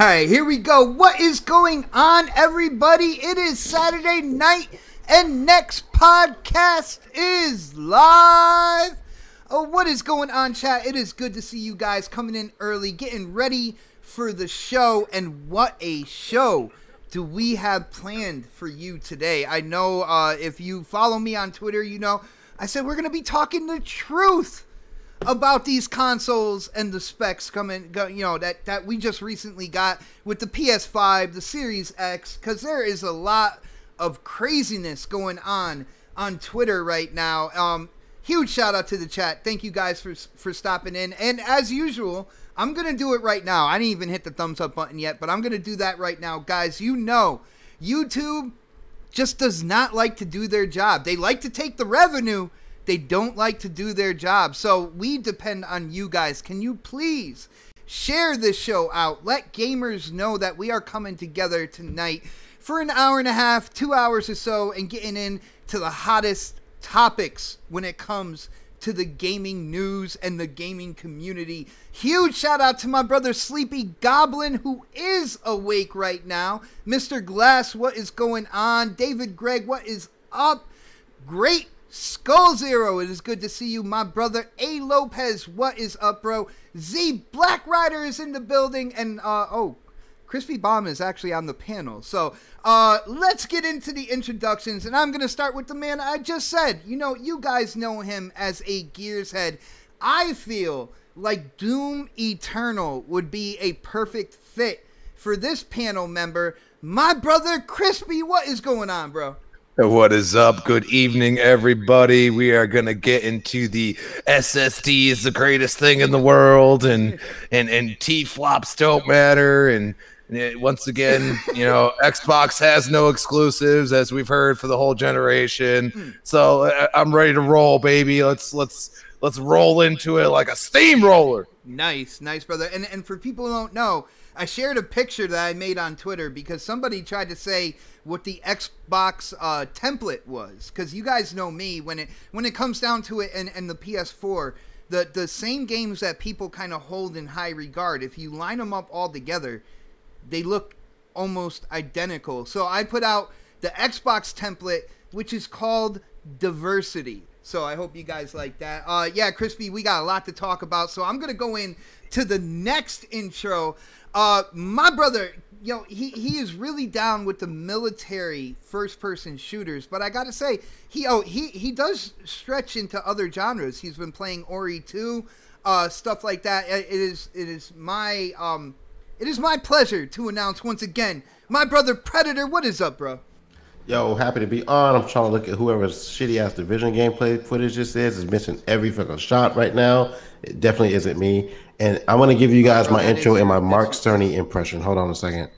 right, here we go. What is going on, everybody? It is Saturday night, and next podcast is live. Oh, what is going on, chat? It is good to see you guys coming in early, getting ready for the show. And what a show do we have planned for you today? I know if you follow me on Twitter, you know I said we're going to be talking the truth about these consoles and the specs that we just recently got with the Ps5, the Series X, because there is a lot of craziness going on Twitter right now. Huge shout out to the chat. Thank you guys for stopping in. And as usual, I'm going to do it right now. I didn't even hit the thumbs up button yet, but I'm going to do that right now. Guys, you know, YouTube just does not like to do their job. They like to take the revenue. They don't like to do their job. So we depend on you guys. Can you please share this show out? Let gamers know that we are coming together tonight for an hour and a half, 2 hours or so, and getting into the hottest topics when it comes to the gaming news and the gaming community. Huge shout out to my brother Sleepy Goblin, who is awake right now. Mr. Glass, what is going on? David Gregg, what is up? Great Skull Zero, it is good to see you, my brother. A Lopez, what is up, bro? Z Black Rider is in the building, and Crispy Bomb is actually on the panel. So let's get into the introductions, and I'm gonna start with the man I just said. You know, you guys know him as a Gears head. I feel like Doom Eternal would be a perfect fit for this panel member, my brother Crispy. What is going on, bro? What is up? Good evening, everybody. We are going to get into the SSD is the greatest thing in the world, and T-flops don't matter, and once again, you know, Xbox has no exclusives, as we've heard, for the whole generation. So I'm ready to roll, baby. Let's roll into it like a steamroller. Nice, brother. And for people who don't know, I shared a picture that I made on Twitter because somebody tried to say what the Xbox template was, because you guys know me, when it comes down to it, and the PS4, the same games that people kind of hold in high regard, if you line them up all together, they look almost identical. So I put out the Xbox template, which is called Diversity. So I hope you guys like that. Yeah, Crispy, we got a lot to talk about, so I'm gonna go in to the next intro. My brother, you know, he is really down with the military first-person shooters, but I gotta say, he does stretch into other genres. He's been playing Ori 2, stuff like that. It is my pleasure to announce once again, my brother Predator. What is up, bro? Yo, happy to be on. I'm trying to look at whoever's shitty-ass Division gameplay footage this is. It's missing every fucking shot right now. It definitely isn't me. And I'm going to give you guys my intro and my Mark Cerny impression. Hold on a second.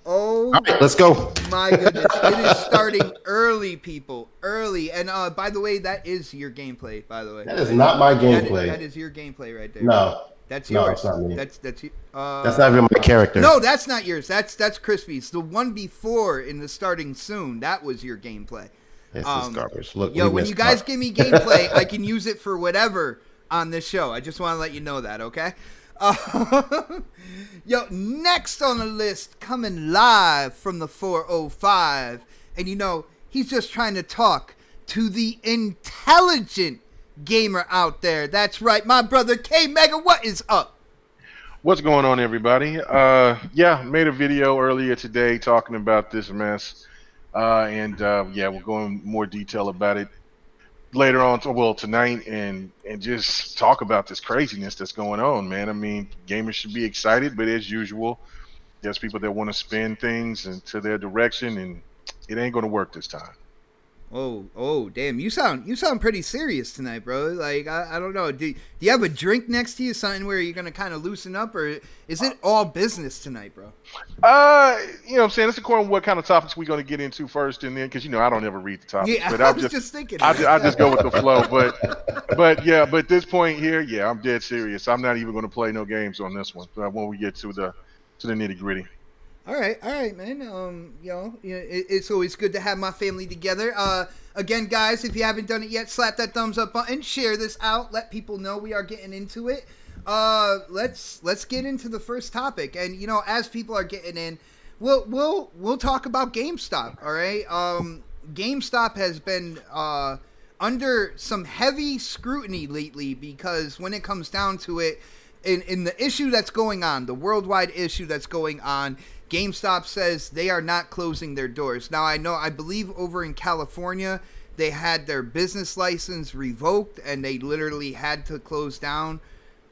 Oh, right, let's go. My goodness. It is starting early, people. Early. And by the way, that is your gameplay, by the way. That is not my gameplay. That is your gameplay right there. No. That's yours. No, it's not me. That's you. That's not even my character. No, that's not yours. That's Crispy's. The one before in the starting soon, that was your gameplay. This is garbage. Look, yo, when you guys give me gameplay, I can use it for whatever on this show. I just want to let you know that, okay? Yo, next on the list, coming live from the 405, and you know, he's just trying to talk to the intelligent gamer out there. That's right, my brother K Mega. What is up? What's going on, everybody? Yeah, made a video earlier today talking about this mess, and yeah, we'll go in more detail about it later on, tonight, and just talk about this craziness that's going on, man. I mean, gamers should be excited, but as usual, there's people that want to spin things into their direction, and it ain't going to work this time. Oh, damn! You sound pretty serious tonight, bro. Like I don't know. Do you have a drink next to you, something where you're gonna kind of loosen up, or is it all business tonight, bro? You know what I'm saying? It's according to what kind of topics we're gonna get into first, and then because you know I don't ever read the topics. Yeah, but I was just thinking. I just go with the flow. But at this point here, yeah, I'm dead serious. I'm not even gonna play no games on this one when we get to the nitty gritty. All right, man. It's always good to have my family together. Again, guys, if you haven't done it yet, slap that thumbs up button, share this out, let people know we are getting into it. Let's get into the first topic, and as people are getting in, we'll talk about GameStop. All right, GameStop has been under some heavy scrutiny lately because when it comes down to it, in the issue that's going on, the worldwide issue that's going on, GameStop says they are not closing their doors. Now, I believe over in California, they had their business license revoked and they literally had to close down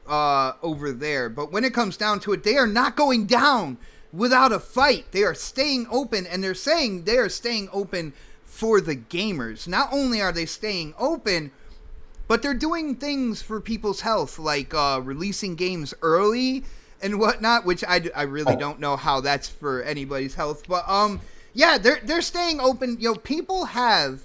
over there. But when it comes down to it, they are not going down without a fight. They are staying open, and they're saying they are staying open for the gamers. Not only are they staying open, but they're doing things for people's health, like releasing games early and whatnot, which I really don't know how that's for anybody's health. But yeah, they're staying open. People have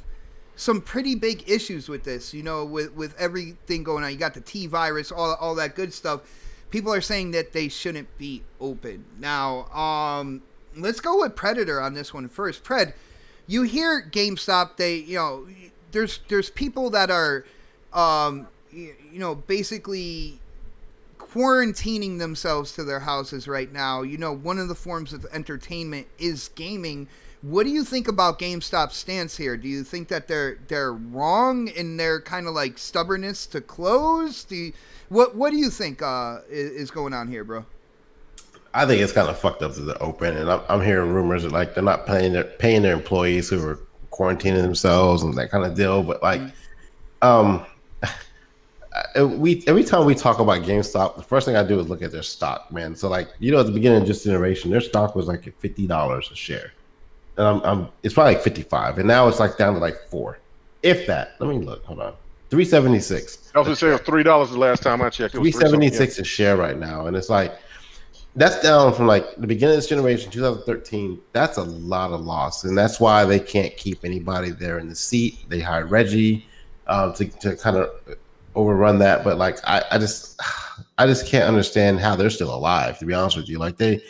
some pretty big issues with this. With everything going on. You got the T virus, all that good stuff. People are saying that they shouldn't be open. Now, let's go with Predator on this one first. Pred, you hear GameStop? There's people that are basically quarantining themselves to their houses right now. One of the forms of entertainment is gaming. What do you think about GameStop's stance here? Do you think that they're wrong in their kind of like stubbornness to close? What do you think is going on here, bro? I think it's kind of fucked up that they're open, and I'm hearing rumors that like they're not paying their employees who are quarantining themselves and that kind of deal. But like, every time we talk about GameStop, the first thing I do is look at their stock, man. So like, at the beginning of this generation, their stock was like at $50 a share, and it's probably like 55, and now it's like down to like 4, if that. Let me look. Hold on, 376. I was gonna say it was $3 the last time I checked. It was 376 a share right now, and it's like that's down from like the beginning of this generation, 2013. That's a lot of loss, and that's why they can't keep anybody there in the seat. They hired Reggie to kind of overrun that, but like I just can't understand how they're still alive, to be honest with you. Like the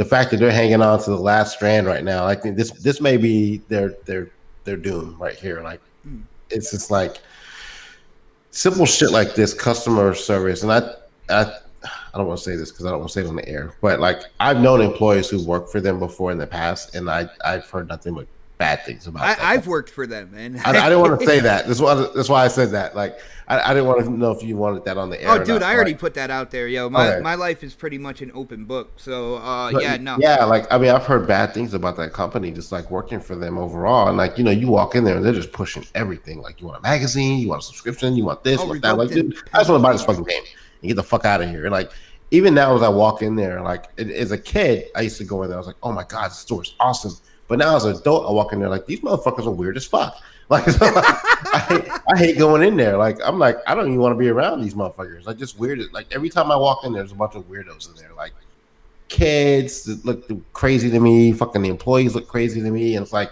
fact that they're hanging on to the last strand right now, I think this may be their doom right here. Like it's just like simple shit like this, customer service. And I don't want to say this because I don't want to say it on the air, but like I've known employees who worked for them before in the past, and I've heard nothing but bad things about that. I've worked for them, man. I didn't want to say that. That's why I said that. Like I didn't want to know if you wanted that on the air. Oh, dude, I already put that out there, yo. My life is pretty much an open book. So yeah, like I mean, I've heard bad things about that company, just like working for them overall. And like you walk in there and they're just pushing everything. Like you want a magazine, you want a subscription, you want this, you want that. Like, dude, I just want to buy this fucking game and get the fuck out of here. And like even now, as I walk in there, like as a kid, I used to go in there. I was like, oh my god, this store is awesome. But now as an adult, I walk in there like these motherfuckers are weird as fuck. Like, so, like I hate going in there. Like I'm like I don't even want to be around these motherfuckers. Like just weird. Like every time I walk in, there's a bunch of weirdos in there. Like kids that look crazy to me. Fucking the employees look crazy to me. And it's like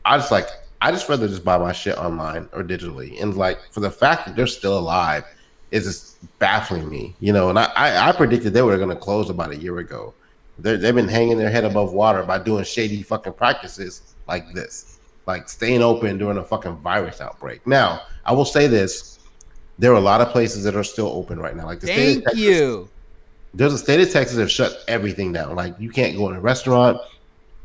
I just rather just buy my shit online or digitally. And like for the fact that they're still alive is just baffling me. And I predicted they were going to close about a year ago. They've been hanging their head above water by doing shady fucking practices like this, like staying open during a fucking virus outbreak. Now, I will say this: there are a lot of places that are still open right now. Like the state of Texas, there's a state of Texas that shut everything down. Like you can't go in a restaurant,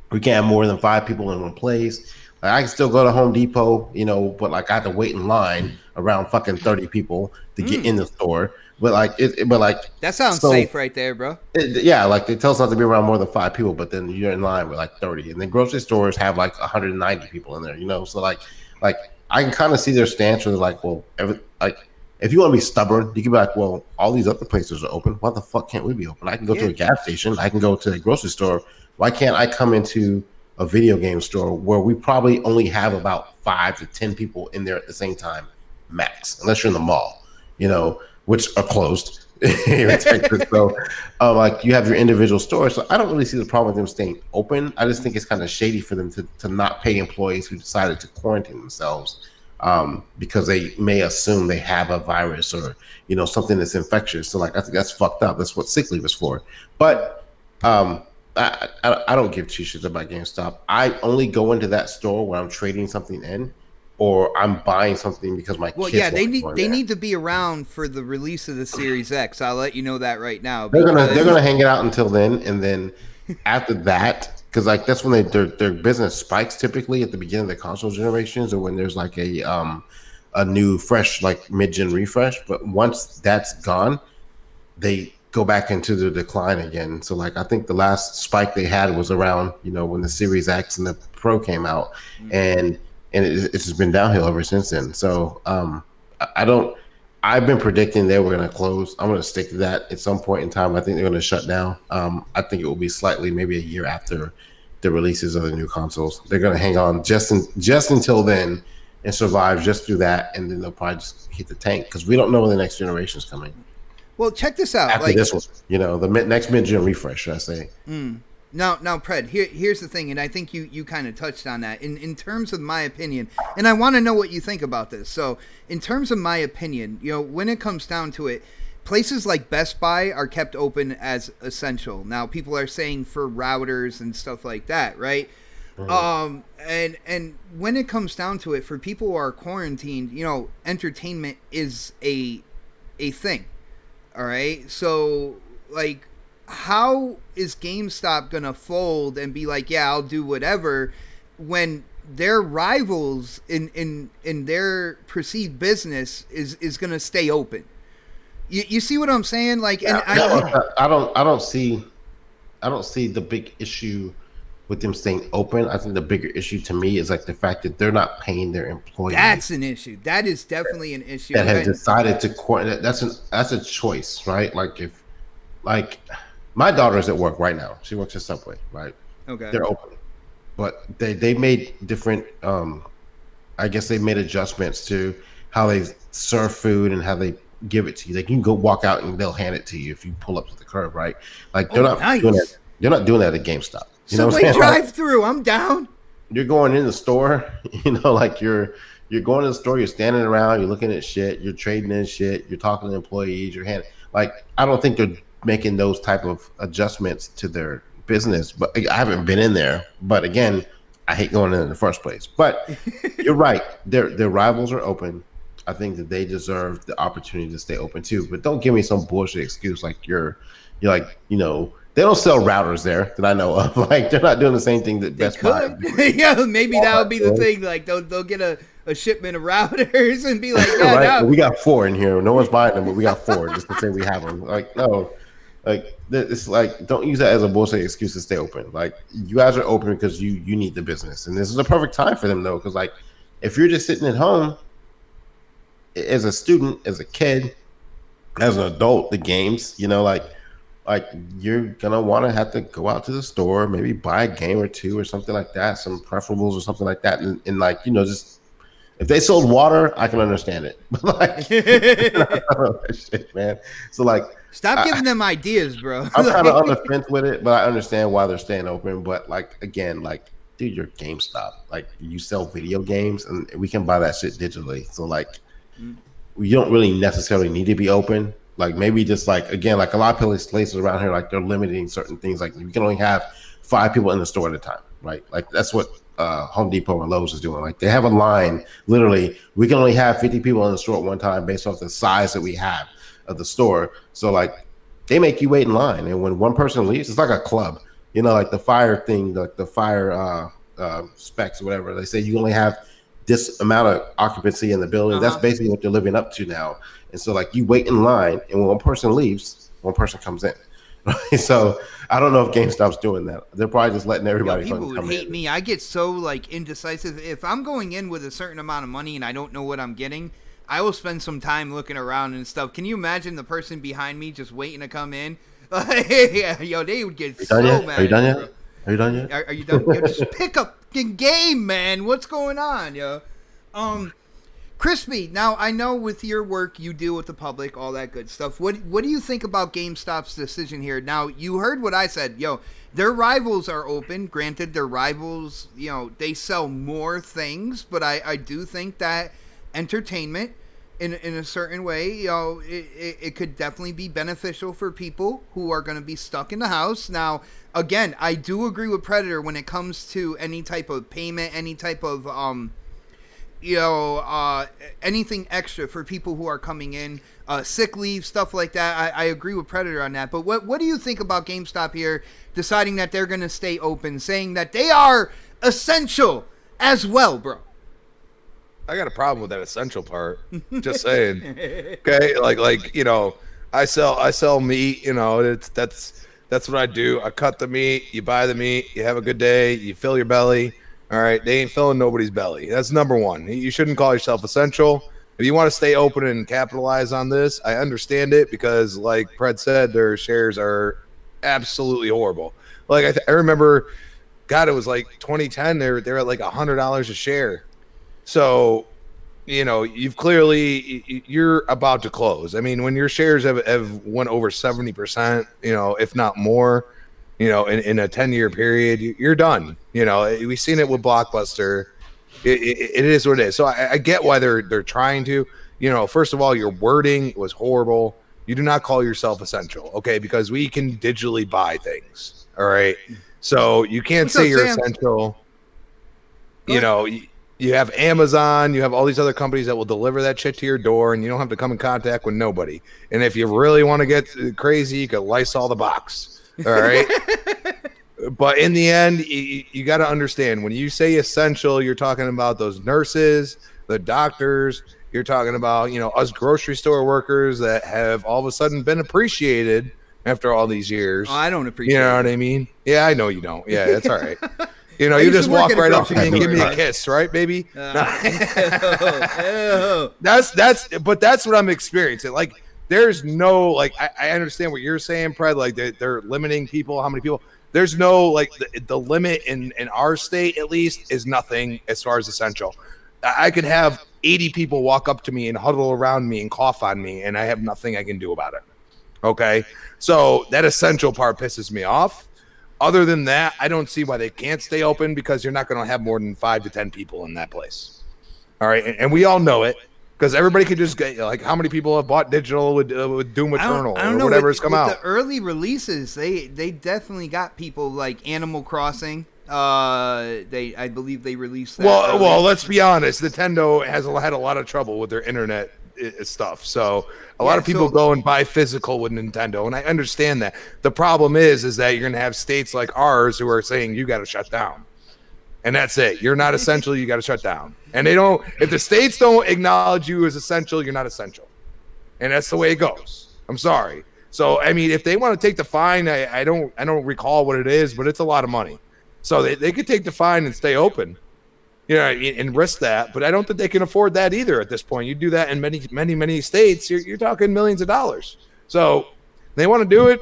we can't have more than 5 people in one place. Like I can still go to Home Depot, but like I have to wait in line around fucking 30 people to get in the store. But like, that sounds safe right there, bro. Yeah, like they tell us not to be around more than 5 people, but then you're in line with like 30, and then grocery stores have like 190 people in there, So like I can kind of see their stance where they're like, well, if you want to be stubborn, you can be like, well, all these other places are open. Why the fuck can't we be open? I can go to a gas station. I can go to a grocery store. Why can't I come into a video game store where we probably only have about 5 to 10 people in there at the same time, max, unless you're in the mall, which are closed here in Texas. So, like you have your individual stores. So I don't really see the problem with them staying open. I just think it's kind of shady for them to not pay employees who decided to quarantine themselves because they may assume they have a virus or something that's infectious. So like I think that's fucked up. That's what sick leave is for. But I don't give two shits about GameStop. I only go into that store when I'm trading something in, or I'm buying something because my Well, yeah, kids want to go in they there. need to be around for the release of the Series X. I'll let you know that right now They're because gonna hang it out until then, and then after that, because like that's when their business spikes typically at the beginning of the console generations, or when there's like a new fresh like mid gen refresh. But once that's gone, they go back into the decline again. So like I think the last spike they had was around when the Series X and the Pro came out, and it's just been downhill ever since then. So I don't. I've been predicting they were going to close. I'm going to stick to that at some point in time. I think they're going to shut down. I think it will be slightly maybe a year after the releases of the new consoles. They're going to hang on just until then and survive just through that, and then they'll probably just hit the tank because we don't know when the next generation is coming well, check this out. after Like this one. The next mid-gen refresh, should I say? now, Pred, here's the thing, and I think you kind of touched on that in terms of my opinion, and I want to know what you think about this. So, in terms of my opinion, when it comes down to it, places like Best Buy are kept open as essential. Now, people are saying for routers and stuff like that, right? And when it comes down to it, for people who are quarantined, entertainment is a thing. All right, so like, how is GameStop gonna fold and be like, yeah, I'll do whatever, when their rivals in their perceived business is gonna stay open? You see what I'm saying? Like, and I don't see the big issue with them staying open. I think the bigger issue to me is like the fact that they're not paying their employees. That's an issue. That is definitely an issue. That has decided to quarantine. That's a choice, right? Like if like my daughter's at work right now. She works at Subway, right? Okay. They're open, but they made different. I guess they made adjustments to how they serve food and how they give it to you. Like you can go walk out and they'll hand it to you if you pull up to the curb, right? Like they're not doing that. They're not doing that at GameStop. Subway drive-through. I'm down. You're going in the store, like you're going to the store, you're standing around, you're looking at shit, you're trading in shit, you're talking to employees, like I don't think they're making those type of adjustments to their business. But I haven't been in there. But again, I hate going in the first place. But you're right. Their rivals are open. I think that they deserve the opportunity to stay open too. But don't give me some bullshit excuse like you're like, they don't sell routers there that I know of. Like they're not doing the same thing that Best Buy. Yeah, maybe that would be the thing. Like they'll get a shipment of routers and be like, yeah, right? no. We got 4 in here. No one's buying them, but we got 4 just to say we have them. Like no, like it's like don't use that as a bullshit excuse to stay open. Like you guys are open because you need the business, and this is a perfect time for them though. Because like if you're just sitting at home as a student, as a kid, as an adult, the games, like you're gonna want to have to go out to the store, maybe buy a game or two or something like that, some preferables or something like that, and like just if they sold water, I can understand it. But like, shit, man. So like, stop giving them ideas, bro. I'm kind of on the fence with it, but I understand why they're staying open. But like again, like dude, you're GameStop. Like you sell video games, and we can buy that shit digitally. So like, you don't really necessarily need to be open. Like maybe just like again, like a lot of places around here, like they're limiting certain things. Like you can only have 5 people in the store at a time, right? Like that's what Home Depot and Lowe's is doing. Like they have a line, literally, we can only have 50 people in the store at one time based off the size that we have of the store. So like they make you wait in line, and when one person leaves, it's like a club. Like the fire thing, like the fire specs or whatever. They say you only have this amount of occupancy in the building. That's basically what they're living up to now. And so like you wait in line, and when one person leaves, one person comes in. So I don't know if GameStop's doing that. They're probably just letting everybody people would come hate in. me. I get so like indecisive. If I'm going in with a certain amount of money and I don't know what I'm getting, I will spend some time looking around and stuff. Can you imagine the person behind me just waiting to come in? Yo, they would get so mad. Are you done yet? Are you done yet? Are you done? Yo, just pick up the game, man. What's going on, yo? Crispy, now I know with your work you deal with the public, all that good stuff. What do you think about GameStop's decision here? Now, you heard what I said. Yo, their rivals are open. Granted, their rivals, they sell more things, but I do think that entertainment in a certain way, it could definitely be beneficial for people who are going to be stuck in the house. Now, again, I do agree with Predator when it comes to any type of payment, any type of anything extra for people who are coming in, sick leave, stuff like that. I agree with Predator on that. But what do you think about GameStop here deciding that they're going to stay open, saying that they are essential as well, bro? I got a problem with that essential part. Just saying. Okay, like I sell meat. That's what I do. I cut the meat. You buy the meat. You have a good day. You fill your belly. All right, they ain't filling nobody's belly. That's number one. You shouldn't call yourself essential. If you want to stay open and capitalize on this, I understand it because, like Pred said, their shares are absolutely horrible. Like I remember, God, it was like 2010. They're at like $100 a share. So, you've clearly, you're about to close. I mean, when your shares have went over 70%, if not more, in a 10-year period, you're done. We've seen it with Blockbuster. It is what it is. So I get why they're trying to. First of all, your wording was horrible. You do not call yourself essential, okay? Because we can digitally buy things, all right? So you can't say you're essential. You have Amazon, you have all these other companies that will deliver that shit to your door, and you don't have to come in contact with nobody. And if you really want to get crazy, you can Lysol the box, all right? But in the end, you got to understand, when you say essential, you're talking about those nurses, the doctors, you're talking about, us grocery store workers that have all of a sudden been appreciated after all these years. Oh, I don't appreciate it. You know what I mean? Yeah, I know you don't. Yeah, that's all right. You just walk right up to me and give me a kiss, right, baby? That's what I'm experiencing. Like, there's no, like, I understand what you're saying, Pred. Like, they're limiting people, how many people. There's no, like, the limit in our state, at least, is nothing as far as essential. I could have 80 people walk up to me and huddle around me and cough on me, and I have nothing I can do about it. Okay? So that essential part pisses me off. Other than that, I don't see why they can't stay open, because you're not going to have more than 5 to 10 people in that place. All right, and we all know it, because everybody could just get, like, how many people have bought digital with Doom Eternal or whatever has come out? The early releases, they definitely got people like Animal Crossing. I believe they released that. Well, let's be honest. Nintendo has had a lot of trouble with their internet stuff. So a lot of people go and buy physical with Nintendo, and I understand that. The problem is that you're going to have states like ours who are saying you got to shut down, and that's it. You're not essential. You got to shut down. And they don't. If the states don't acknowledge you as essential, you're not essential, and that's the way it goes. I'm sorry. So I mean, if they want to take the fine, I don't recall what it is, but it's a lot of money. So they could take the fine and stay open. And risk that, but I don't think they can afford that either at this point. You do that in many states, you're talking millions of dollars. So they want to do it,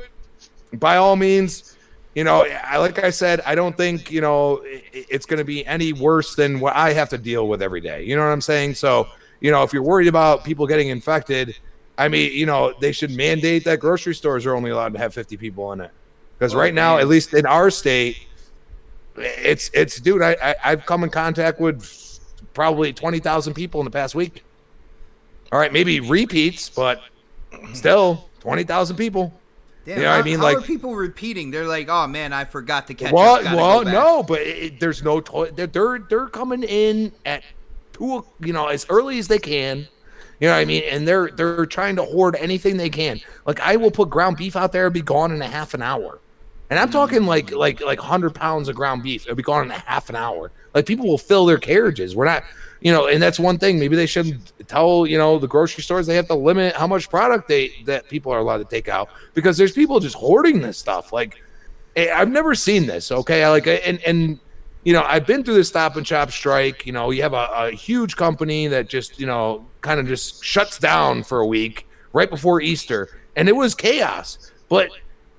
by all means. Like I said, I don't think it's going to be any worse than what I have to deal with every day. You know what I'm saying? So if you're worried about people getting infected, I mean, they should mandate that grocery stores are only allowed to have 50 people in it, because right now, at least in our state, it's dude, I've come in contact with probably 20,000 people in the past week. All right, maybe repeats, but still 20,00 people. Damn, I mean, how are people repeating? They're like, "Oh man, I forgot to catch." No, but there's no they're coming in at 2, as early as they can. You know what I mean? And they're trying to hoard anything they can. Like, I will put ground beef out there and be gone in a half an hour. And I'm talking like 100 pounds of ground beef. It'll be gone in a half an hour. Like, people will fill their carriages. We're not, and that's one thing. Maybe they shouldn't tell, the grocery stores they have to limit how much product that people are allowed to take out, because there's people just hoarding this stuff. Like, I've never seen this. Okay. I've been through the Stop and Shop strike. You have a huge company that just, kind of just shuts down for a week right before Easter. And it was chaos. But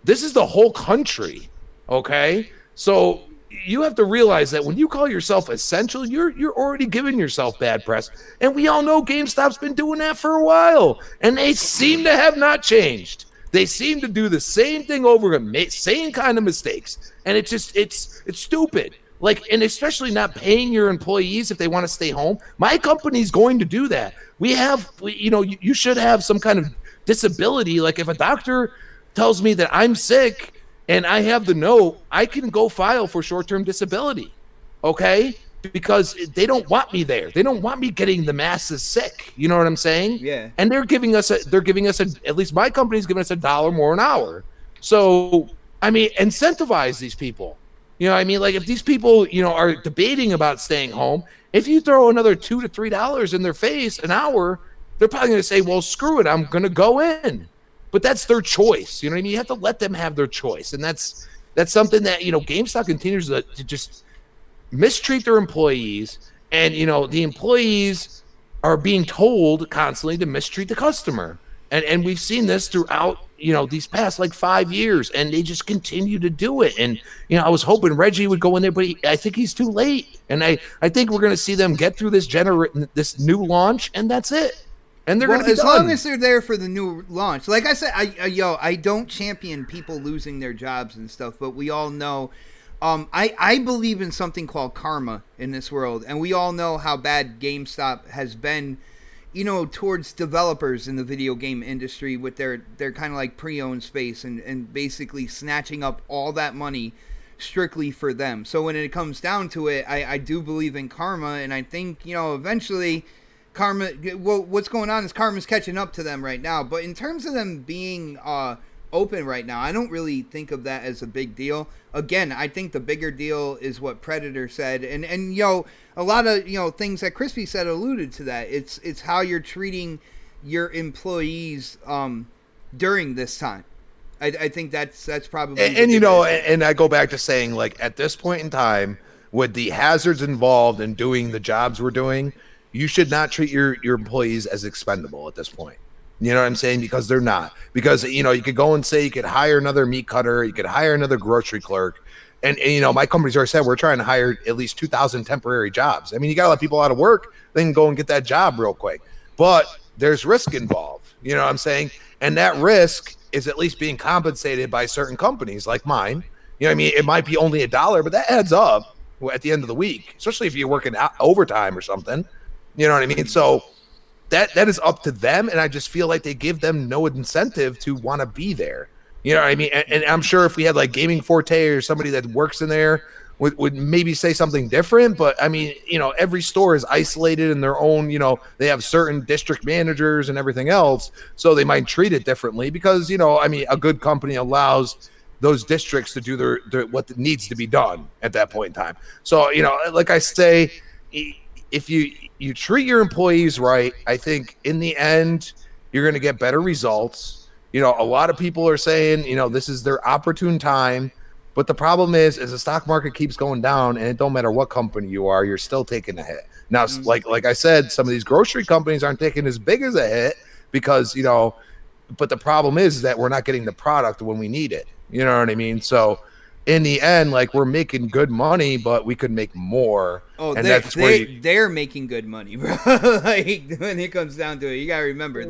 this is the whole country, okay? So you have to realize that when you call yourself essential, you're already giving yourself bad press. And we all know GameStop's been doing that for a while, and they seem to have not changed. They seem to do the same thing over again, same kind of mistakes. And it's stupid. Like, and especially not paying your employees if they want to stay home. My company's going to do that. You should have some kind of disability. Like if a doctor tells me that I'm sick and I have the note, I can go file for short-term disability. Okay? Because they don't want me there. They don't want me getting the masses sick. You know what I'm saying? Yeah. And at least my company's giving us $1 more an hour. So, I mean, incentivize these people. You know what I mean? Like if these people, are debating about staying home, if you throw another $2 to $3 in their face an hour, they're probably going to say, well, screw it, I'm going to go in. But that's their choice. You know what I mean? You have to let them have their choice. And that's something that, GameStop continues to just mistreat their employees. And, the employees are being told constantly to mistreat the customer. And we've seen this throughout, these past like 5 years, and they just continue to do it. And, I was hoping Reggie would go in there, but I think he's too late. And I think we're going to see them get through this new launch, and that's it. And they're going to be as done. long as they're there for the new launch. Like I said, I don't champion people losing their jobs and stuff, but we all know, I believe in something called karma in this world, and we all know how bad GameStop has been, towards developers in the video game industry with their kind of like pre-owned space and basically snatching up all that money strictly for them. So when it comes down to it, I do believe in karma, and I think, eventually karma, well, what's going on is karma's catching up to them right now. But in terms of them being open right now, I don't really think of that as a big deal. Again, I think the bigger deal is what Predator said, and a lot of things that Crispy said alluded to that. It's how you're treating your employees during this time. I think that's probably and I go back to saying, like, at this point in time, with the hazards involved in doing the jobs we're doing, you should not treat your employees as expendable at this point. You know what I'm saying? Because they're not. Because, you could go and say you could hire another meat cutter, you could hire another grocery clerk. And my company's already said we're trying to hire at least 2,000 temporary jobs. I mean, you got to let people out of work, then go and get that job real quick. But there's risk involved. You know what I'm saying? And that risk is at least being compensated by certain companies like mine. You know what I mean? It might be only $1, but that adds up at the end of the week, especially if you're working overtime or something. You know what I mean? So that is up to them, and I just feel like they give them no incentive to want to be there. You know what I mean? And I'm sure if we had like Gaming Forte or somebody that works in there would maybe say something different, but I mean, every store is isolated in their own, they have certain district managers and everything else, so they might treat it differently because, I mean, a good company allows those districts to do their what needs to be done at that point in time. So, like I say, if you treat your employees right, I think in the end, you're going to get better results. A lot of people are saying, this is their opportune time. But the problem is the stock market keeps going down, and it don't matter what company you are, you're still taking a hit. Now, like I said, some of these grocery companies aren't taking as big as a hit because, but the problem is that we're not getting the product when we need it. You know what I mean? So in the end, like, we're making good money, but we could make more. Oh, and they're making good money, bro. Like, when it comes down to it, you gotta remember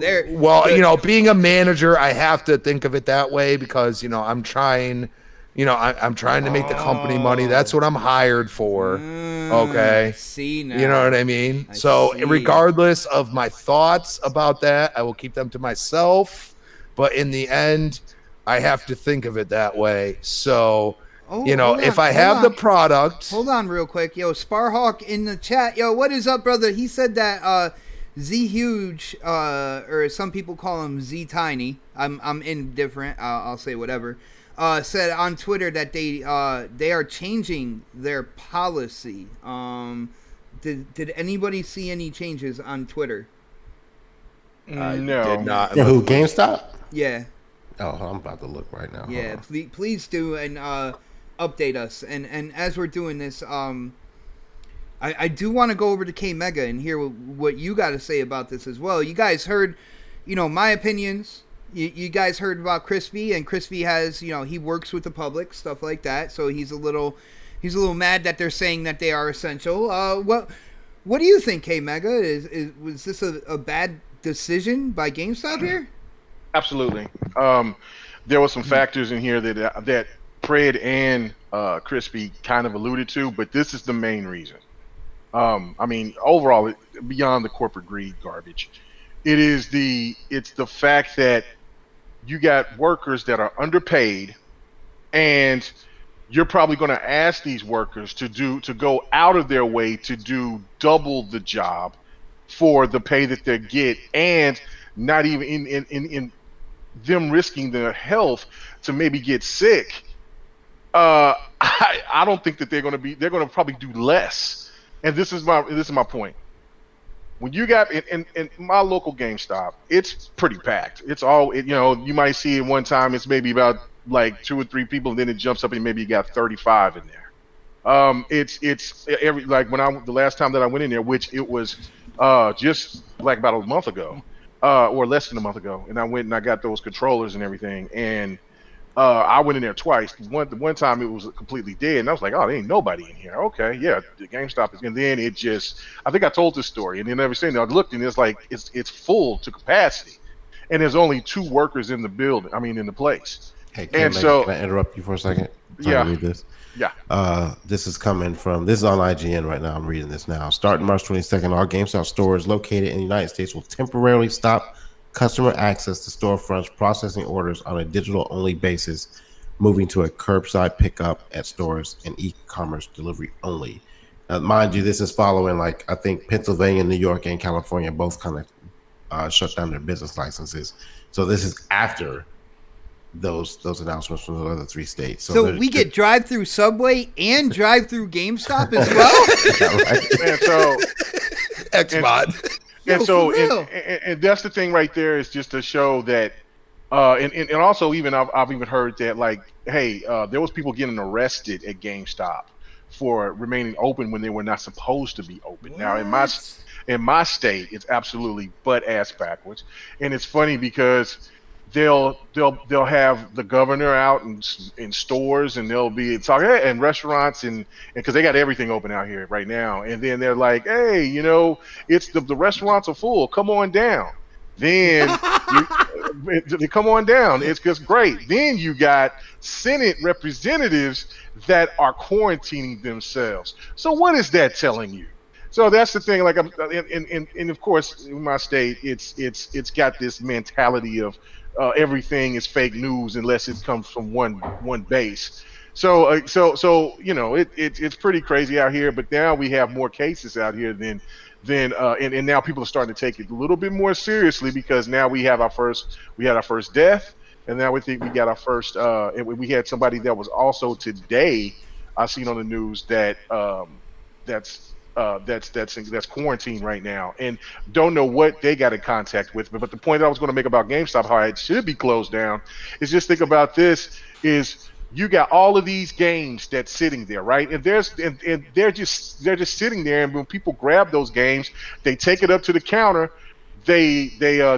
being a manager, I have to think of it that way because I'm trying. I'm trying to make the company money. That's what I'm hired for. Okay. I see now. You know what I mean? Regardless of my thoughts about that, I will keep them to myself. But in the end, I have to think of it that way. So, if I have the product. Hold on real quick. Yo, Sparhawk in the chat. Yo, what is up, brother? He said that Z Huge, or some people call him Z Tiny. I'm indifferent. I'll say whatever. Said on Twitter that they are changing their policy. Did anybody see any changes on Twitter? No. Did not. Who, GameStop? Yeah. Oh, I'm about to look right now. Yeah, please do, and update us. And as we're doing this, I do want to go over to K Mega and hear what you got to say about this as well. You guys heard, my opinions. You guys heard about Crispy, and Crispy has, he works with the public, stuff like that. So he's a little mad that they're saying that they are essential. What do you think, K Mega? Was this a bad decision by GameStop here? Absolutely. There were some factors in here that Fred and Crispy kind of alluded to, but this is the main reason. I mean, overall, beyond the corporate greed garbage, it's the fact that you got workers that are underpaid, and you're probably going to ask these workers to go out of their way to do double the job for the pay that they get, and not even in them risking their health to maybe get sick. I don't think that they're going to probably do less. And this is my point. When you got in my local GameStop, it's pretty packed. It's all you might see at one time it's maybe about like two or three people, and then it jumps up and maybe you got 35 in there. It's every like when I the last time that I went in there, which it was just like about a month ago, or less than a month ago, and I went and I got those controllers and everything, and I went in there twice. The one time it was completely dead, and I was like, "Oh, there ain't nobody in here." Okay, yeah, the GameStop is. And then it just—I think I told this story, and then ever since I looked, and it's like it's full to capacity, and there's only two workers in the building. I mean, in the place. Hey, And can so, I interrupt you for a second? I'm trying to yeah, read this. yeah. This is coming from, this is on IGN right now. I'm reading this now. Starting March 22nd, all GameStop stores located in the United States will temporarily stop customer access to storefronts processing orders on a digital only basis, moving to a curbside pickup at stores and e-commerce delivery only. Mind you, this is following, like, I think Pennsylvania, New York, and California both kind of shut down their business licenses. So this is after those announcements from the other three states. So we get drive-through Subway and drive-through GameStop as well. Right? And so, Xbox. and Yo, so, for real. and that's the thing right there, is just to show that, and also even I've even heard that, like, hey, there was people getting arrested at GameStop for remaining open when they were not supposed to be open. Now What? in my state, it's absolutely butt ass backwards, and it's funny because they'll have the governor out in stores, and they'll be talking, and restaurants, and because they got everything open out here right now, and then they're like, hey, it's the restaurants are full, come on down. Then they come on down, it's just great. Then you got Senate representatives that are quarantining themselves. So what is that telling you? So that's the thing. Like, and of course, in my state, it's got this mentality of everything is fake news unless it comes from one base. So it's pretty crazy out here. But now we have more cases out here than now people are starting to take it a little bit more seriously, because now we had our first death, and now we think we got our first. And we had somebody that was also today. I seen on the news that that's quarantined right now, and don't know what they got in contact with. But the point that I was going to make about GameStop, how it should be closed down, is just think about this: is you got all of these games that's sitting there, right? And they're just sitting there, and when people grab those games, they take it up to the counter. They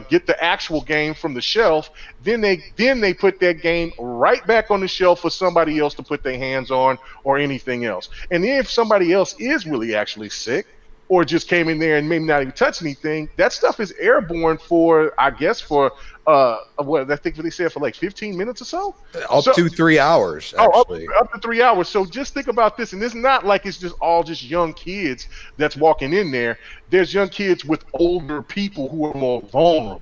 get the actual game from the shelf. Then they put that game right back on the shelf for somebody else to put their hands on, or anything else. And then if somebody else is really actually sick, or just came in there and maybe not even touch anything, that stuff is airborne for, I guess, for what I think they said, for like 15 minutes or so. Up So, to 3 hours, oh, actually. up to 3 hours. So just think about this, and it's not like it's just all just young kids that's walking in there. There's young kids with older people who are more vulnerable.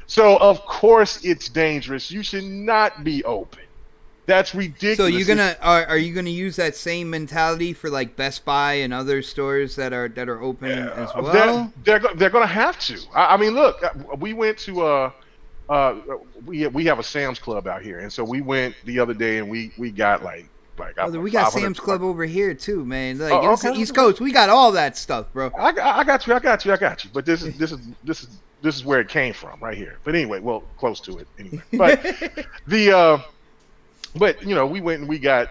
So of course it's dangerous. You should not be open. That's ridiculous. So are you gonna use that same mentality for like Best Buy and other stores that are open as well? They're going to have to. I mean, look, we went to we have a Sam's Club out here, and so we went the other day, and we got like I don't know, We got 500 Sam's Club over here too, man. Like Oh, it's the okay. East Coast, we got all that stuff, bro. I got you. But this is where it came from, right here. But anyway, well, close to it anyway. But we went and we got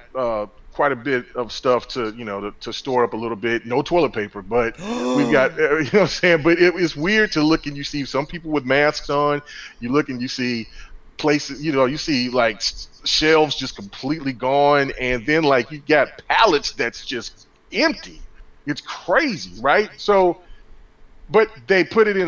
quite a bit of stuff to store up a little bit. No toilet paper, but we've got what I'm saying. But it's weird to look, and you see some people with masks on. You look and you see places, you see like shelves just completely gone, and then like you got pallets that's just empty. It's crazy, right? So But they put it in,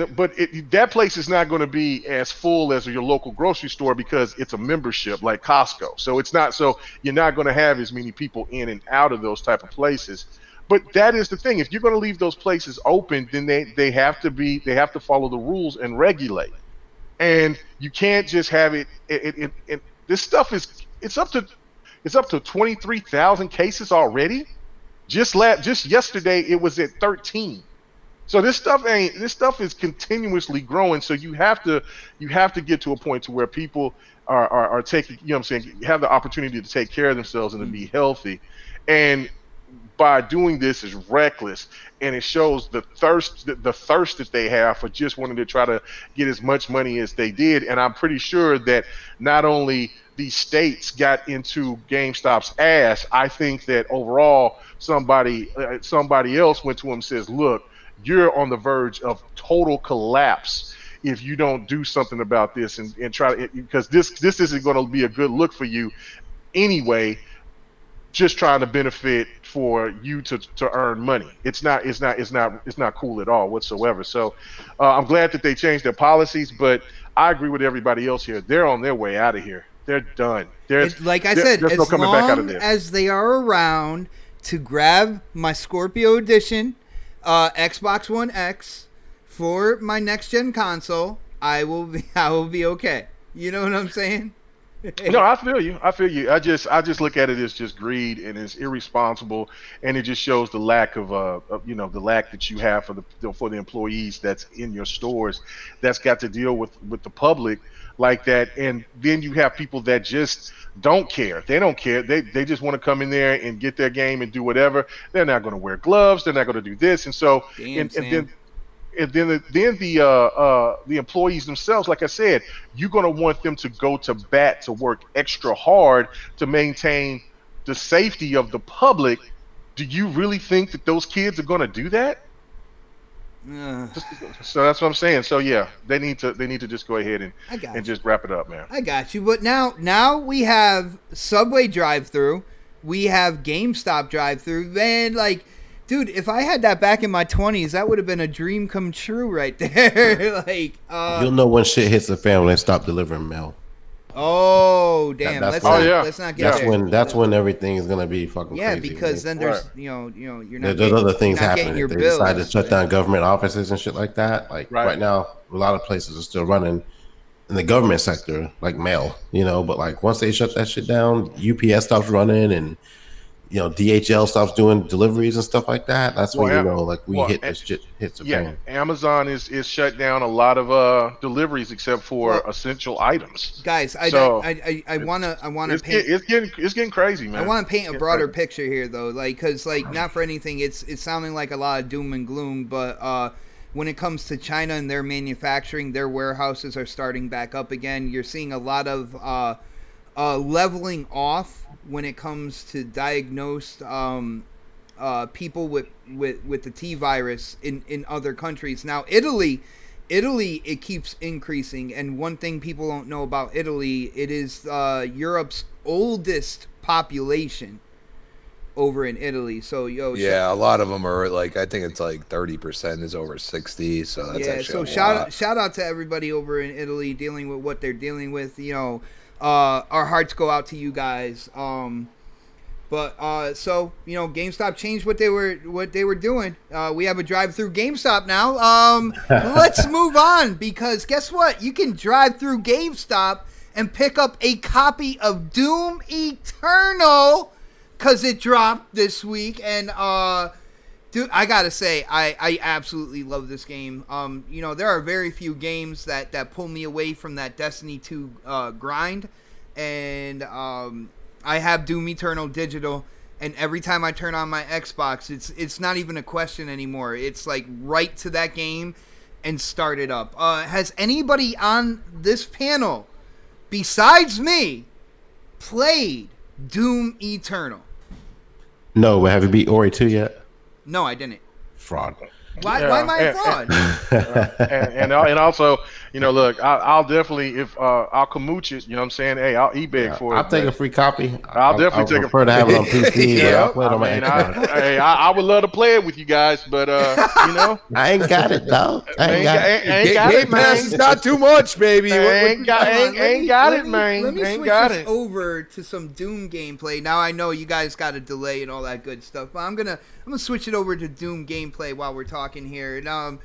that place is not going to be as full as your local grocery store because it's a membership like Costco. So it's not, so you're not going to have as many people in and out of those type of places. But that is the thing. If you're going to leave those places open, then they have to follow the rules and regulate. And you can't just have it. This stuff is it's up to 23,000 cases already. Just yesterday it was at 13. So this stuff is continuously growing. So you have to get to a point to where people are taking, you know what I'm saying, have the opportunity to take care of themselves and to be healthy. And by doing this is reckless, and it shows the thirst that they have for just wanting to try to get as much money as they did. And I'm pretty sure that not only these states got into GameStop's ass, I think that overall somebody else went to him and says, look, you're on the verge of total collapse if you don't do something about this and try to, because this isn't going to be a good look for you anyway, just trying to benefit for you to earn money. It's not cool at all whatsoever. So I'm glad that they changed their policies, but I agree with everybody else here. They're on their way out of here. They're done. Like I said, there's as no coming back out of long this. as they are around to grab my Scorpio Edition Xbox One X for my next gen console, I will be okay. You know what I'm saying? No, I feel you. I just look at it as just greed, and it's irresponsible, and it just shows the lack of the lack that you have for the employees that's in your stores, that's got to deal with the public like that. And then you have people that just don't care. They don't care. They just want to come in there and get their game and do whatever. They're not going to wear gloves. They're not going to do this. And so Damn, and then the employees themselves, like I said, you're going to want them to go to bat, to work extra hard to maintain the safety of the public. Do you really think that those kids are going to do that? So that's what I'm saying. So yeah, they need to just go ahead and just wrap it up, man. I got you. But now we have Subway drive-through, we have GameStop drive-through. Man, like, dude, if I had that back in my 20s, that would have been a dream come true right there. Like, you'll know when shit hits the fan when they stop delivering mail. Oh damn! Let's not get there. That's when everything is gonna be fucking crazy. Yeah, because then there's you're not. There's other things happening. Your they bills, decide to shut down government offices and shit like that. Like right now, a lot of places are still running in the government sector, like mail. But like once they shut that shit down, UPS stops running, and DHL stops doing deliveries and stuff like that. That's when hit this shit hits the fan. Amazon is shut down a lot of deliveries except for essential items. Guys, I want to paint. It's getting crazy, man. I want to paint a broader picture here, though, because not for anything, it's sounding like a lot of doom and gloom, but when it comes to China and their manufacturing, their warehouses are starting back up again. You're seeing a lot of leveling off when it comes to diagnosed people with the T virus in other countries. Now, Italy, it keeps increasing. And one thing people don't know about Italy, it is Europe's oldest population over in Italy. So, yeah, a lot of them are like, I think it's like 30% is over 60. So that's actually shout out to everybody over in Italy dealing with what they're dealing with. Our hearts go out to you guys. But GameStop changed what they were doing. We have a drive-through GameStop now. Let's move on, because guess what? You can drive through GameStop and pick up a copy of Doom Eternal, because it dropped this week. And dude, I gotta say, I absolutely love this game. There are very few games that pull me away from that Destiny 2 grind, and I have Doom Eternal digital, and every time I turn on my Xbox, it's not even a question anymore. It's like right to that game and start it up. Has anybody on this panel, besides me, played Doom Eternal? No, but have you beat Ori 2 yet? No, I didn't. Fraud. Why am I a fraud? And also, look, I'll definitely if I'll komooch it. You know what I'm saying? Hey, I'll eBay Yeah, for I'll it. take a But free copy. I'll I definitely take a. prefer to have it on PC, but I'll Yep. play it I on my mean, Xbox. I would love to play it with you guys, but I ain't got it, dog. I ain't got it. I ain't got it, Game Pass man. is not too much, baby. Ain't got, Hold on, ain't got it, let man. me Ain't switch got this it. over to some Doom gameplay. Now I know you guys got a delay and all that good stuff, but I'm gonna switch it over to Doom gameplay while we're talking here. And I'm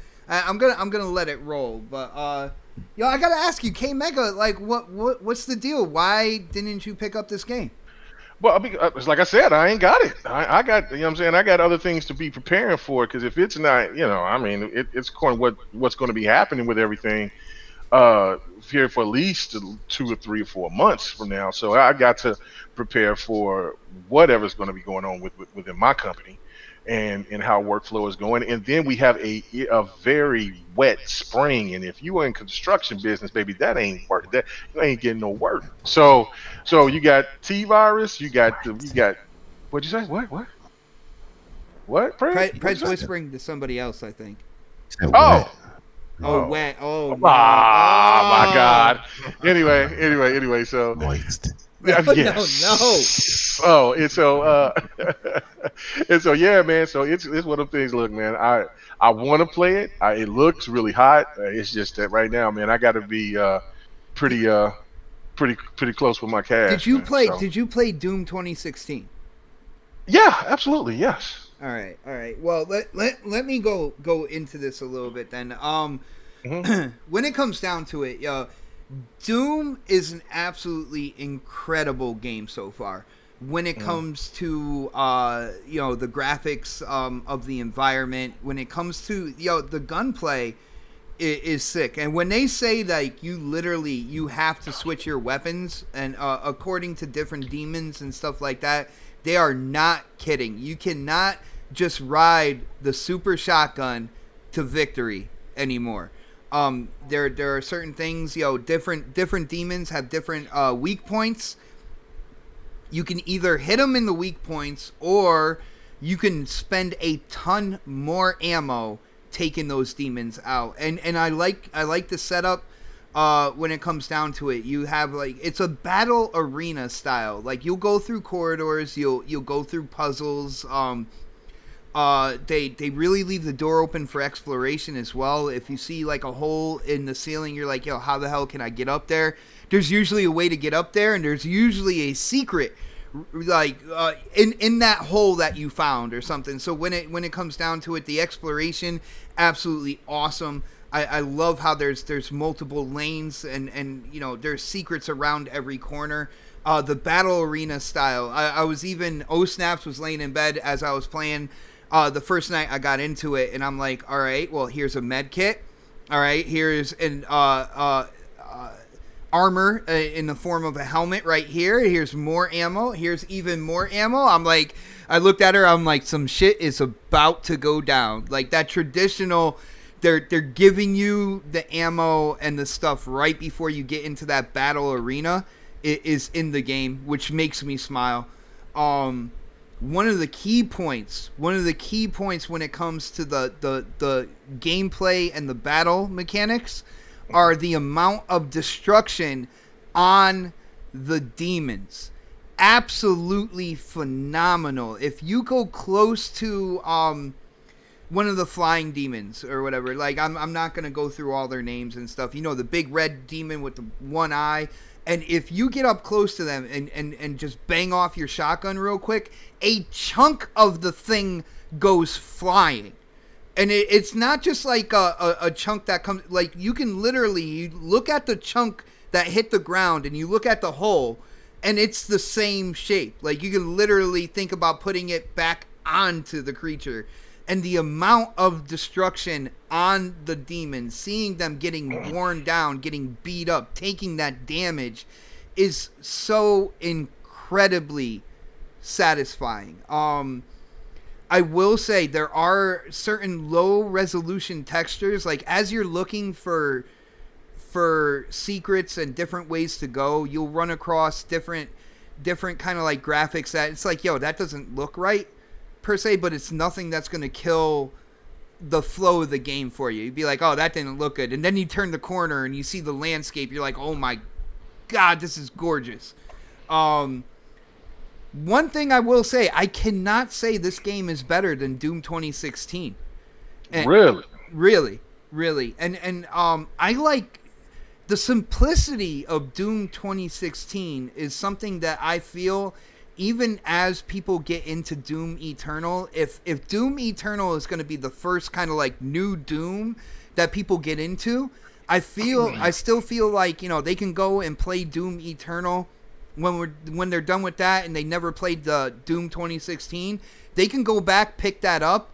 gonna let it roll. But I gotta ask you, K Mega, like what's the deal? Why didn't you pick up this game? Well, I mean, it's like I said, I ain't got it. I got, you know what I'm saying? I got other things to be preparing for because if it's not, I mean, it's going what's going to be happening with everything here for at least 2 or 3 or 4 months from now. So I got to prepare for whatever's going to be going on within my company and how workflow is going. And then we have a very wet spring. And if you are in construction business, baby, that ain't work. That you ain't getting no work. So you got T virus, you got what'd you say? What? Pred? What'd Pred's you say? whispering to somebody else, I think. Said Oh. wet. Oh, Oh. wet. Oh, no. Ah, my Oh. God. Anyway. So Moist. No, yes. no. Oh, and so and so yeah, man. So it's one of the things. Look, man, I want to play it. It looks really hot. It's just that right now, man, I got to be pretty pretty close with my cash, man. So Did you play Doom 2016? yeah, absolutely, yes. All right. Well, let me go into this a little bit then. Hmm. When it comes down to it, Doom is an absolutely incredible game so far. When it comes to the graphics of the environment, when it comes to the gunplay is sick. And when they say like you have to switch your weapons and according to different demons and stuff like that, they are not kidding. You cannot just ride the super shotgun to victory anymore. There are certain things, different demons have different weak points. You can either hit them in the weak points or you can spend a ton more ammo taking those demons out. And I like the setup when it comes down to it. You have it's a battle arena style. Like you'll go through corridors, you'll go through puzzles. They really leave the door open for exploration as well. If you see like a hole in the ceiling, you're like, how the hell can I get up there? There's usually a way to get up there, and there's usually a secret in that hole that you found or something. So when it comes down to it, the exploration absolutely awesome. I love how there's multiple lanes and there's secrets around every corner. The battle arena style. I was even Snaps was laying in bed as I was playing. The first night I got into it, and I'm like, all right, well, here's a med kit. All right, here's an armor in the form of a helmet right here. Here's more ammo. Here's even more ammo. I'm like, I looked at her. I'm like, some shit is about to go down. Like that traditional. They're giving you the ammo and the stuff right before you get into that battle arena. It is in the game, which makes me smile. One of the key points when it comes to the gameplay and the battle mechanics are the amount of destruction on the demons. Absolutely phenomenal. If you go close to one of the flying demons or whatever, like I'm not gonna go through all their names and stuff. The big red demon with the one eye. And if you get up close to them and just bang off your shotgun real quick, a chunk of the thing goes flying. And it's not just like a chunk that comes, like you can literally, you look at the chunk that hit the ground and you look at the hole and it's the same shape. Like you can literally think about putting it back onto the creature. And the amount of destruction on the demons, seeing them getting worn down, getting beat up, taking that damage is so incredibly satisfying. I will say there are certain low resolution textures, like as you're looking for secrets and different ways to go, you'll run across different kind of like graphics that it's like, that doesn't look right per se, but it's nothing that's going to kill the flow of the game for you. You'd be like, oh, that didn't look good. And then you turn the corner and you see the landscape. You're like, oh my God, this is gorgeous. One thing I will say, I cannot say this game is better than Doom 2016. And Really? Really. And I like the simplicity of Doom 2016 is something that I feel even as people get into Doom Eternal, if Doom Eternal is going to be the first kind of like new Doom that people get into, I still feel like, you know, they can go and play Doom Eternal when they're done with that and they never played the Doom 2016, they can go back, pick that up,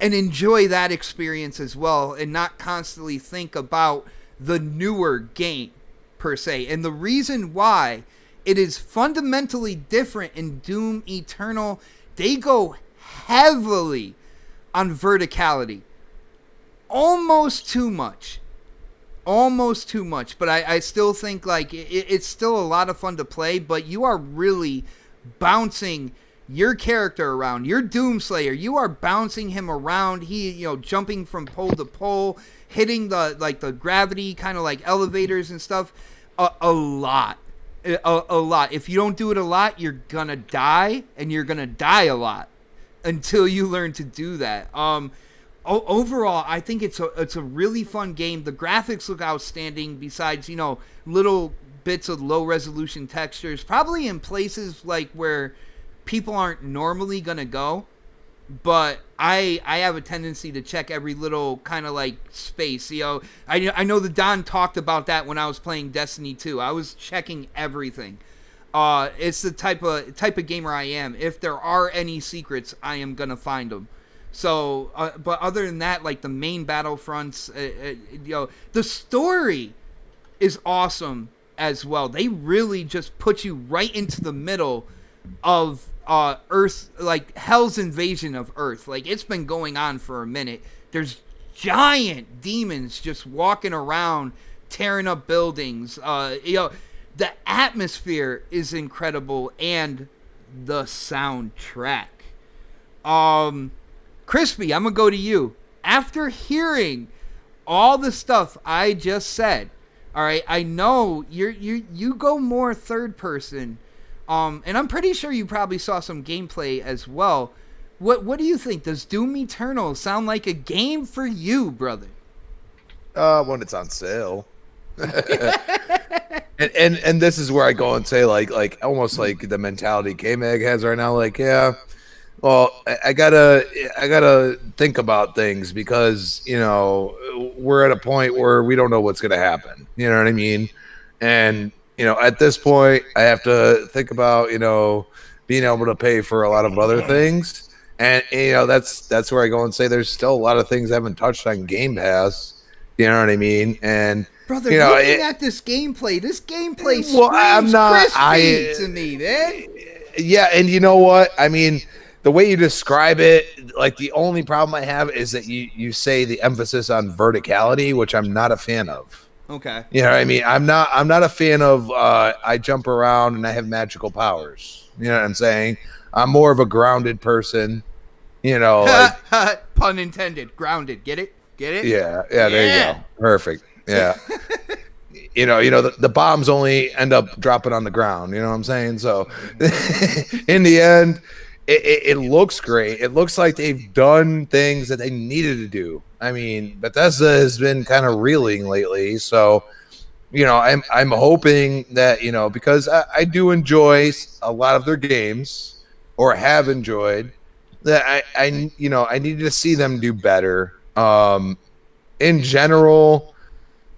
and enjoy that experience as well, and not constantly think about the newer game per se. And the reason why it is fundamentally different in Doom Eternal, they go heavily on verticality. Almost too much, but I still think like it's still a lot of fun to play, but you are really bouncing your character around. Your Doomslayer, you are bouncing him around. He, you know, jumping from pole to pole, hitting the gravity kind of like elevators and stuff a lot. A lot. If you don't do it a lot, you're gonna die, and you're gonna die a lot until you learn to do that. Overall, I think it's a really fun game. The graphics look outstanding. Besides, you know, little bits of low resolution textures, probably in places like where people aren't normally gonna go. But I have a tendency to check every little kind of like space. You know, I know the Don talked about that when I was playing Destiny 2. I was checking everything. It's the type of gamer I am. If there are any secrets, I am gonna find them. So, but other than that, like the main battlefronts, you know, the story is awesome as well. They really just put you right into the middle of Earth, like hell's invasion of Earth. Like, it's been going on for a minute. There's giant demons just walking around, tearing up buildings. You know, the atmosphere is incredible, and the soundtrack. Crispy, I'm gonna go to you. After hearing all the stuff I just said, all right, I know you go more third person. And I'm pretty sure you probably saw some gameplay as well. What do you think? Does Doom Eternal sound like a game for you, brother? When it's on sale. and this is where I go and say like almost like the mentality K-Mag has right now. Like, yeah, well, I gotta think about things because, you know, we're at a point where we don't know what's gonna happen. You know what I mean? And you know, at this point, I have to think about, you know, being able to pay for a lot of other things. And, you know, that's where I go and say there's still a lot of things I haven't touched on Game Pass. You know what I mean? And, brother, you know, looking at this gameplay screams crispy to me, man. Yeah, and you know what? I mean, the way you describe it, like the only problem I have is that you say the emphasis on verticality, which I'm not a fan of. Okay. You know what I mean? I'm not a fan of I jump around and I have magical powers. You know what I'm saying? I'm more of a grounded person. You know, like, pun intended. Grounded. Get it? Yeah, there you go. Perfect. Yeah. you know, the bombs only end up dropping on the ground. You know what I'm saying? So, in the end, it looks great. It looks like they've done things that they needed to do. I mean, Bethesda has been kind of reeling lately, so you know, I'm hoping that, you know, because I do enjoy a lot of their games, or have enjoyed, that I needed to see them do better. In general,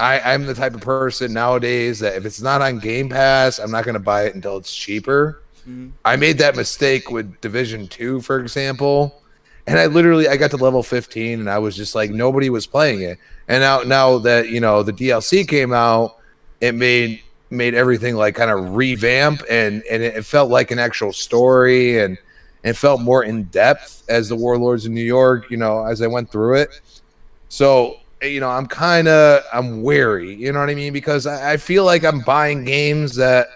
I'm the type of person nowadays that if it's not on Game Pass, I'm not going to buy it until it's cheaper. Mm-hmm. I made that mistake with Division 2, for example. And I got to level 15 and I was just like, nobody was playing it. And now that, you know, the DLC came out, it made everything like kind of revamp and it felt like an actual story and it felt more in depth as the Warlords of New York, you know, as I went through it. So, you know, I'm wary, you know what I mean? Because I feel like I'm buying games that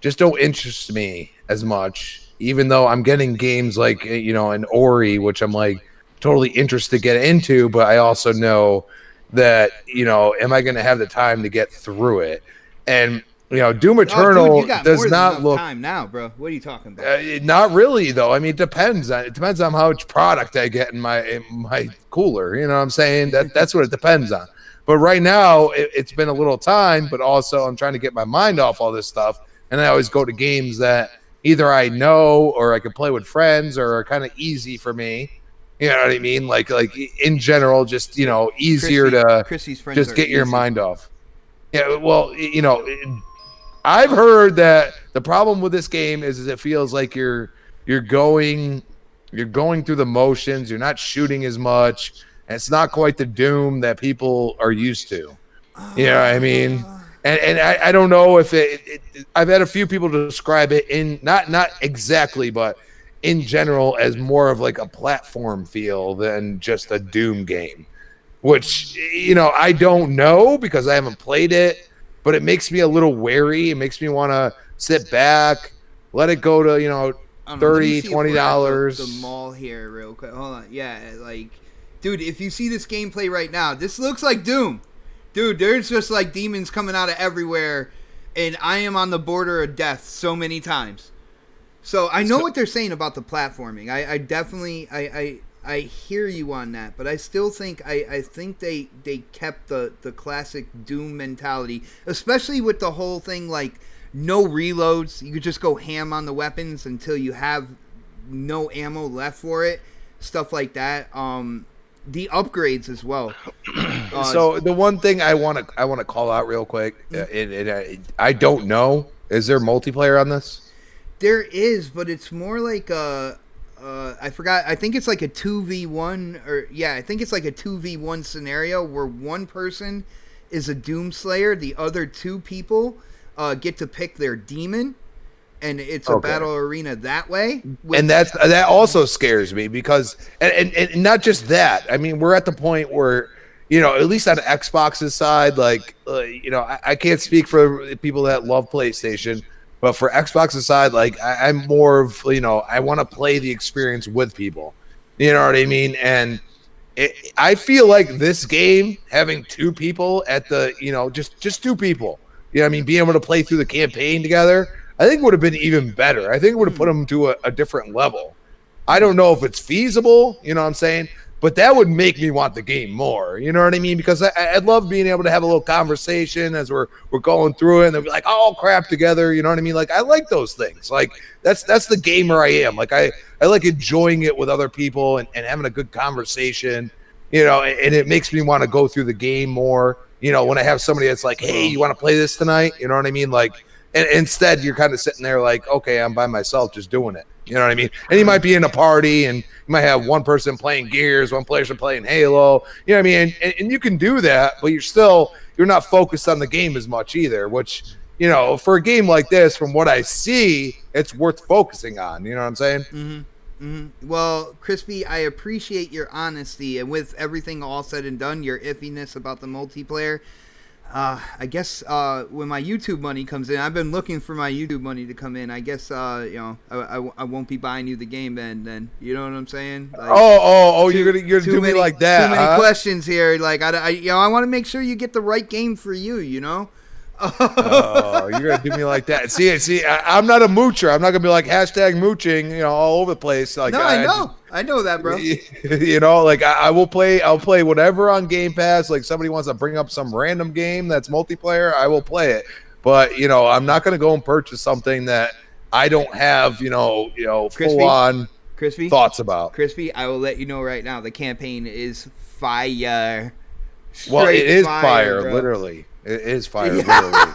just don't interest me as much. Even though I'm getting games like, you know, an Ori, which I'm like, totally interested to get into, but I also know that, am I going to have the time to get through it? And, Doom Eternal dude, you got does more than not enough look time now, bro. What are you talking about? not really, though. I mean, it depends on how much product I get in my cooler. You know what I'm saying? That's what it depends on. But right now, it's been a little time, but also I'm trying to get my mind off all this stuff. And I always go to games that either I know or I can play with friends or are kind of easy for me. You know what I mean? Like in general, just, easier to Chrissy's friends just are get your easy. mind off. Yeah, well, I've heard that the problem with this game is it feels like you're going through the motions. You're not shooting as much, and it's not quite the Doom that people are used to. You know what I mean? And I don't know if I've had a few people describe it in not exactly, but in general as more of like a platform feel than just a Doom game, which I don't know because I haven't played it. But it makes me a little wary. It makes me want to sit back, let it go to, $30, $20. The mall here real quick. Hold on. Yeah, dude, if you see this gameplay right now, this looks like Doom. Dude, there's just like demons coming out of everywhere, and I am on the border of death so many times. So I know what they're saying about the platforming. I definitely I hear you on that, but I still think I think they kept the classic Doom mentality, especially with the whole thing like no reloads. You could just go ham on the weapons until you have no ammo left for it. Stuff like that. The upgrades as well. So the one thing I want to call out real quick, and I don't know, is there multiplayer on this? There is, but it's more like I forgot. I think it's like a 2v1 I think it's like a 2v1 scenario where one person is a Doomslayer, the other two people get to pick their demon, and it's a battle arena that way. And that also scares me because and not just that. I mean, we're at the point where at least on Xbox's side, like I can't speak for people that love PlayStation. But for Xbox's side, like I'm more of, I want to play the experience with people. You know what I mean? And I feel like this game, having two people at the, just two people, I mean, being able to play through the campaign together, I think would have been even better. I think it would have put them to a different level. I don't know if it's feasible, you know what I'm saying? But that would make me want the game more. You know what I mean? Because I'd love being able to have a little conversation as we're going through it, and they'll be like, "Oh, crap!" together. You know what I mean? Like I like those things. Like that's the gamer I am. Like I like enjoying it with other people and having a good conversation. And it makes me want to go through the game more. When I have somebody that's like, "Hey, you want to play this tonight?" You know what I mean? Like, and instead you're kind of sitting there like, "Okay, I'm by myself, just doing it." You know what I mean? And you might be in a party and you might have one person playing Gears, one person playing Halo. You know what I mean? And you can do that, but you're not focused on the game as much either, which, for a game like this, from what I see, it's worth focusing on. You know what I'm saying? Mm-hmm. Mm-hmm. Well, Crispy, I appreciate your honesty, and with everything all said and done, your iffiness about the multiplayer. I guess when my YouTube money comes in, I've been looking for my YouTube money to come in. I guess I won't be buying you the game then. You know what I'm saying? Like, you're gonna do me like that? Too many questions here. Like I want to make sure you get the right game for you. Oh, you're gonna do me like that? See, I'm not a moocher. I'm not gonna be like #mooching, all over the place. Like, no, I know that, bro. Like I will play. I'll play whatever on Game Pass. Like somebody wants to bring up some random game that's multiplayer, I will play it. But I'm not gonna go and purchase something that I don't have, full on thoughts about. Crispy, I will let you know right now. The campaign is fire. Well, it is fire, bro. Literally. It is fire, literally.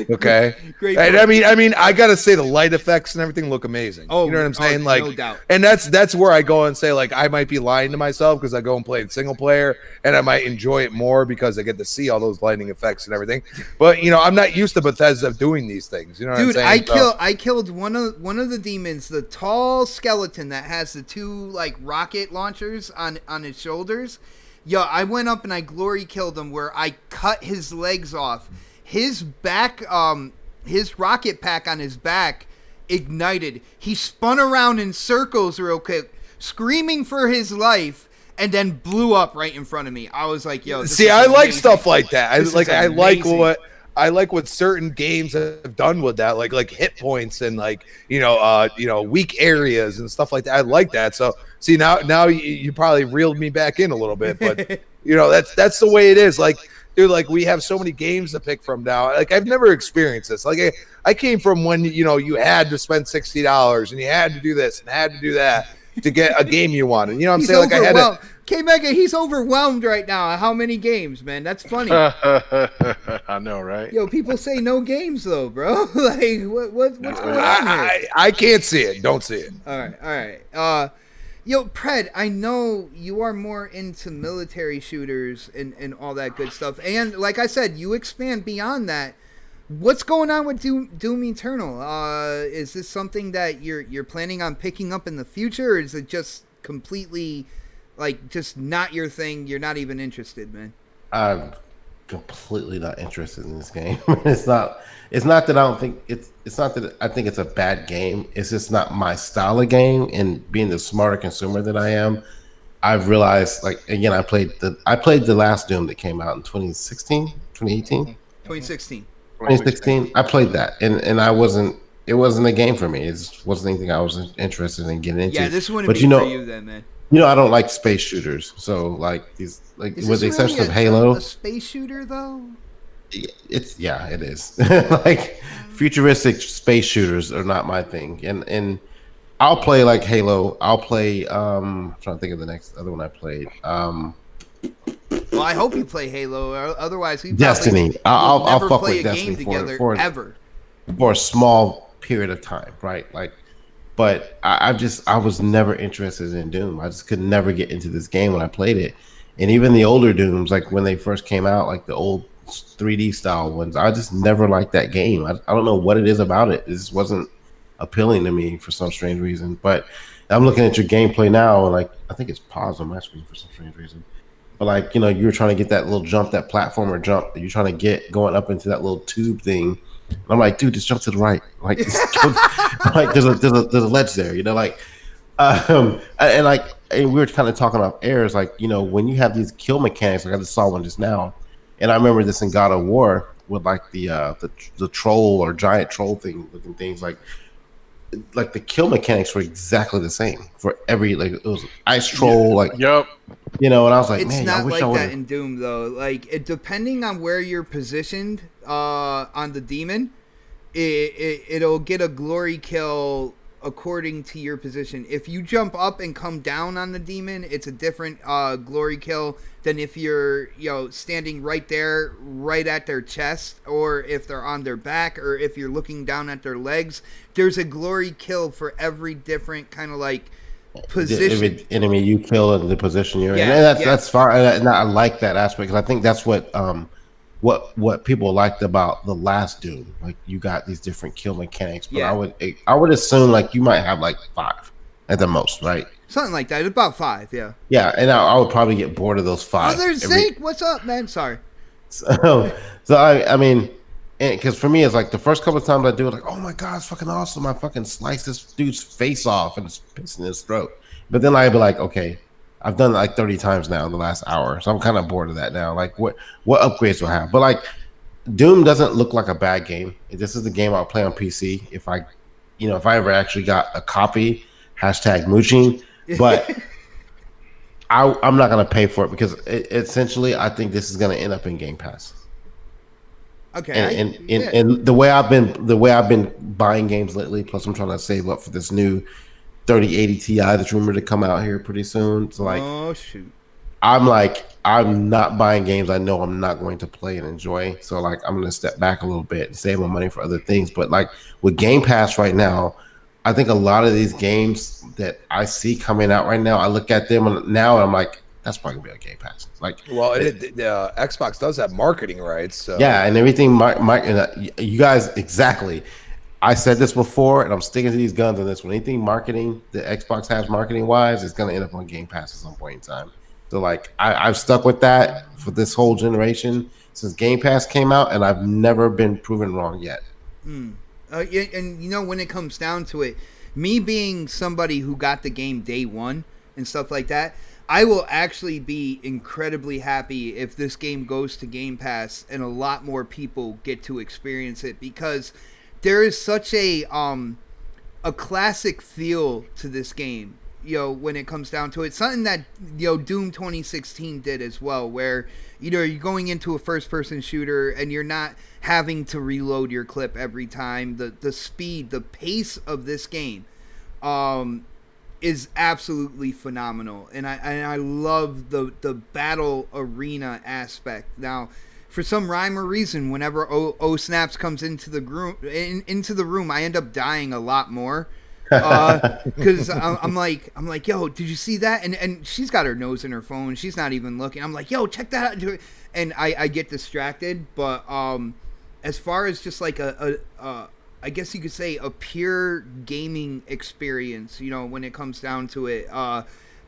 Okay. Great. And I mean, I gotta say the light effects and everything look amazing. Oh, you know what I'm saying? Like, no doubt. And that's where I go and say, like, I might be lying to myself because I go and play it single player, and I might enjoy it more because I get to see all those lighting effects and everything. But I'm not used to Bethesda doing these things. You know what I'm saying? Dude, I killed one of the demons, the tall skeleton that has the two like rocket launchers on his shoulders. Yo, I went up and I glory killed him where I cut his legs off. His back, his rocket pack on his back ignited. He spun around in circles real quick, screaming for his life, and then blew up right in front of me. I was like, "Yo, this See, is I like amazing. stuff like that. This is amazing. I like what certain games have done with that, like hit points and like weak areas and stuff like that. I like that. So see now you probably reeled me back in a little bit, but that's the way it is. Like, dude, like we have so many games to pick from now. Like I've never experienced this. Like I came from when you had to spend $60 and you had to do this and had to do that to get a game you wanted. You know what I'm saying? Like I had to. K-Mega, he's overwhelmed right now. How many games, man? That's funny. I know, right? Yo, people say no games though, bro. Like, what's going on here? I can't see it. Don't see it. All right. Yo, Pred, I know you are more into military shooters and all that good stuff. And like I said, you expand beyond that. What's going on with Doom Eternal? Is this something that you're planning on picking up in the future, or is it just completely like just not your thing? You're not even interested, man. I'm completely not interested in this game. It's not that I don't think it's not that I think it's a bad game. It's just not my style of game. And being the smarter consumer that I am, I've realized, like, again, I played the last Doom that came out in 2016, 2018, 2016. 2016. I played that, and it wasn't a game for me. It just wasn't anything I was interested in getting into. Yeah, this wouldn't be for you then, man. I don't like space shooters. So like these, like with the exception of Halo, a space shooter though. It is. Like futuristic space shooters are not my thing, and I'll play like Halo. I'll play. I'm trying to think of the next other one I played. Well, I hope you play Halo. Otherwise, we Destiny. I'll fuck play with a Destiny game together ever for a small period of time, right? Like, but I was never interested in Doom. I just could never get into this game when I played it, and even the older Dooms, like when they first came out, like the old 3D style ones, I just never liked that game. I don't know what it is about it. It just wasn't appealing to me for some strange reason. But I'm looking at your gameplay now, and like I think it's paused on my screen for some strange reason. But like, you were trying to get that little jump, that platformer jump that you're trying to get going up into that little tube thing. And I'm like, dude, just jump to the right. Like, like there's a ledge there, and we were kind of talking about airs, like, when you have these kill mechanics, like I just saw one just now, and I remember this in God of War with like the troll or giant troll thing looking things, like the kill mechanics were exactly the same for every, like it was ice troll, like yep. And I was like, it's man, not I wish like I that in Doom though. Like depending on where you're positioned on the demon, it'll get a glory kill according to your position. If you jump up and come down on the demon, it's a different glory kill than if you're standing right there, right at their chest, or if they're on their back, or if you're looking down at their legs. There's a glory kill for every different kind of like position. Every enemy you kill in the position you're in. And that's fine. And I like that aspect, because I think that's what people liked about the last Doom. Like, you got these different kill mechanics, but I would assume like you might have like 5 at the most, right? Something like that. About 5, yeah. Yeah, and I would probably get bored of those 5. There's Zeke. What's up, man? Sorry. So I mean, because for me, it's like the first couple of times I do it, like, oh my god, it's fucking awesome! I fucking slice this dude's face off and it's pissing his throat. But then I'd be like, okay, I've done it like 30 times now in the last hour, so I'm kind of bored of that now. Like, what upgrades do I have? But like, Doom doesn't look like a bad game. This is the game I'll play on PC if I ever actually got a copy. #mooching. But I'm not gonna pay for it, because essentially I think this is gonna end up in Game Pass. Okay. And the way I've been buying games lately, plus I'm trying to save up for this new 3080 Ti that's rumored to come out here pretty soon. So like, oh shoot, I'm not buying games I know I'm not going to play and enjoy. So like, I'm gonna step back a little bit and save my money for other things. But like with Game Pass right now, I think a lot of these games that I see coming out right now, I look at them now and I'm like, that's probably gonna be a Game Pass. Like, well, Xbox does have marketing rights, so yeah, and everything. You guys, exactly. I said this before, and I'm sticking to these guns on this one. Anything marketing that Xbox has marketing wise is gonna end up on Game Pass at some point in time. So like, I've stuck with that for this whole generation since Game Pass came out, and I've never been proven wrong yet. And when it comes down to it, me being somebody who got the game day one and stuff like that, I will actually be incredibly happy if this game goes to Game Pass and a lot more people get to experience it, because there is such a classic feel to this game. When it comes down to it, something that Doom 2016 did as well, where you're going into a first-person shooter and you're not having to reload your clip every time. The speed, the pace of this game is absolutely phenomenal, and I love the battle arena aspect. Now, for some rhyme or reason, whenever O Snaps comes into the room, I end up dying a lot more. Because I'm like, yo, did you see that? And she's got her nose in her phone. She's not even looking. I'm like, yo, check that out. And I get distracted. But as far as just like I guess you could say a pure gaming experience, when it comes down to it, I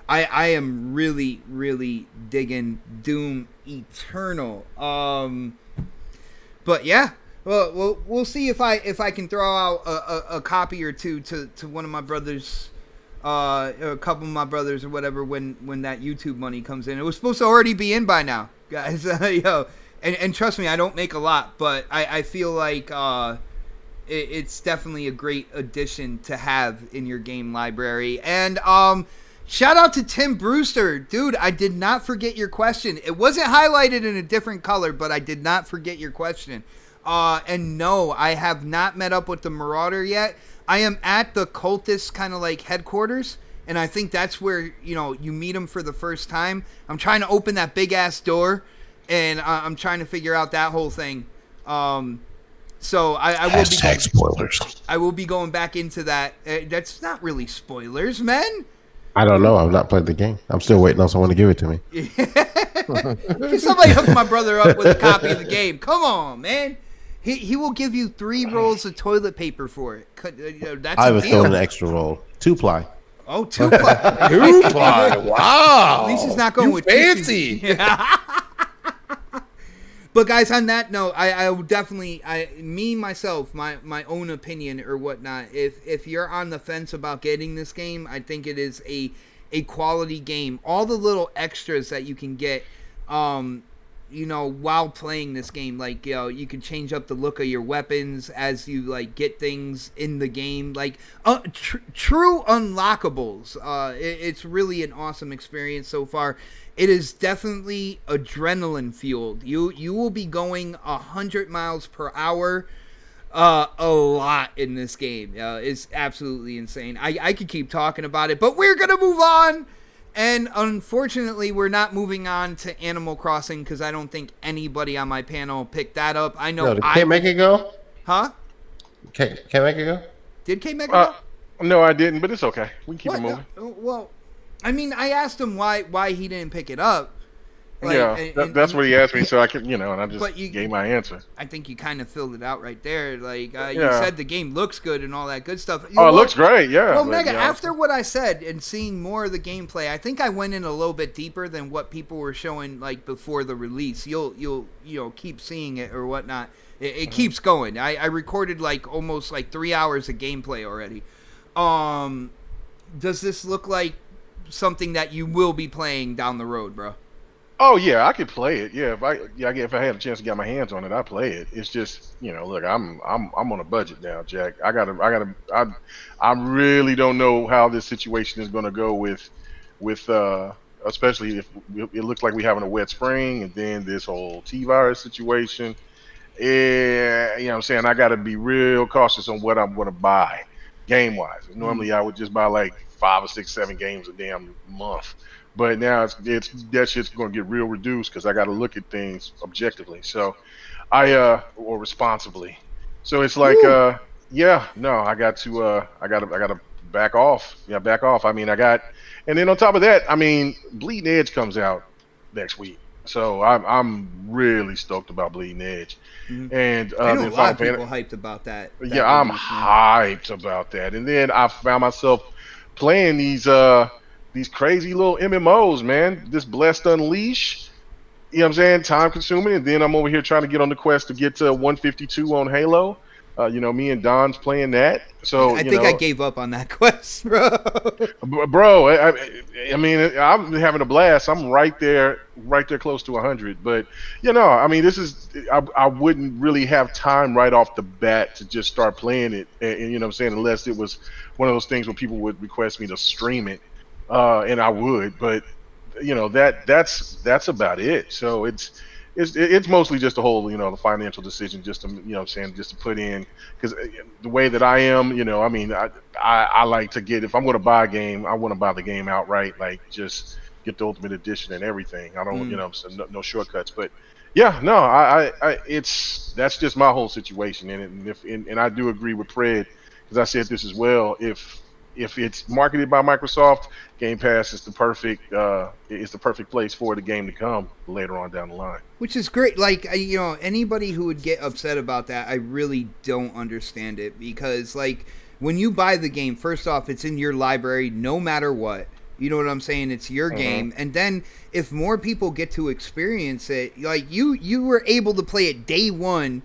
am really, really digging Doom Eternal. But yeah. Well, we'll see if I can throw out a copy or two to one of my brothers, a couple of my brothers or whatever when that YouTube money comes in. It was supposed to already be in by now, guys. And trust me, I don't make a lot, but I feel like it's definitely a great addition to have in your game library. And shout out to Tim Brewster, dude. I did not forget your question. It wasn't highlighted in a different color, but I did not forget your question. And no, I have not met up with the Marauder yet. I am at the cultist kind of like headquarters, and I think that's where you meet him for the first time. I'm trying to open that big ass door, and I'm trying to figure out that whole thing. So I will be spoilers. I will be going back into that. That's not really spoilers, man. I don't know. I've not played the game. I'm still waiting on someone to give it to me. Somebody hook my brother up with a copy of the game. Come on, man. He will give you 3 rolls of toilet paper for it. That's I a was deal. throwing an extra roll. 2-ply. Oh, 2-ply. 2-ply. Wow. At least he's not going you with fancy. But guys, on that note, I will definitely, myself, my own opinion or whatnot, if you're on the fence about getting this game, I think it is a quality game. All the little extras that you can get, while playing this game, like, you can change up the look of your weapons as you, like, get things in the game, like, true unlockables. It's really an awesome experience so far. It is definitely adrenaline fueled. You will be going 100 miles per hour a lot in this game. It's absolutely insane. I could keep talking about it, but we're gonna move on. And unfortunately, we're not moving on to Animal Crossing because I don't think anybody on my panel picked that up. I know. Can't make it go? Huh? Can't make it go? Did K-Meg go? No, I didn't, but it's okay. We can keep it moving. Well, I mean, I asked him why he didn't pick it up. Like, yeah, that's what he asked me, so I could, and I just gave my answer. I think you kind of filled it out right there. Like, you Yeah. said the game looks good and all that good stuff. Oh, it looks great, yeah. Well, but, Mega, after what I said and seeing more of the gameplay, I think I went in a little bit deeper than what people were showing, like, before the release. You'll keep seeing it or whatnot. It keeps going. I recorded, like, almost, like, 3 hours of gameplay already. Does this look like something that you will be playing down the road, bro? Oh yeah, I could play it. Yeah, if I had a chance to get my hands on it, I'd play it. It's just, look, I'm on a budget now, Jack. I really don't know how this situation is going to go with especially if it looks like we're having a wet spring and then this whole T-virus situation. Yeah, you know what I'm saying? I got to be real cautious on what I'm going to buy game-wise. Normally I would just buy like 5 or 6, 7 games a damn month. But now it's that shit's going to get real reduced because I got to look at things objectively. So or responsibly. So it's like, I got to back off. Yeah, back off. I mean, and then on top of that, I mean, Bleeding Edge comes out next week. So I'm really stoked about Bleeding Edge. Mm-hmm. And I know a lot of people hyped about that. Yeah, I'm hyped about that. And then I found myself playing these crazy little MMOs, man. This Blessed Unleash, you know what I'm saying? Time consuming. And then I'm over here trying to get on the quest to get to 152 on Halo. Me and Don's playing that. So I think I gave up on that quest, bro. bro, I mean, I'm having a blast. I'm right there close to 100. But I mean, I wouldn't really have time right off the bat to just start playing it, and what I'm saying, unless it was one of those things where people would request me to stream it, and I would. But that's about it. So it's mostly just a whole the financial decision, just to what I'm saying, just to put in, because the way that I am, I mean, I like to get, if I'm going to buy a game, I want to buy the game outright, like just get the ultimate edition and everything. I don't, so no shortcuts. But yeah, no, it's that's just my whole situation. And I do agree with Fred, because I said this as well. If it's marketed by Microsoft, Game Pass is the perfect place for the game to come later on down the line. Which is great. Like, anybody who would get upset about that, I really don't understand it, because like when you buy the game, first off, it's in your library no matter what. You know what I'm saying? It's your game. And then if more people get to experience it, like you were able to play it day one,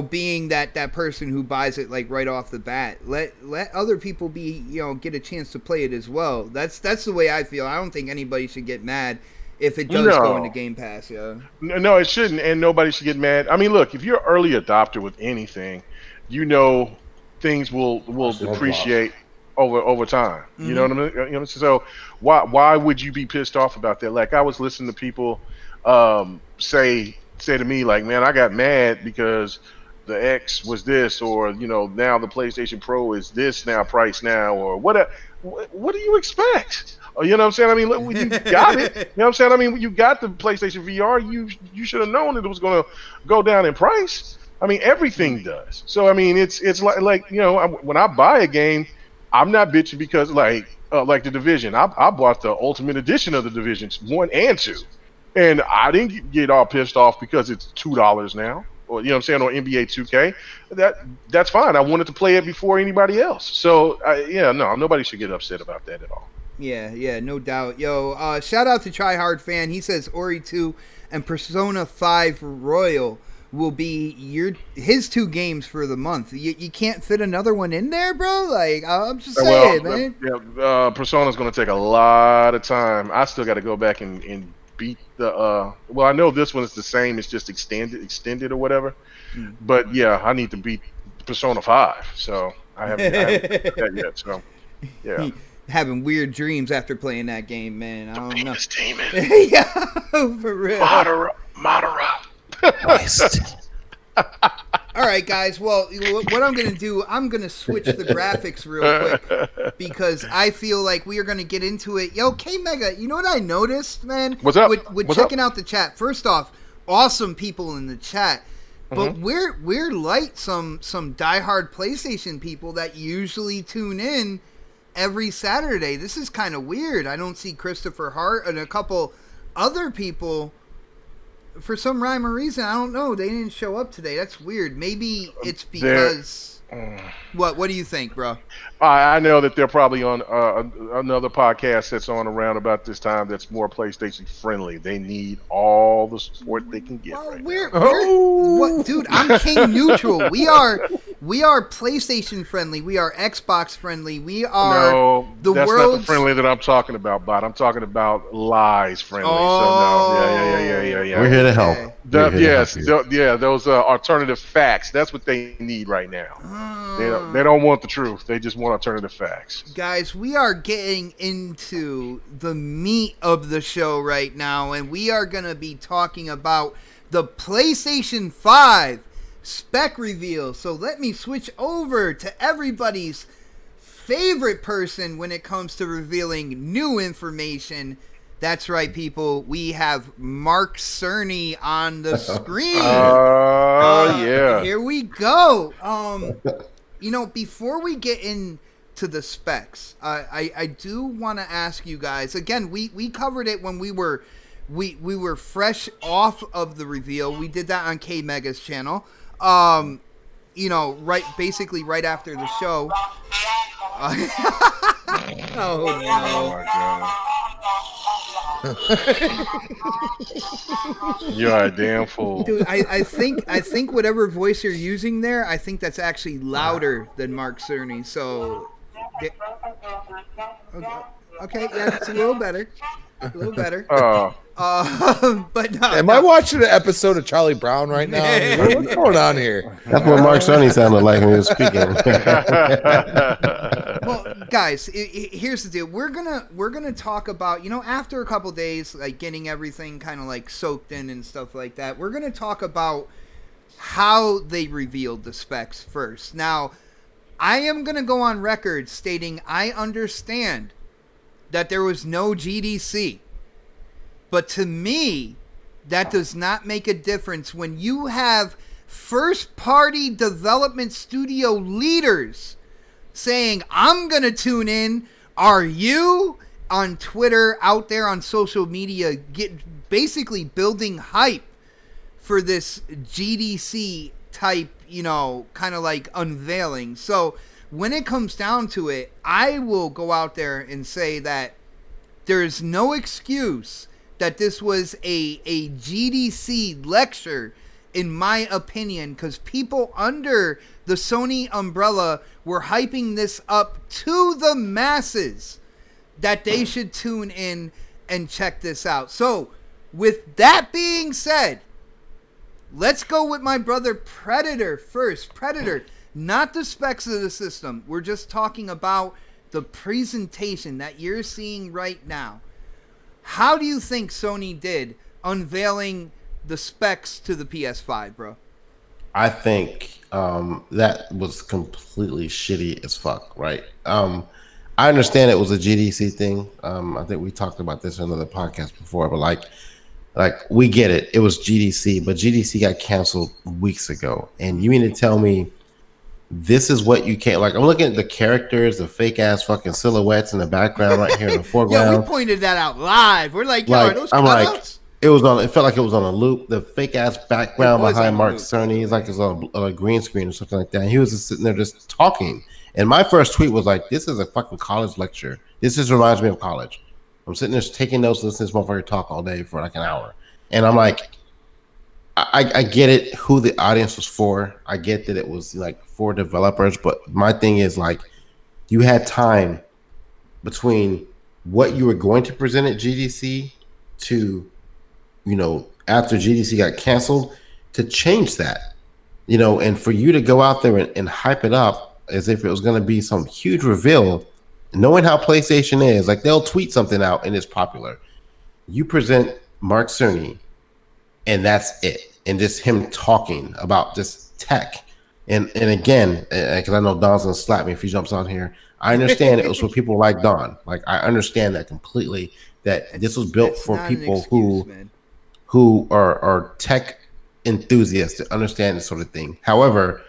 being that person who buys it like right off the bat. Let other people be, get a chance to play it as well. That's the way I feel. I don't think anybody should get mad if it does go into Game Pass. Yeah. No, it shouldn't, and nobody should get mad. I mean, look, if you're an early adopter with anything, things will depreciate over time. You know what I mean? So why would you be pissed off about that? Like, I was listening to people say to me, like, man, I got mad because the X was this, or now the PlayStation Pro is this now, price now, or what do you expect? You know what I'm saying? I mean, look, you got it. You know what I'm saying? I mean, when you got the PlayStation VR, you should have known that it was going to go down in price. I mean, everything does. So I mean, it's like when I buy a game, I'm not bitching because like the Division. I bought the Ultimate Edition of the Divisions 1 and 2. And I didn't get all pissed off because it's $2 now, or what I'm saying, or NBA 2K. That's fine. I wanted to play it before anybody else. So no, nobody should get upset about that at all. Yeah, no doubt. Yo, shout out to Tryhard Fan. He says Ori 2 and Persona 5 Royal will be his 2 games for the month. You can't fit another one in there, bro? Like, I'm just saying, man. Yeah, Persona's going to take a lot of time. I still got to go back and beat the well, I know this one is the same, it's just extended or whatever, but yeah, I need to beat Persona 5, so I haven't beat that yet. So yeah, having weird dreams after playing that game, man. I don't know. Demon. Yeah, for real. Madara. All right, guys. Well, what I'm going to do, I'm going to switch the graphics real quick, because I feel like we are going to get into it. Yo, K-Mega, you know what I noticed, man? What's up? With checking out the chat. First off, awesome people in the chat. But we're like some diehard PlayStation people that usually tune in every Saturday. This is kind of weird. I don't see Christopher Hart and a couple other people. For some rhyme or reason, I don't know. They didn't show up today. That's weird. Maybe it's because... What do you think, bro? I know that they're probably on another podcast that's on around about this time that's more PlayStation friendly. They need all the support they can get. Well, what, dude? I'm king neutral. We are PlayStation friendly. We are Xbox friendly. We are that's not the friendly that I'm talking about, Bot. I'm talking about lies friendly. Yeah. We're here to help. Those alternative facts. That's what they need right now. They don't want the truth. They just want alternative facts. Guys, we are getting into the meat of the show right now, and we are going to be talking about the PlayStation 5 spec reveal. So let me switch over to everybody's favorite person when it comes to revealing new information. That's right, people. We have Mark Cerny on the screen. Yeah. Here we go. Before we get into the specs, I do want to ask you guys again. We covered it when we were fresh off of the reveal. We did that on K Mega's channel. Right after the show. Oh no! Oh my God. You are a damn fool. Dude, I think whatever voice you're using there, I think that's actually louder than Mark Cerny. So, okay, yeah, it's a little better, a little better. But no, Am I watching an episode of Charlie Brown right now? What's going on here? That's what Mark Cerny sounded like when he was speaking. Well, guys, here's the deal. We're gonna talk about, after a couple days, like getting everything kind of like soaked in and stuff like that. We're gonna talk about how they revealed the specs first. Now, I am gonna go on record stating I understand that there was no GDC, but to me, that does not make a difference when you have first-party development studio leaders saying, I'm going to tune in. Are you? On Twitter, out there on social media, basically building hype for this GDC type, kind of like unveiling. So when it comes down to it, I will go out there and say that there's no excuse that this was a GDC lecture, in my opinion, because people under the Sony umbrella were hyping this up to the masses that they should tune in and check this out. So, with that being said, let's go with my brother Predator first. Predator, not the specs of the system. We're just talking about the presentation that you're seeing right now. How do you think Sony did unveiling the specs to the PS5, bro? I think that was completely shitty as fuck, right? I understand it was a GDC thing. I think we talked about this in another podcast before, but like we get it. It was GDC, but GDC got canceled weeks ago. And you mean to tell me this is what you can't, like, I'm looking at the characters, the fake ass fucking silhouettes in the background right here in the foreground. Yeah, we pointed that out live. We're like, yo, are those I'm cutouts? like, it felt like it was on a loop. The fake ass background behind Mark Cerny, he's like it's on a green screen or something like that. And he was just sitting there just talking. And my first tweet was like, this is a fucking college lecture. This just reminds me of college. I'm sitting there taking notes, listening to this motherfucker talk all day for like an hour. And I'm like, I get it, who the audience was for. I get that it was like for developers, but my thing is like, you had time between what you were going to present at GDC to, after GDC got canceled, to change that, and for you to go out there and hype it up as if it was going to be some huge reveal, knowing how PlayStation is, like they'll tweet something out and it's popular. You present Mark Cerny and that's it. And just him talking about just tech. And again, because I know Don's going to slap me if he jumps on here. I understand it was for people like Don. Like, I understand that completely, that this was built for people who are tech enthusiasts to understand this sort of thing. However,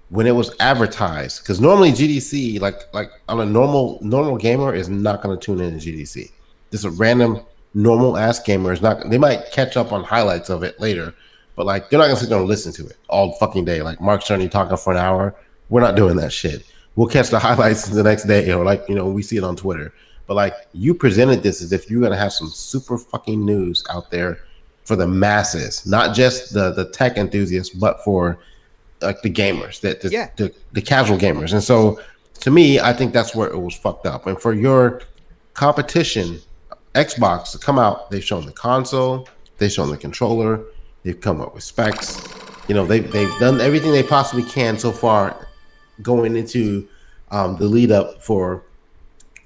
when it was advertised, because normally GDC, like on a normal gamer is not going to tune in to GDC. Just a random normal ass gamer is not. They might catch up on highlights of it later, but like they're not going to sit there and listen to it all fucking day. Like Mark Cerny talking for an hour. We're not doing that shit. We'll catch the highlights the next day, or like we see it on Twitter. But like you presented this as if you're going to have some super fucking news out there for the masses, not just the tech enthusiasts, but for like the gamers, the casual gamers. And so to me, I think that's where it was fucked up. And for your competition, Xbox, to come out, they've shown the console, they've shown the controller, they've come up with specs. They've done everything they possibly can so far going into the lead up for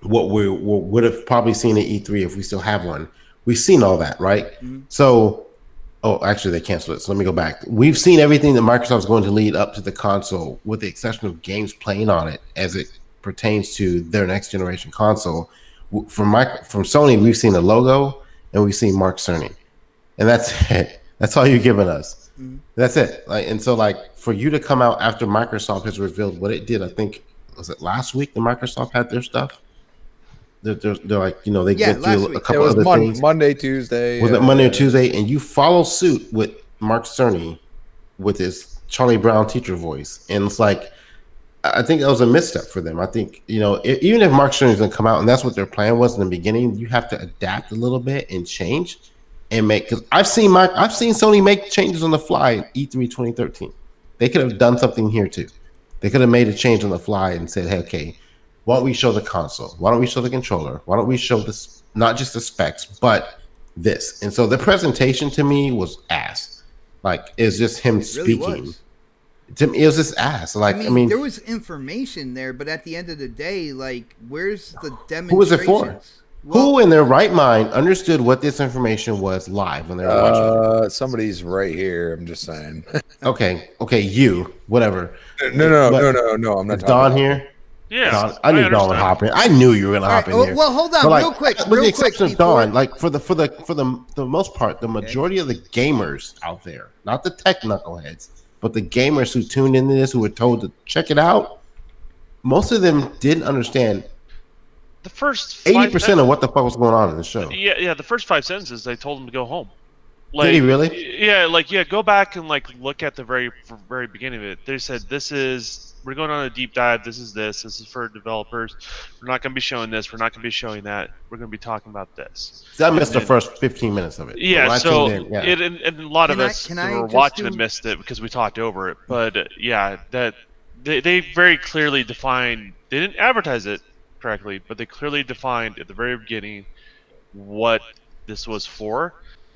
what we would have probably seen at E3 if we still have one. We've seen all that, right? Mm-hmm. So, actually, they canceled it. So let me go back. We've seen everything that Microsoft's going to lead up to the console, with the exception of games playing on it as it pertains to their next generation console. From Sony, we've seen the logo and we've seen Mark Cerny, and that's it. That's all you're giving us. Mm-hmm. That's it. And so for you to come out after Microsoft has revealed what it did, I think was it last week that Microsoft had their stuff. They're like, they went through a couple other things. Monday, Tuesday. Was it Monday or Tuesday? And you follow suit with Mark Cerny with his Charlie Brown teacher voice. And it's like, I think that was a misstep for them. I think, even if Mark Cerny's going to come out and that's what their plan was in the beginning, you have to adapt a little bit and change and make. Because I've seen Sony make changes on the fly in E3 2013. They could have done something here too. They could have made a change on the fly and said, "Hey, okay, why don't we show the console? Why don't we show the controller? Why don't we show this? Not just the specs, but this." And so the presentation to me was ass. Like, it's just him speaking. Was. To me, it was just ass. Like, I mean, there was information there, but at the end of the day, like, where's the demonstrations? Who was it for? Well, who in their right mind understood what this information was live when they were watching? Somebody's right here. I'm just saying. Okay, you, whatever. No. I'm not. Don here. Yeah, Don, I knew Don would hop in. I knew you were gonna hop in here. Well, hold on, real quick. With the exception of Don, like for the most part, the majority of the gamers out there, not the tech knuckleheads, but the gamers who tuned into this, who were told to check it out, most of them didn't understand. The first 80% of what the fuck was going on in the show. Yeah. The first 5 sentences, they told him to go home. Did he really? Yeah. Go back and look at the very beginning of it. They said we're going on a deep dive. This is for developers. We're not going to be showing this. We're not going to be showing that. We're going to be talking about this. I missed the first 15 minutes of it. Yeah, and a lot of us who were watching it missed it because we talked over it. But that they very clearly defined. They didn't advertise it correctly, but they clearly defined at the very beginning what this was for.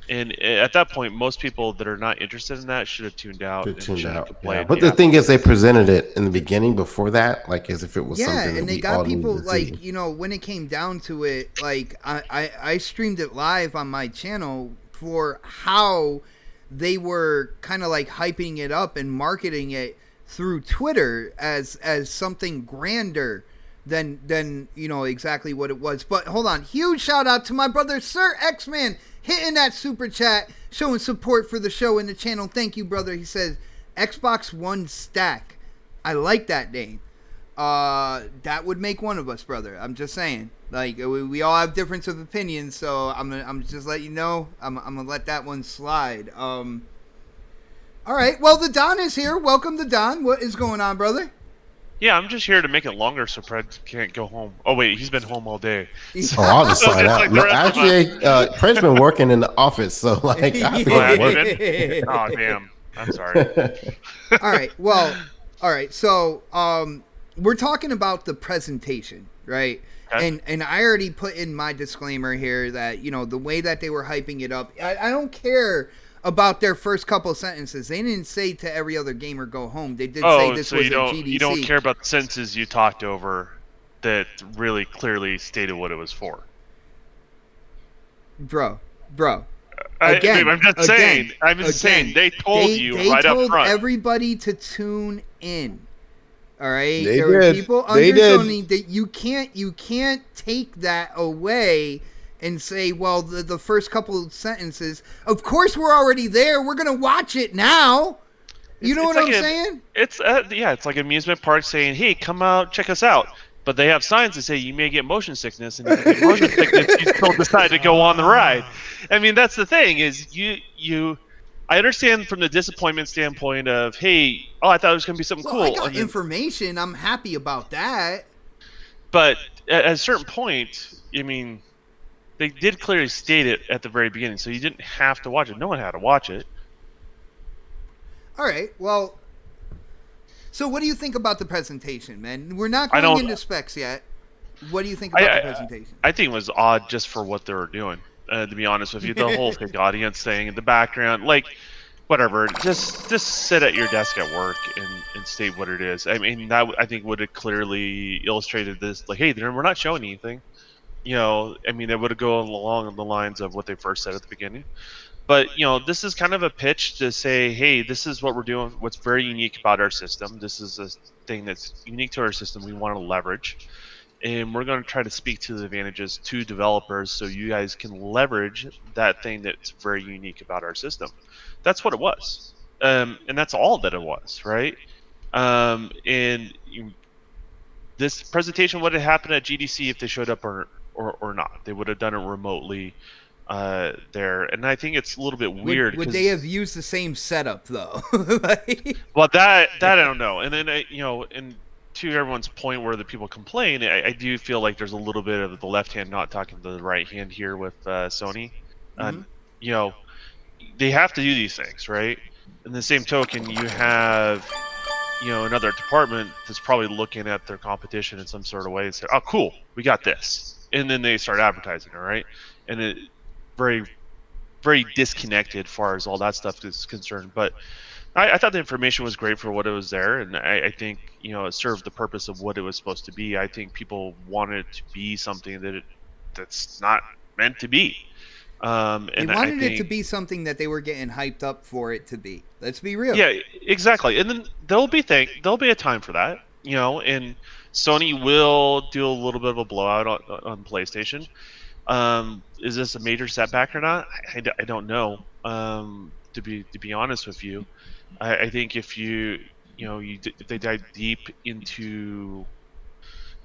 And at that point, most people that are not interested in that should have tuned out. Yeah. But the thing is, they presented it in the beginning before that, like as if it was something. Yeah, and they got people like, when it came down to it, like I streamed it live on my channel for how they were kind of like hyping it up and marketing it through Twitter as something grander than exactly what it was. But hold on, huge shout out to my brother Sir X-Man, hitting that super chat, showing support for the show and the channel. Thank you, brother. He says, Xbox One stack. I like that name. That would make one of us, brother. I'm just saying. Like, we all have difference of opinions, so I'm just letting you know. I'm gonna let that one slide. All right. Well, the Don is here. Welcome to Don. What is going on, brother? Yeah, I'm just here to make it longer so Pred can't go home. Oh, wait, he's been home all day. Oh, I'll just sign out. No, actually, Pred's been working in the office, so like, I work. Oh, damn. I'm sorry. All right. Well, all right. So, we're talking about the presentation, right? Okay. And I already put in my disclaimer here that, the way that they were hyping it up, I don't care about their first couple sentences. They didn't say to every other gamer go home. They did say this was a GDC. You don't care about the sentences you talked over that really clearly stated what it was for. Bro. I'm just saying. They told you right up front. They told everybody to tune in. All right? There were people under Sony that you can't take that away and say, well, the first couple of sentences, of course we're already there. We're going to watch it now. You know what I'm saying? It's it's like amusement park saying, hey, come out, check us out. But they have signs that say you may get motion sickness, and if you get motion sickness, you still decide to go on the ride. I mean, that's the thing is I understand from the disappointment standpoint of, hey, I thought it was going to be something cool. I got information. I'm happy about that. But at a certain point, I mean, they did clearly state it at the very beginning, so you didn't have to watch it. No one had to watch it. All right. Well, so what do you think about the presentation, man? We're not going into specs yet. What do you think about the presentation? I think it was odd just for what they were doing, to be honest with you. The whole fake audience thing in the background, like, whatever. Just sit at your desk at work and state what it is. I mean, that I think would have clearly illustrated this. Like, hey, we're not showing anything. I mean, it would have gone along the lines of what they first said at the beginning. But, this is kind of a pitch to say, hey, this is what we're doing. What's very unique about our system. This is a thing that's unique to our system we want to leverage. And we're going to try to speak to the advantages to developers so you guys can leverage that thing that's very unique about our system. That's what it was. And that's all that it was, right? This presentation would have happened at GDC if they showed up or not. They would have done it remotely there, and I think it's a little bit weird. Would they have used the same setup though? Well, that I don't know. And then and to everyone's point where the people complain, I do feel like there's a little bit of the left hand not talking to the right hand here with Sony. Mhm. You know, they have to do these things, right? In the same token, you have, another department that's probably looking at their competition in some sort of way and say, "Oh, cool, we got this," and then they start advertising it, right? And it very, very disconnected as far as all that stuff is concerned. But I thought the information was great for what it was there, and I think it served the purpose of what it was supposed to be. I think people wanted it to be something that's not meant to be. They And I wanted it to think, be something that they were getting hyped up for it to be. Let's be real. yeah, exactly. And then there'll be a time for that, and Sony will do a little bit of a blowout on PlayStation. Is this a major setback or not? I don't know. To be honest with you, I think if if they dive deep into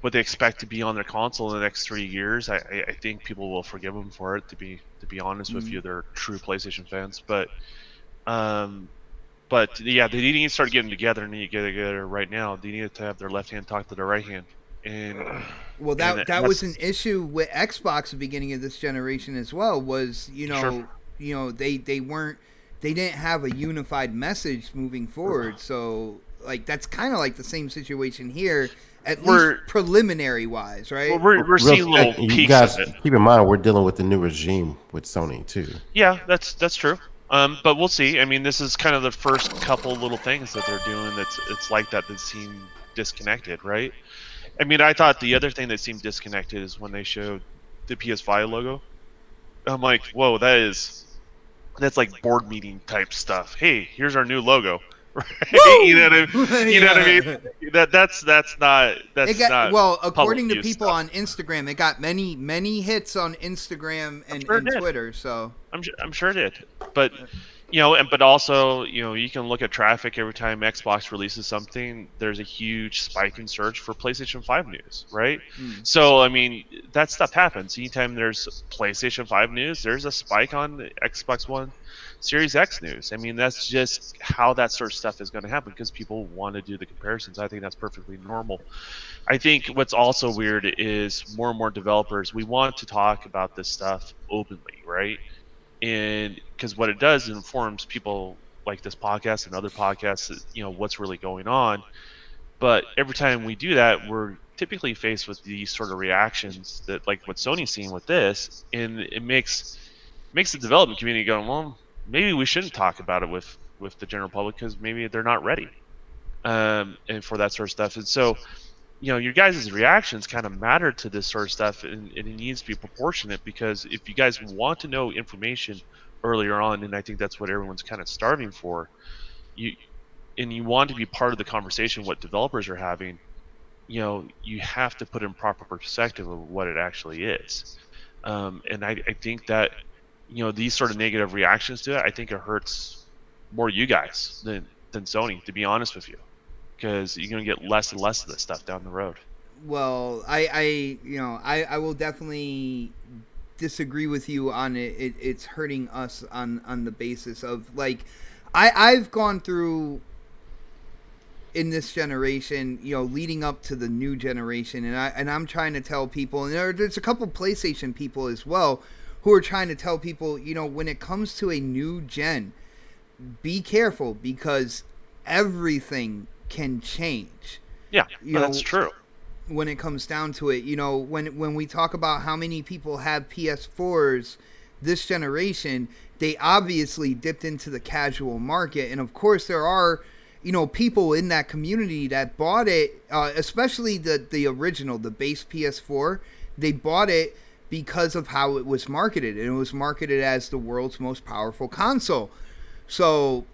what they expect to be on their console in the next 3 years, I think people will forgive them for it. To be honest with you, they're true PlayStation fans. Um, but yeah, they need to start getting together. And need to get together right now. They need to have their left hand talk to their right hand, and Well, and that was an that's issue with Xbox at the beginning of this generation as well. Was sure. they didn't have a unified message moving forward. So like that's kind of like the same situation here, at We're least preliminary wise, right? well, we're Real seeing little quick, you peaks guys of it. keep in mind we're dealing with the new regime with Sony too. Yeah, that's true. But we'll see. I mean, this is kind of the first couple little things that they're doing it's like that seem disconnected, right? I mean, I thought the other thing that seemed disconnected is when they showed the PS5 logo. I'm like, whoa, that's like board meeting type stuff. Hey, here's our new logo, right? You know what I mean? You know what I mean? That's not It got well, public according to use people stuff. on Instagram, it got many hits on Instagram I'm and, sure it and did. Twitter. So I'm sure it did, but but also you can look at traffic every time Xbox releases something. There's a huge spike in search for PlayStation 5 news, right? So I mean that stuff happens. Anytime there's PlayStation 5 news, there's a spike on the Xbox One Series X news. I mean that's just how that sort of stuff is going to happen because people want to do the comparisons. I think that's perfectly normal. I think what's also weird is more and more developers we want to talk about this stuff openly, right? And because what it does is informs people like this podcast and other podcasts what's really going on. But every time we do that, we're typically faced with these sort of reactions that like what Sony's seeing with this, and it makes the development community go, well, maybe we shouldn't talk about it with the general public because maybe they're not ready, and for that sort of stuff. And so your guys' reactions kind of matter to this sort of stuff, and it needs to be proportionate because if you guys want to know information earlier on, and I think that's what everyone's kind of starving for, you and you want to be part of the conversation, what developers are having, you have to put in proper perspective of what it actually is. And I think that these sort of negative reactions to it, I think it hurts more you guys than Sony, to be honest with you, because you're going to get less and less of this stuff down the road. well, I will definitely disagree with you on it's hurting us on the basis of like I've gone through in this generation, leading up to the new generation, and I'm trying to tell people, and there's a couple PlayStation people as well who are trying to tell people, when it comes to a new gen, be careful because everything can change. Yeah, that's true. When it comes down to it, when we talk about how many people have PS4s this generation, they obviously dipped into the casual market, and of course there are people in that community that bought it, especially the original, the base PS4. They bought it because of how it was marketed, and it was marketed as the world's most powerful console. So,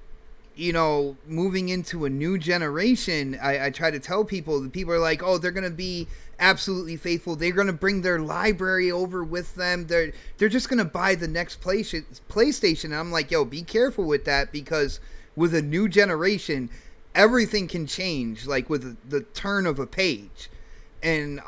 moving into a new generation, I try to tell people, the people are like, oh, they're going to be absolutely faithful. They're going to bring their library over with them. They're just going to buy the next PlayStation. And I'm like, yo, be careful with that, because with a new generation, everything can change, like with the turn of a page. And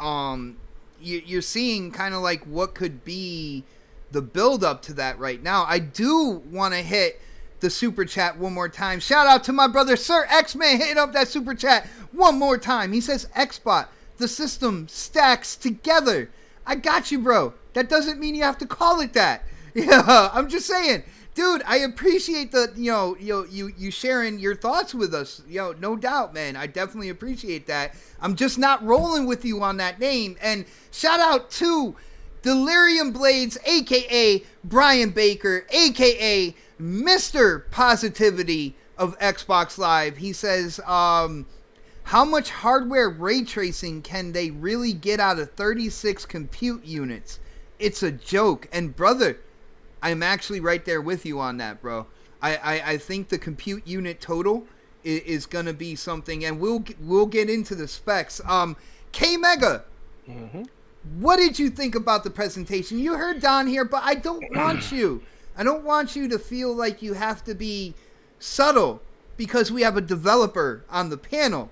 you're seeing kind of like what could be the build up to that right now. I do want to hit the super chat one more time. Shout out to my brother Sir X-Man hitting up that super chat one more time. He says, Xbot, the system stacks together. I got you, bro. That doesn't mean you have to call it that. Yeah, I'm just saying. Dude, I appreciate the you sharing your thoughts with us. No doubt, man. I definitely appreciate that. I'm just not rolling with you on that name. And shout out to Delirium Blades, aka Brian Baker, aka Mr. Positivity of Xbox Live. He says, how much hardware ray tracing can they really get out of 36 compute units? It's a joke. And brother, I'm actually right there with you on that, bro. I think the compute unit total is going to be something, and we'll get into the specs. K-Mega, what did you think about the presentation? You heard Don here, but I don't want you to feel like you have to be subtle because we have a developer on the panel.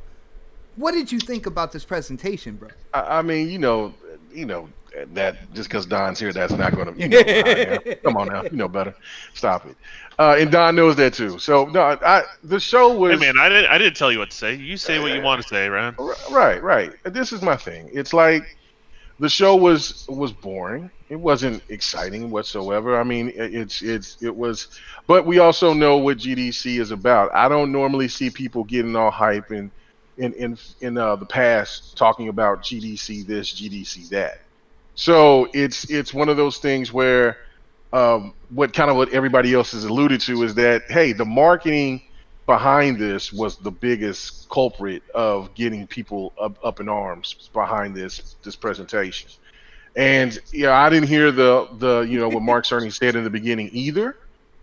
What did you think about this presentation, bro? I mean, that just because Don's here, that's not going to. Come on now, you know better. Stop it. And Don knows that too. So no, the show was. Hey man, I didn't tell you what to say. You say what you want to say, Ryan. Right. This is my thing. It's like the show was boring. It wasn't exciting whatsoever. I mean, it was. But we also know what GDC is about. I don't normally see people getting all hype in the past talking about GDC this, GDC that. So it's one of those things where what everybody else has alluded to is that, hey, the marketing behind this was the biggest culprit of getting people up in arms behind this presentation. And I didn't hear the what Mark Cerny said in the beginning either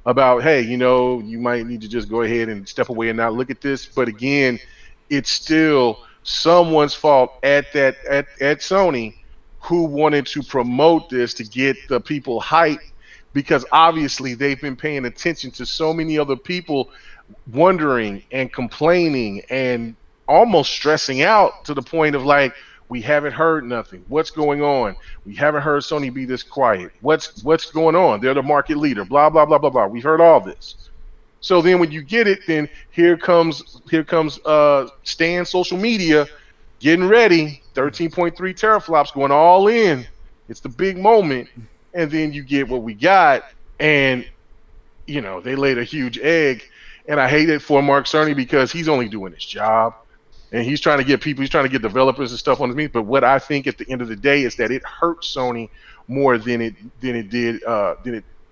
about, hey, you might need to just go ahead and step away and not look at this. But again, it's still someone's fault at Sony who wanted to promote this to get the people hyped, because obviously they've been paying attention to so many other people wondering and complaining and almost stressing out to the point of like, we haven't heard nothing. What's going on? We haven't heard Sony be this quiet. What's going on? They're the market leader. Blah blah blah blah blah. We've heard all this. So then when you get it, then here comes Stan social media getting ready, 13.3 teraflops going all in. It's the big moment. And then you get what we got, and they laid a huge egg. And I hate it for Mark Cerny because he's only doing his job. And he's trying to get developers and stuff on his meet. But what I think at the end of the day is that it hurt Sony more than it did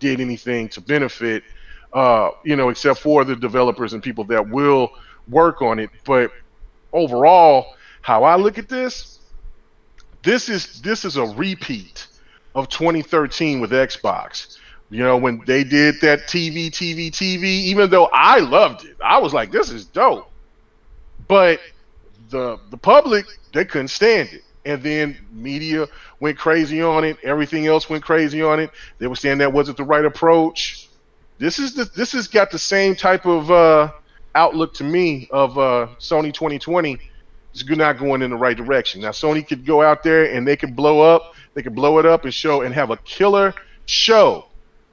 anything to benefit except for the developers and people that will work on it. But overall, how I look at this is a repeat of 2013 with Xbox. When they did that TV, even though I loved it, I was like, this is dope. But the public, they couldn't stand it. And then media went crazy on it. Everything else went crazy on it. They were saying that wasn't the right approach. This has got the same type of outlook to me of Sony 2020. It's not going in the right direction. Now Sony could go out there and they could blow it up and show and have a killer show.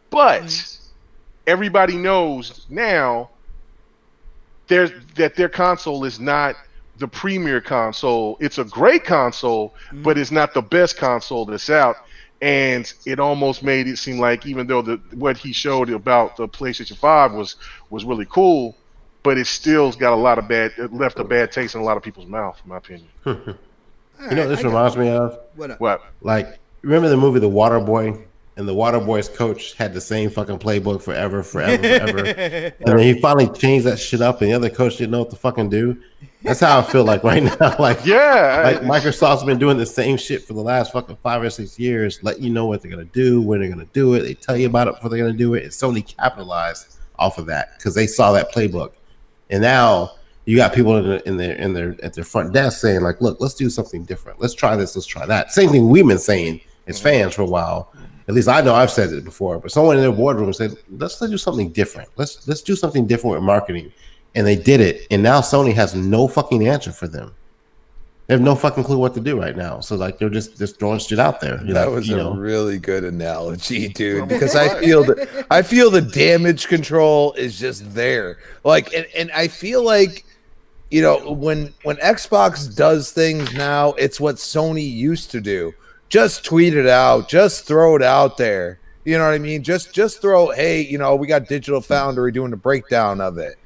But everybody knows now that their console is not the premier console. It's a great console, but it's not the best console that's out. And it almost made it seem like, even though what he showed about the PlayStation 5 was really cool, but it still's got it left a bad taste in a lot of people's mouth, in my opinion. This reminds me of? What? Like, remember the movie The Waterboy? And the Waterboy's coach had the same fucking playbook forever. And then he finally changed that shit up, and the other coach didn't know what to fucking do. That's how I feel like right now. Like Microsoft's been doing the same shit for the last fucking 5 or 6 years. Let you know what they're gonna do, when they're gonna do it. They tell you about it before they're gonna do it. And Sony capitalized off of that because they saw that playbook. And now you got people at their front desk saying like, "Look, let's do something different. Let's try this. Let's try that." Same thing we've been saying as fans for a while. At least I know I've said it before, but someone in their boardroom said, let's do something different. Let's do something different with marketing. And they did it. And now Sony has no fucking answer for them. They have no fucking clue what to do right now. So like they're just throwing shit out there. That was a really good analogy, dude. Because I feel the damage control is just there. Like, and I feel like, you know, when Xbox does things now, it's what Sony used to do. Just tweet it out, just throw it out there. You know what I mean? Just throw, hey, you know, we got Digital Foundry doing a breakdown of it.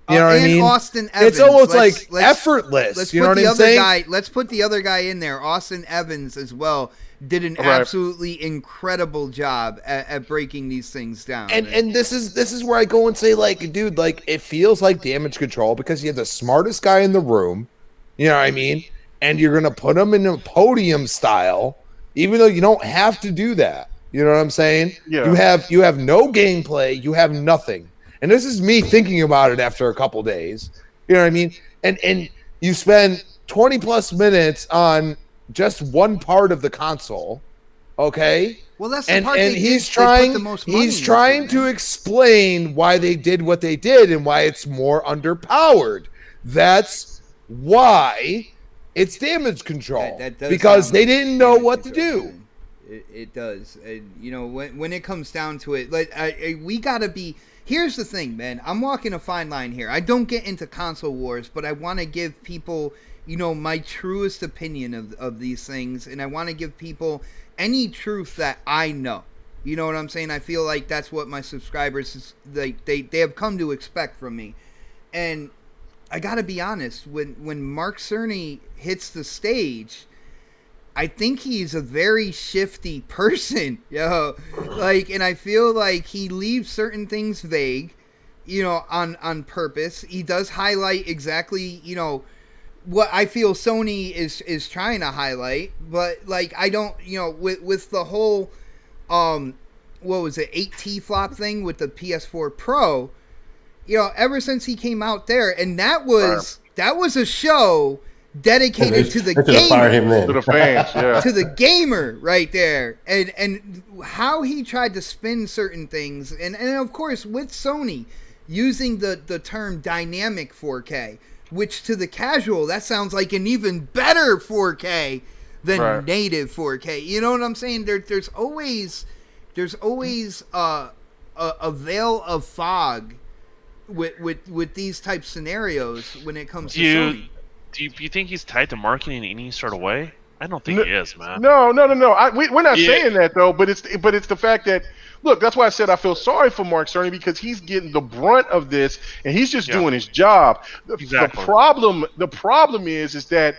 You know what I mean? Austin Evans. It's almost like effortless. You know what I'm saying? Let's put the other guy in there. Austin Evans as well did an absolutely incredible job at breaking these things down. And this is where I go and say, like, dude, like, it feels like damage control because you have the smartest guy in the room. You know what I mean? And you're gonna put him in a podium style, even though you don't have to do that. You know what I'm saying? Yeah. You have no gameplay. You have nothing. And this is me thinking about it after a couple days. You know what I mean? And you spend 20 plus minutes on just one part of the console. Okay? Well, that's the part and he's trying to explain why they did what they did and why it's more underpowered. That's why it's damage control. That does because they didn't know what to do. It does. And, you know, when it comes down to it, like we got to be... Here's the thing, man. I'm walking a fine line here. I don't get into console wars, but I want to give people, you know, my truest opinion of these things, and I want to give people any truth that I know. You know what I'm saying? I feel like that's what my subscribers they have come to expect from me. And I got to be honest, when Mark Cerny hits the stage, I think he's a very shifty person, yo. Like, and I feel like he leaves certain things vague, you know, on purpose. He does highlight exactly, you know, what I feel Sony is trying to highlight, but like I don't, you know, with the whole what was it, 8T flop thing with the PS4 Pro, you know, ever since he came out there, and that was a show dedicated to the gamer, to the fans, yeah, to the gamer right there, and how he tried to spin certain things, and of course with Sony using the term dynamic 4K, which to the casual that sounds like an even better 4K than native 4K. You know what I'm saying? There's always a veil of fog with these type scenarios when it comes to Sony. Do you think he's tied to marketing in any sort of way? I don't think he is, man. No. We're not saying that though. But it's the fact that, look, that's why I said I feel sorry for Mark Cerny, because he's getting the brunt of this and he's just doing his job. Exactly. The problem is that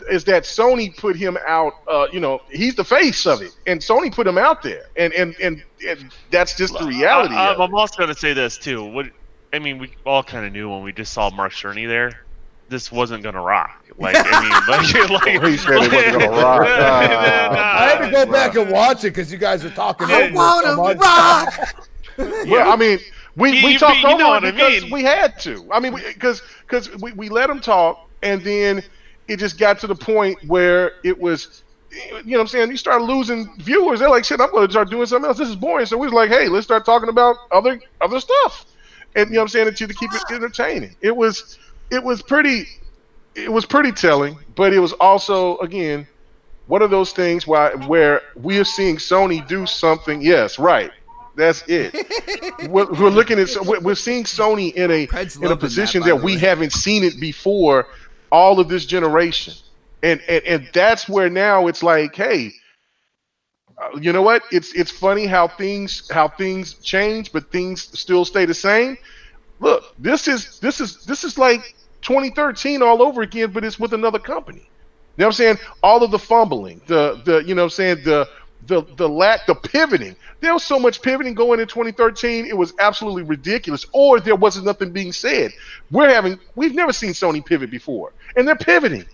Sony put him out. You know, he's the face of it, and Sony put him out there, and that's just the reality. I'm also going to say this too. We all kind of knew when we just saw Mark Cerny there, this wasn't gonna rock. Like, I mean, he said it wasn't gonna rock. I had to go back and watch it because you guys are talking. I want to rock. Well, I mean, we talked over it because we had to. I mean, because we let him talk, and then it just got to the point where it was, you know what I'm saying? You start losing viewers. They're like, shit, I'm going to start doing something else. This is boring. So we was like, hey, let's start talking about other stuff, and you know what I'm saying, to keep it entertaining. It was pretty telling, but it was also, again, one of those things where we are seeing Sony do something. Yes, right. That's it. we're looking at, we're seeing Sony in a position that we haven't seen it before all of this generation. And that's where now it's like, hey, you know what? It's funny how things change, but things still stay the same. Look, this is like 2013 all over again, but it's with another company. You know what I'm saying? All of the fumbling, the you know what I'm saying, the lack, the pivoting. There was so much pivoting going in 2013, it was absolutely ridiculous. Or there wasn't nothing being said. We've never seen Sony pivot before, and they're pivoting.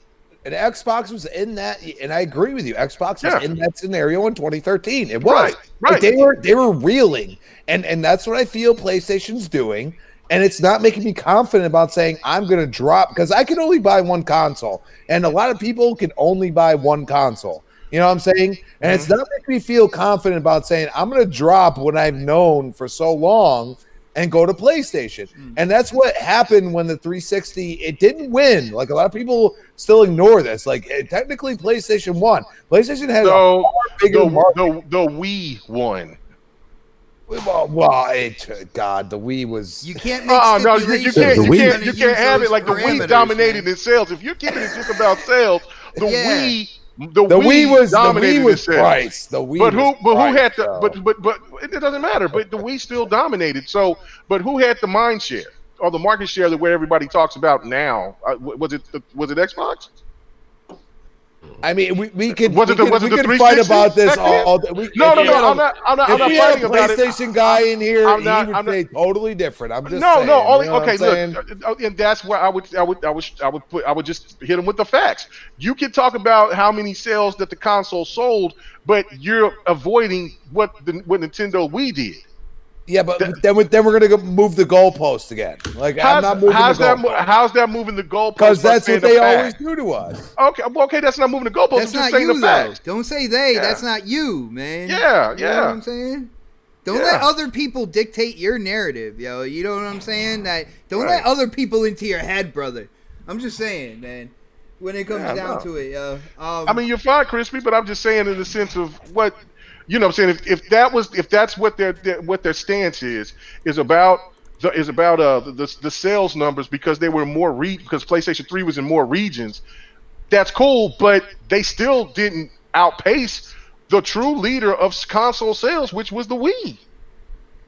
And Xbox was in that, and I agree with you. Xbox was in that scenario in 2013. It was right. Like they were reeling, and that's what I feel PlayStation's doing. And it's not making me confident about saying I'm going to drop, because I can only buy one console. And a lot of people can only buy one console. You know what I'm saying? And it's not making me feel confident about saying I'm going to drop what I've known for so long and go to PlayStation. And that's what happened when the 360, it didn't win. Like a lot of people still ignore this. Like technically PlayStation won. PlayStation had a bigger market. The Wii won. Well, God, the Wii was. You can't make no, you can't have it like the Wii dominated in sales. If you're keeping it just about sales, the Wii was dominated in sales. Price. The Wii, who had the but it doesn't matter. But the Wii still dominated. So, but who had the mind share or the market share that where everybody talks about now? Was it Xbox? I mean, we could fight about this all day. No, I'm not fighting about it. If we had a PlayStation guy in here, he would say totally different. I'm just saying. Look, and that's where I would just hit him with the facts. You can talk about how many sales that the console sold, but you're avoiding what Nintendo Wii did. Yeah, but then we're gonna move the goalpost again. Like I'm not moving the goalpost. How's that moving the goalpost? Because that's what they always do to us. Okay, that's not moving the goalpost. That's not you, though. Don't say they. Yeah. That's not you, man. Yeah. You know what I'm saying? Don't let other people dictate your narrative, yo. You know what I'm saying? Don't let other people into your head, brother. I'm just saying, man. When it comes down to it, yo. I mean, you're fine, Crispy, but I'm just saying in the sense of what. You know what I'm saying? If that's what their stance is about the sales numbers because they were more because PlayStation 3 was in more regions, that's cool, but they still didn't outpace the true leader of console sales, which was the Wii.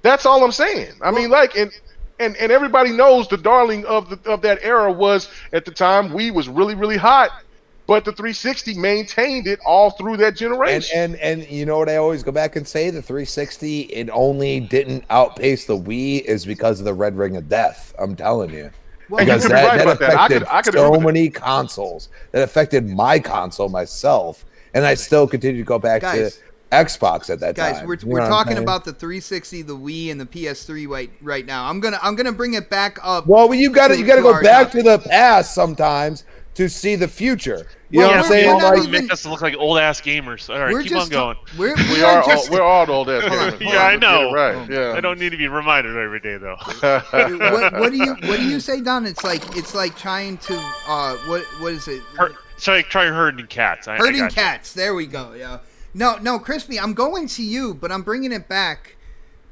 That's all I'm saying. I mean, like, and everybody knows the darling of that era was at the time Wii was really, really hot. But the 360 maintained it all through that generation. And you know what I always go back and say? The 360, it only didn't outpace the Wii is because of the Red Ring of Death. I'm telling you. Well, because that affected so many consoles. That affected my console myself. And I still continue to go back to Xbox at that time. Guys, we're talking about the 360, the Wii, and the PS3 right now. I'm gonna bring it back up. Well, you got to go back to the past sometimes to see the future. You know what I'm saying? Like, make us look like old ass gamers. All right, keep on going. We're all old ass gamers. Yeah, I know. Right. Yeah. I don't need to be reminded every day though. what do you say, Don? It's like trying to what is it? Try herding cats. Herding cats. There we go. Yeah. No, Crispy. I'm going to you, but I'm bringing it back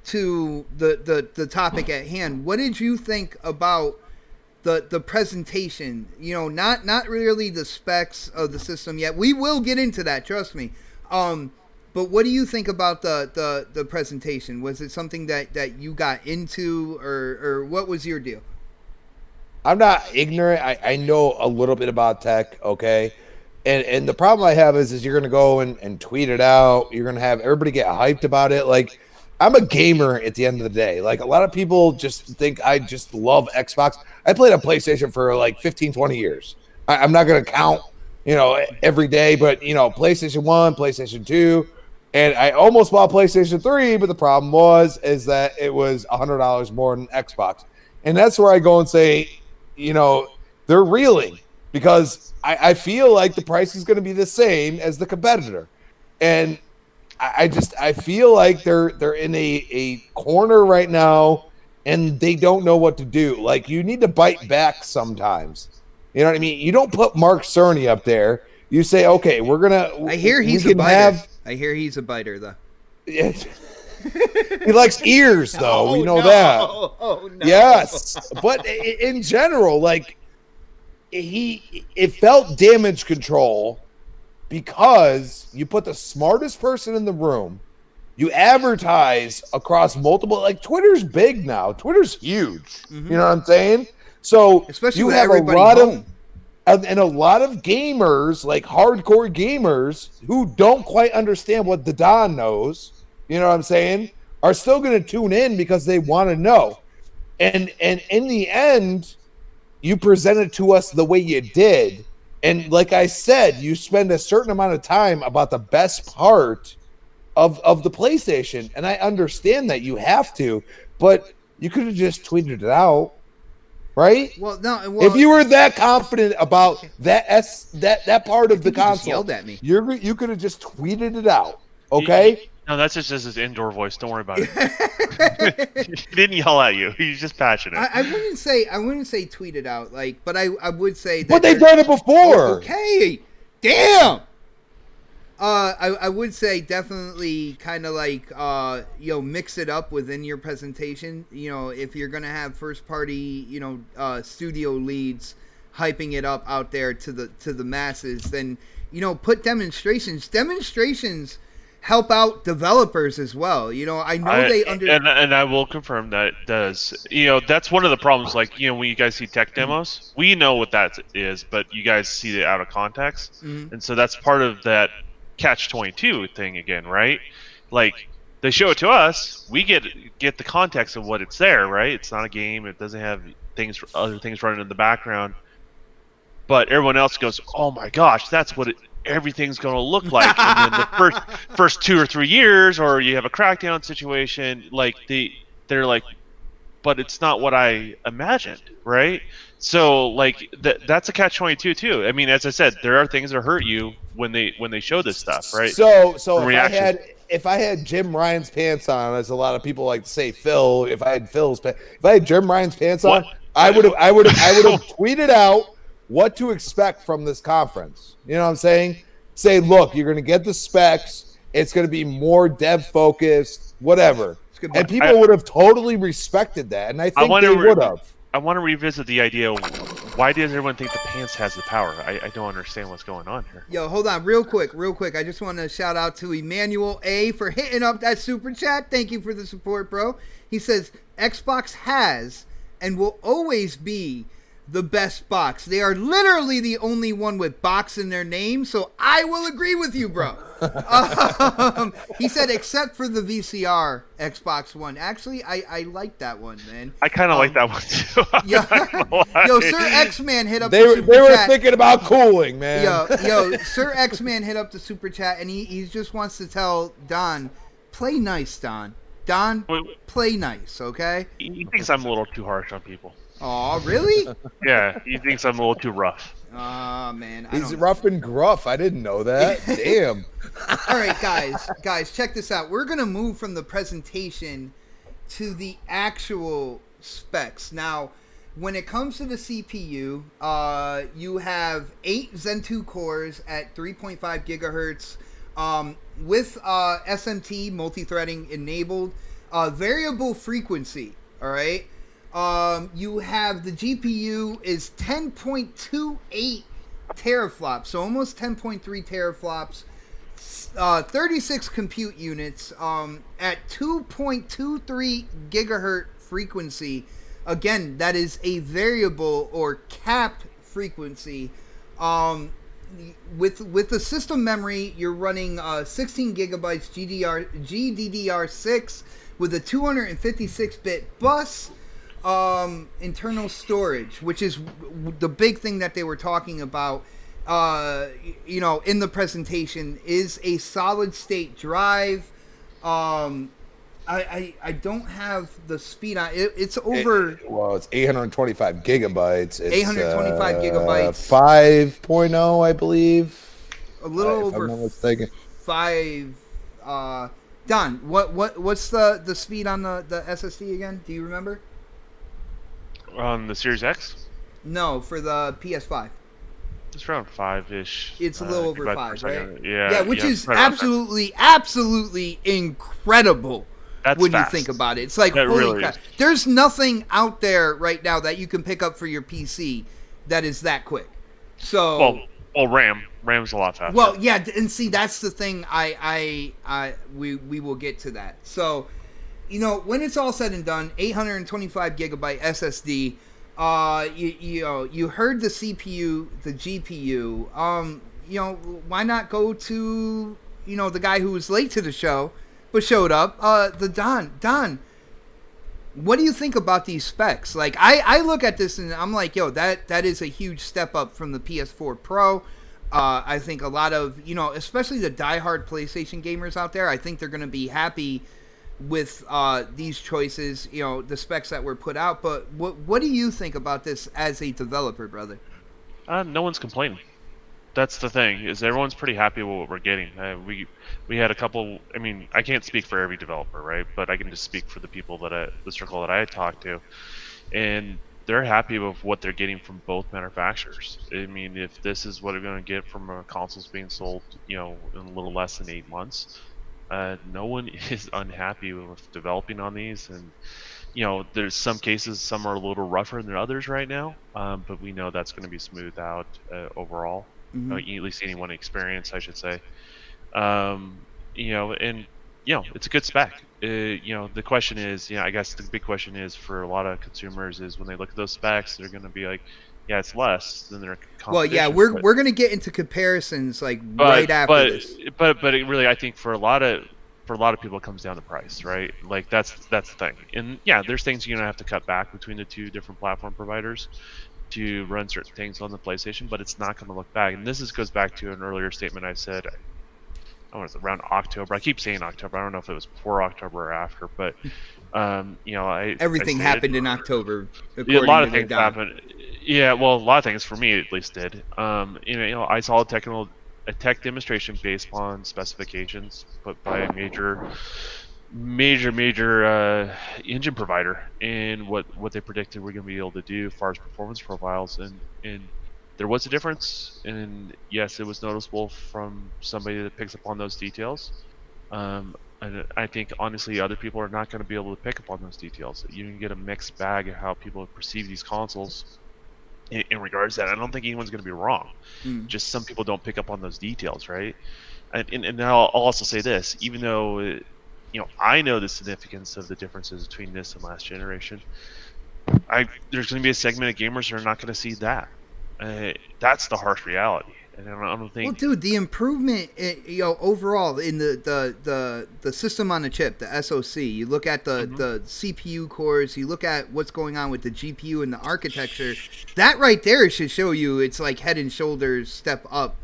to the topic at hand. What did you think about the presentation? You know, not really the specs of the system yet. We will get into that, trust me. But what do you think about the presentation? Was it something that you got into, or what was your deal? I'm not ignorant. I know a little bit about tech, okay? And the problem I have is you're going to go and tweet it out. You're going to have everybody get hyped about it. Like, I'm a gamer at the end of the day. Like, a lot of people just think I just love Xbox. I played on PlayStation for like 15, 20 years. I'm not going to count, every day, but, PlayStation 1, PlayStation 2, and I almost bought PlayStation 3, but the problem is that it was $100 more than Xbox. And that's where I go and say, they're reeling because I feel like the price is going to be the same as the competitor. And I feel like they're in a corner right now and they don't know what to do. Like, you need to bite back sometimes. You know what I mean? You don't put Mark Cerny up there. You say, okay, we're going to... I hear he's a biter. I hear he's a biter, though. He likes ears, though. We know that. Oh, no. Yes. But in general, like, it felt damage control because you put the smartest person in the room. You advertise across multiple, like, Twitter's big now. Twitter's huge. Mm-hmm. You know what I'm saying? So especially you with have everybody a lot home. And a lot of gamers, like hardcore gamers, who don't quite understand what the Don knows, you know what I'm saying, are still going to tune in because they want to know. And in the end, you presented to us the way you did. And like I said, you spend a certain amount of time about the best part of the PlayStation. And I understand that you have to, but you could have just tweeted it out. Right? Well, no. If you were that confident about that part of the console, just yelled at me. You could have just tweeted it out, okay? No, that's just his indoor voice. Don't worry about it. He didn't yell at you. He's just passionate. I wouldn't say tweet it out, like, but I would say that. But they've done it before. Okay, damn. I would say definitely kind of like mix it up within your presentation. If you're gonna have first party studio leads hyping it up out there to the masses, then put demonstrations. Demonstrations help out developers as well. I know they and I will confirm that it does. That's one of the problems. Like when you guys see tech demos, we know what that is, but you guys see it out of context, and so that's part of that catch-22 thing again, right? Like they show it to us, we get the context of what it's there, right? It's not a game. It doesn't have other things running in the background. But everyone else goes, "Oh my gosh, that's what everything's going to look like." And then the first 2 or 3 years, or you have a crackdown situation, like they're like, "But it's not what I imagined," right? So like that's a catch-22 too. I mean, as I said, there are things that hurt you when they show this stuff, right? So if I had Jim Ryan's pants on, as a lot of people like to say, Phil, if I had Jim Ryan's pants on, I would have tweeted out what to expect from this conference. You know what I'm saying? Say, look, you're going to get the specs. It's going to be more dev focused, whatever. And people would have totally respected that, and I think they would have. I want to revisit the idea. Why does everyone think the pants has the power? I don't understand what's going on here. Yo, hold on, real quick. I just want to shout out to Emmanuel A for hitting up that super chat. Thank you for the support, bro. He says Xbox has and will always be the best box. They are literally the only one with box in their name, so I will agree with you, bro. He said except for the VCR Xbox One. Actually, I like that one, man. I kind of like that one too. Yo, Sir X-Man hit up the super chat. They were thinking about cooling, man. Yo, Sir X-Man hit up the super chat, and he just wants to tell Don, play nice, Don. Don, play nice, okay? He thinks I'm a little too harsh on people. Oh, really? Yeah, he thinks I'm a little too rough. Oh, man. He's rough and gruff. I didn't know that. Damn. All right, guys, check this out. We're going to move from the presentation to the actual specs. Now, when it comes to the CPU, you have 8 Zen 2 cores at 3.5 gigahertz with SMT multi-threading enabled, variable frequency, all right? You have the GPU is 10.28 teraflops, so almost 10.3 teraflops, 36 compute units at 2.23 gigahertz frequency. Again, that is a variable or capped frequency. With the system memory, you're running 16 gigabytes GDDR6 with a 256-bit bus. Internal storage, which is the big thing that they were talking about, in the presentation, is a solid state drive. I don't have the speed on it. It's over. It's 825 gigabytes. It's 825 gigabytes. 5.0, I believe. A little over. If I'm not mistaken. 5. Don, what's the speed on the SSD again? Do you remember? On the Series X? No, for the PS5. It's around 5-ish. It's a little over 5, right? Yeah, which is absolutely incredible. That's when fast. You think about it. It's like, that holy really crap. Is. There's nothing out there right now that you can pick up for your PC that is that quick. So RAM's a lot faster. Well, yeah, and see, that's the thing. We will get to that. So, when it's all said and done, 825 gigabyte SSD. You heard the CPU, the GPU. Why not go to the guy who was late to the show but showed up? The Don. What do you think about these specs? Like, I look at this and I'm like, yo, that is a huge step up from the PS4 Pro. I think a lot of, especially the diehard PlayStation gamers out there, I think they're going to be happy with these choices, the specs that were put out. But what do you think about this as a developer, brother? No one's complaining. That's the thing, is everyone's pretty happy with what we're getting. We had a couple. I mean, I can't speak for every developer, right? But I can just speak for the people the circle that I talked to, and they're happy with what they're getting from both manufacturers. I mean, if this is what they're going to get from consoles being sold, in a little less than 8 months, no one is unhappy with developing on these. And there's some cases, some are a little rougher than others right now, but we know that's going to be smoothed out overall. Mm-hmm. At least anyone experience, I should say. And it's a good spec. The question is, I guess the big question is for a lot of consumers is when they look at those specs, they're going to be like, yeah, it's less than their Well, yeah, competition. we're gonna get into comparisons like but right after but this. but it really, I think for a lot of people, it comes down to price, right? Like that's the thing. And yeah, there's things you're gonna have to cut back between the two different platform providers to run certain things on the PlayStation, but it's not going to look back. And this goes back to an earlier statement I said. I was around October. I keep saying October. I don't know if it was before October or after, but Everything happened in October. A lot of things happened. Yeah, well, a lot of things for me at least did. I saw a tech demonstration based on specifications put by a major engine provider, and what they predicted we're going to be able to do as far as performance profiles, and there was a difference, and yes, it was noticeable from somebody that picks up on those details. And I think honestly, other people are not going to be able to pick up on those details. You can get a mixed bag of how people perceive these consoles in regards to that. I don't think anyone's going to be wrong. Just some people don't pick up on those details, right? And I'll also say this, even though I know the significance of the differences between this and last generation, there's going to be a segment of gamers that are not going to see that. That's the harsh reality. And I don't think. Well, dude, the improvement, overall in the system on the chip, the SoC. You look at the CPU cores. You look at what's going on with the GPU and the architecture. That right there should show you it's like head and shoulders step up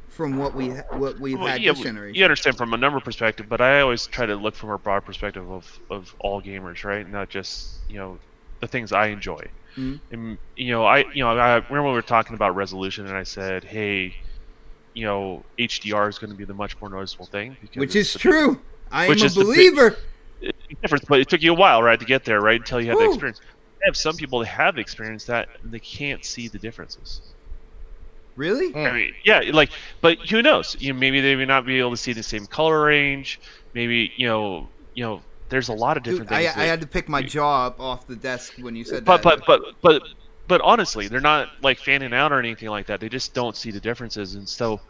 from what we've had this generation. You understand from a number perspective, but I always try to look from a broad perspective of all gamers, right? Not just the things I enjoy. And I remember we were talking about resolution, and I said, hey, HDR is going to be the much more noticeable thing, which is true. I am a believer. Difference, but it took you a while, right, to get there, right, until you had the experience. I have some people that have experienced that, and they can't see the differences. Really? I mean, yeah, but who knows? Maybe they may not be able to see the same color range. Maybe there's a lot of different things. I had to pick my jaw up off the desk when you said that. But honestly, they're not like fanning out or anything like that. They just don't see the differences, and so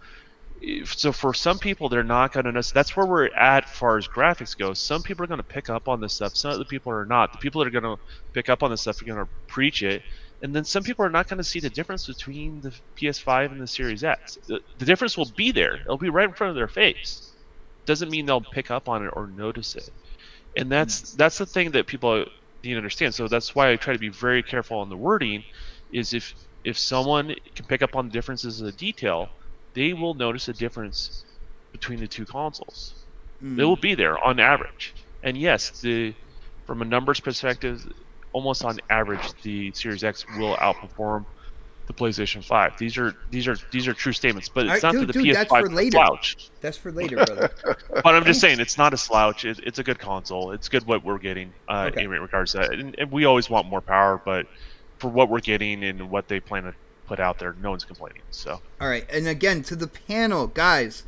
for some people, they're not going to know. That's where we're at as far as graphics go. Some people are going to pick up on this stuff. Some other people are not. The people that are going to pick up on this stuff are going to preach it, and then some people are not going to see the difference between the PS5 and the Series X. The difference will be there. It'll be right in front of their face. Doesn't mean they'll pick up on it or notice it. And that's the thing that people need to understand. So that's why I try to be very careful on the wording. Is if someone can pick up on the differences of the detail, they will notice a difference between the two consoles. They will be there on average. And yes, from a numbers perspective, almost on average, the Series X will outperform the PlayStation 5. These are true statements, but it's not that the PS5 is a slouch. That's for later, brother. But I'm just saying, it's not a slouch. It's a good console. It's good what we're getting in regards to that. And we always want more power, but for what we're getting and what they plan to put out there, no one's complaining. So. All right, and again, to the panel, guys,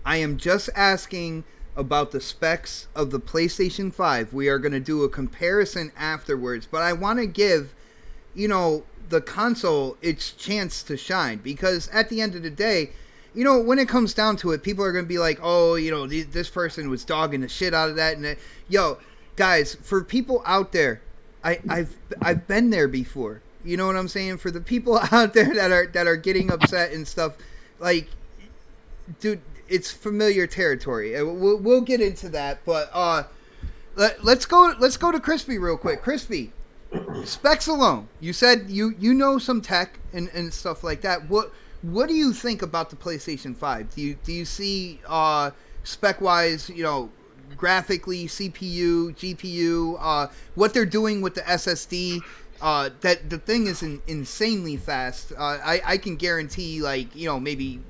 I am just asking about the specs of the PlayStation 5. We are going to do a comparison afterwards, but I want to give, the console its chance to shine, because at the end of the day, when it comes down to it, people are going to be like, oh, this person was dogging the shit out of that. And guys, for people out there, I've been there before. You know what I'm saying? For the people out there that are getting upset and stuff, like, dude, it's familiar territory. We'll get into that, but let's go to Crispy real quick. Crispy, specs alone. You said you know some tech and stuff like that. What do you think about the PlayStation 5? Do you see spec wise, graphically, CPU, GPU, what they're doing with the SSD? that the thing is insanely fast. I can guarantee, like, maybe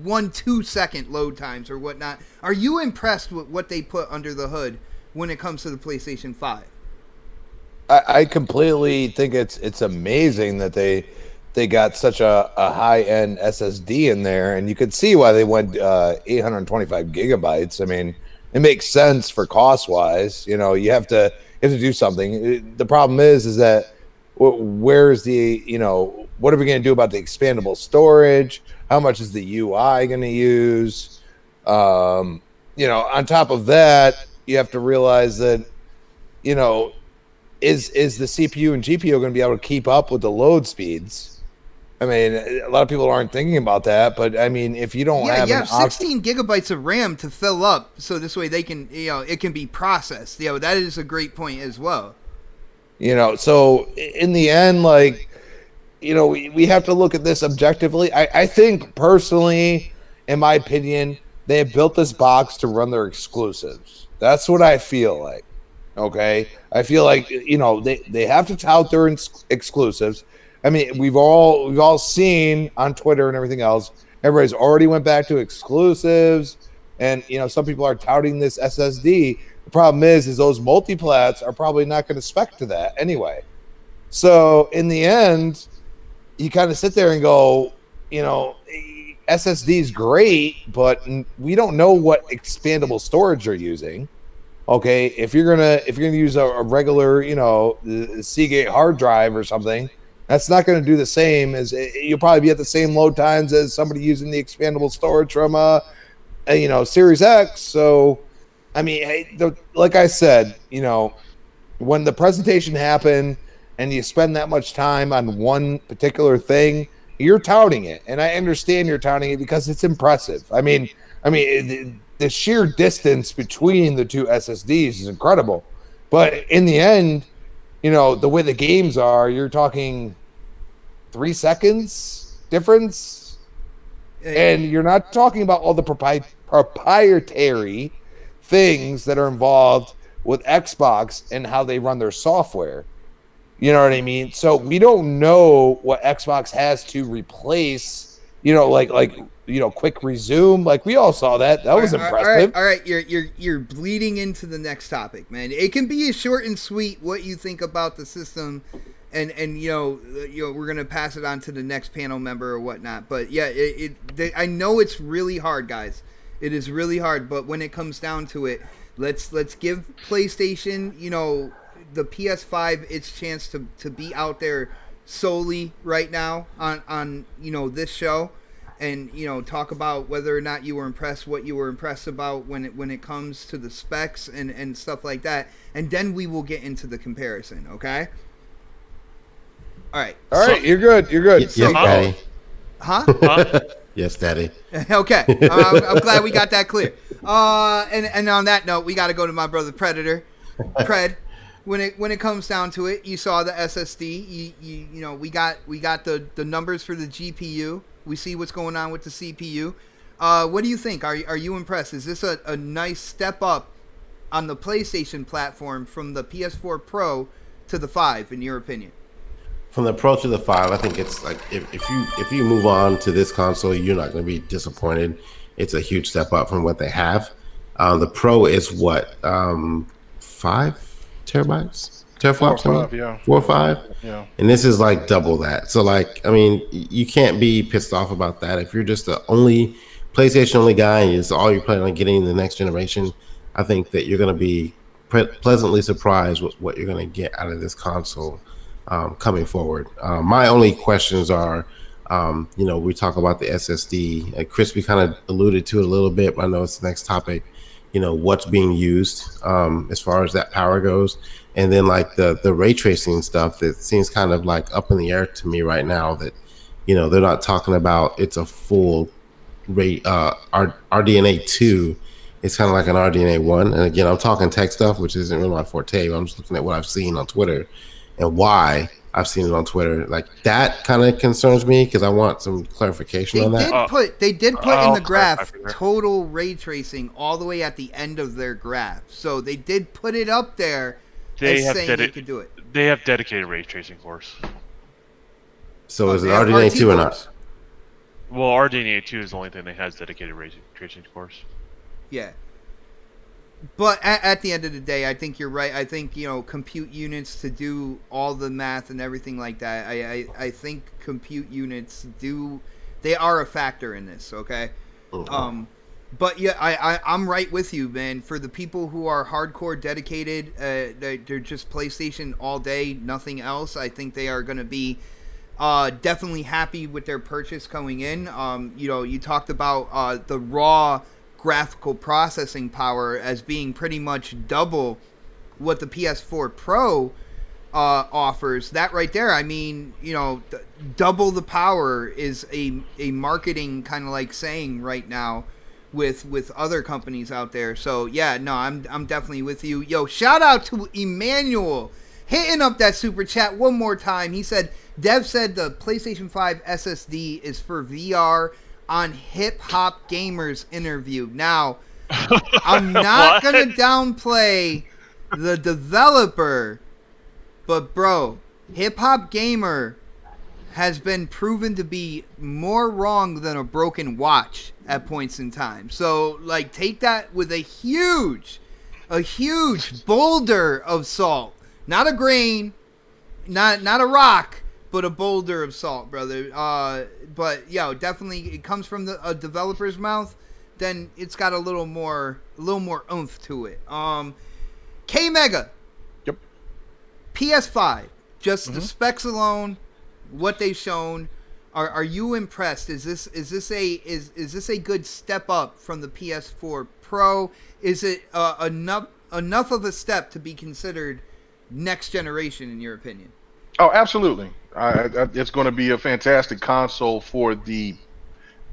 1-2 second load times or whatnot. Are you impressed with what they put under the hood when it comes to the PlayStation 5? I completely think it's amazing that they got such a high end SSD in there, and you could see why they went 825 gigabytes. I mean, it makes sense for cost wise. You have to do something. The problem is that where's the what are we going to do about the expandable storage? How much is the UI going to use? On top of that, you have to realize that is the CPU and GPU going to be able to keep up with the load speeds? I mean, a lot of people aren't thinking about that, but I mean, if you don't have you have 16 gigabytes of RAM to fill up, so this way they can, it can be processed. That is a great point as well. So in the end, like, we have to look at this objectively. I think personally, in my opinion, they have built this box to run their exclusives. That's what I feel like. Okay, I feel like they have to tout their exclusives. I mean, we've all seen on Twitter and everything else. Everybody's already went back to exclusives, and some people are touting this SSD. The problem is those multiplats are probably not going to spec to that anyway. So in the end, you kind of sit there and go, SSD is great, but we don't know what expandable storage you're using. Okay, if you're gonna use a regular, Seagate hard drive or something, that's not going to do the same as you'll probably be at the same load times as somebody using the expandable storage from Series X. So, I mean, like I said, when the presentation happened and you spend that much time on one particular thing, you're touting it, and I understand you're touting it because it's impressive. I mean, the sheer distance between the two SSDs is incredible, but in the end, the way the games are, you're talking 3 seconds difference, and you're not talking about all the proprietary things that are involved with Xbox and how they run their software. You know what I mean? So we don't know what Xbox has to replace, quick resume. Like, we all saw that. That was impressive. All right. You're bleeding into the next topic, man. It can be short and sweet what you think about the system, and we're gonna pass it on to the next panel member or whatnot. But yeah, I know it's really hard, guys. It is really hard. But when it comes down to it, let's give PlayStation, the PS5 its chance to be out there solely right now on this show, and talk about whether or not you were impressed, what you were impressed about when it comes to the specs and stuff like that, and then we will get into the comparison. Okay. All right, you're good. Yes, Daddy. Huh? Yes, Daddy. Okay, I'm glad we got that clear. And on that note, we got to go to my brother Predator. Pred, when it comes down to it, you saw the SSD. We got the numbers for the GPU. We see what's going on with the CPU. What do you think? Are you impressed? Is this a nice step up on the PlayStation platform from the PS4 Pro to the 5, in your opinion? From the Pro to the 5, I think it's like if you move on to this console, you're not going to be disappointed. It's a huge step up from what they have. The Pro is what 5 terabytes, teraflops, 4 or 5, yeah. 4 or 5, yeah. And this is like double that. So like, I mean, you can't be pissed off about that. If you're just the only PlayStation only guy and it's all you're planning on getting in the next generation, I think that you're going to be pleasantly surprised with what you're going to get out of this console coming forward. My only questions are, we talk about the SSD. Crispy kind of alluded to it a little bit, but I know it's the next topic. What's being used as far as that power goes, and then like the ray tracing stuff that seems kind of like up in the air to me right now. That they're not talking about it's a full ray RDNA 2. It's kind of like an RDNA 1. And again, I'm talking tech stuff, which isn't really my forte. But I'm just looking at what I've seen on Twitter and why I've seen it on Twitter. Like, that kind of concerns me because I want some clarification on that. They did put in the graph total ray tracing all the way at the end of their graph. So they did put it up there as saying they could do it. They have dedicated ray tracing cores. So is it They have RDNA RT 2 or cores. not? Well, RDNA 2 is the only thing that has dedicated ray tracing cores. Yeah. But at the end of the day, I think you're right. I think, compute units to do all the math and everything like that. I think compute units they are a factor in this. Okay. Mhm. But yeah, I'm right with you, man. For the people who are hardcore dedicated, they're just PlayStation all day, nothing else. I think they are going to be definitely happy with their purchase coming in. You talked about the raw graphical processing power as being pretty much double what the PS4 Pro offers. That right there, I mean, double the power is a marketing kind of like saying right now with other companies out there. So yeah, no, I'm definitely with you. Yo, shout out to Emmanuel hitting up that super chat one more time. He said, Dev said the PlayStation 5 SSD is for VR on Hip Hop Gamers interview. Now, I'm not What? going to downplay the developer, but bro, Hip Hop Gamer has been proven to be more wrong than a broken watch at points in time. So, like, take that with a huge boulder of salt. Not a grain, not a rock, but a boulder of salt, brother. But definitely it comes from a developer's mouth, then it's got a little more oomph to it. K Mega. Yep. PS5. Just the specs alone, what they've shown. Are you impressed? Is this a good step up from the PS4 Pro? Is it enough of a step to be considered next generation in your opinion? Oh, absolutely. It's going to be a fantastic console for the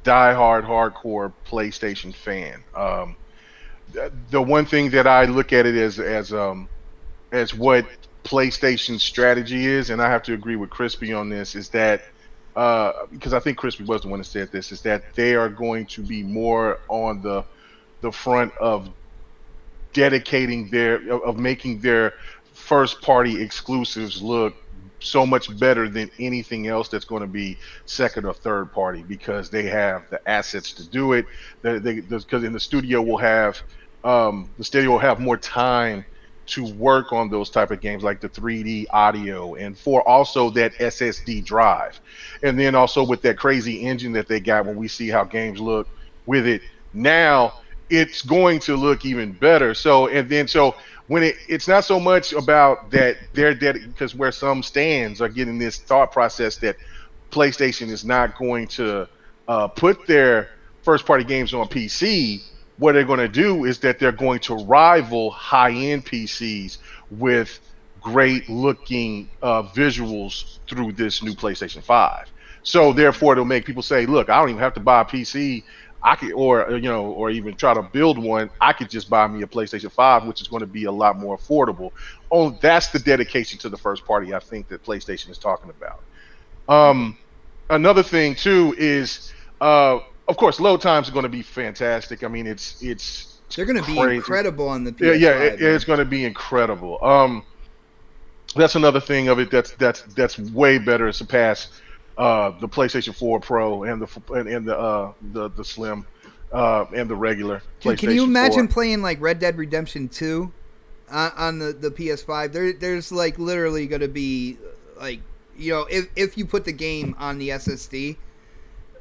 diehard hardcore PlayStation fan. The one thing that I look at it as what PlayStation's strategy is, and I have to agree with Crispy on this, is that because I think Crispy was the one that said this, is that they are going to be more on the front of dedicating of making their first party exclusives look so much better than anything else that's going to be second or third party, because they have the assets to do it. Because in the studio will have more time to work on those type of games, like the 3D audio, and for also that SSD drive, and then also with that crazy engine that they got. When we see how games look with it now, it's going to look even better. So when it's not so much about that they're dead, because where some stands are getting this thought process that PlayStation is not going to put their first party games on PC. What they're going to do is that they're going to rival high end PCs with great looking visuals through this new PlayStation 5. So therefore, it'll make people say, "Look, I don't even have to buy a PC. I could, or even try to build one. I could just buy me a PlayStation 5, which is going to be a lot more affordable." Oh, that's the dedication to the first party I think that PlayStation is talking about. Another thing too is, of course, load times are going to be fantastic. I mean, it's They're going to be crazy. incredible on the PS5. Yeah, it's going to be incredible. That's another thing of it that's way better to surpass the PlayStation 4 Pro and the Slim and the regular Dude, PlayStation can you imagine 4. playing like Red Dead Redemption 2 on the PS5? There's like literally going to be like, if you put the game on the SSD,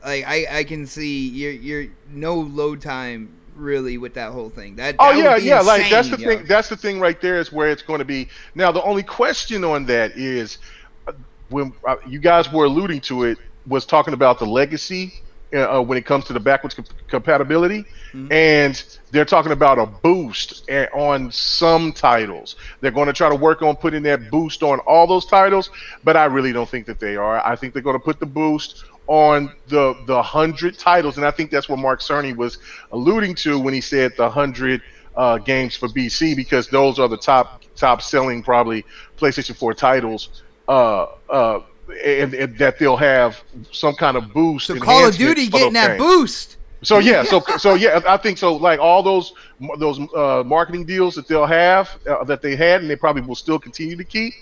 like I can see you're no load time really with that whole thing. That Oh would be yeah, insane, like that's the yo. thing. That's the thing right there is where it's going to be. Now the only question on that is when you guys were alluding to it, was talking about the legacy when it comes to the backwards compatibility, and they're talking about a boost on some titles. They're going to try to work on putting that boost on all those titles, but I really don't think that they are. I think they're going to put the boost on the 100 titles, and I think that's what Mark Cerny was alluding to when he said the 100 games for BC, because those are the top selling probably PlayStation 4 titles, and that they'll have some kind of boost. So Call of enhancement Duty for getting those that games. boost. So yeah, so yeah, I think so. Like all those marketing deals that they'll have, that they had, and they probably will still continue to keep.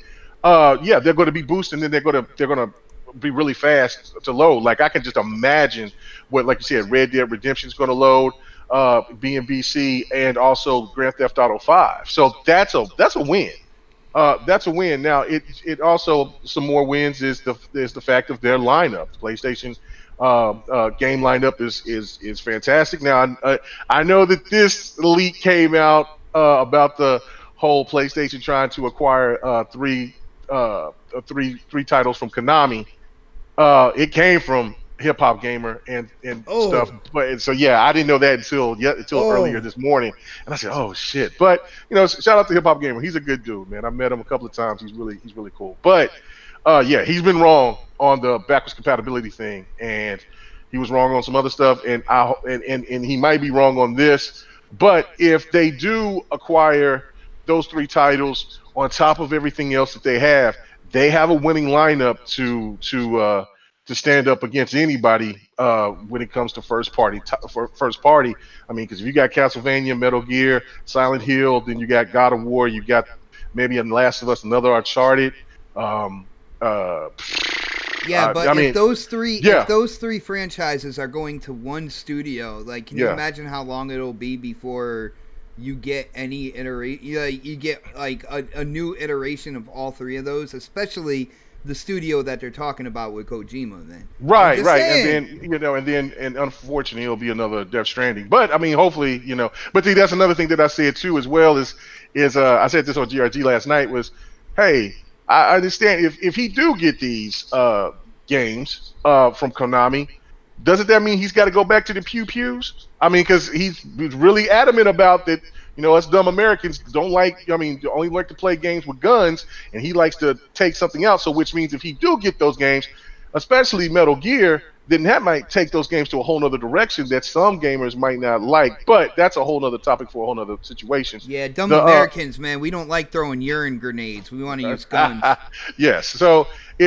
yeah, they're going to be boosted, and then they're going to be really fast to load. Like I can just imagine what, like you said, Red Dead Redemption is going to load, BNBC, and also Grand Theft Auto 5. So that's a win. That's a win. Now it also, some more wins is the fact of their lineup. PlayStation game lineup is fantastic. Now I know that this leak came out about the whole PlayStation trying to acquire three titles from Konami. It came from Hip Hop Gamer and stuff. Oh, But so yeah, I didn't know that until earlier oh, this morning, and I said, oh shit. But you know, shout out to Hip Hop Gamer. He's a good dude, man. I met him a couple of times. He's really cool. But yeah, he's been wrong on the backwards compatibility thing, and he was wrong on some other stuff, and he might be wrong on this. But if they do acquire those three titles on top of everything else that they have a winning lineup to stand up against anybody when it comes to first party. I mean, because if you got Castlevania, Metal Gear, Silent Hill, then you got God of War, you got maybe in Last of Us, another Uncharted. Um, uh, yeah. But I mean, if yeah, those three franchises are going to one studio, like, can you yeah. imagine how long it'll be before you get any iteration? You get like a new iteration of all three of those, especially the studio that they're talking about with Kojima. Then I'm Right, just right, and saying. then and unfortunately, it'll be another Death Stranding. But I mean, hopefully, But see, that's another thing that I said too, as well, is I said this on GRG last night was, hey, I understand if he do get these games from Konami, doesn't that mean he's got to go back to the pew pews? I mean, because he's really adamant about that. Us dumb Americans don't like. I mean, only like to play games with guns, and he likes to take something out. So, which means if he do get those games, especially Metal Gear, then that might take those games to a whole nother direction that some gamers might not like. But that's a whole nother topic for a whole nother situation. Yeah, dumb The Americans, man. We don't like throwing urine grenades. We want to use guns. yes, so yeah.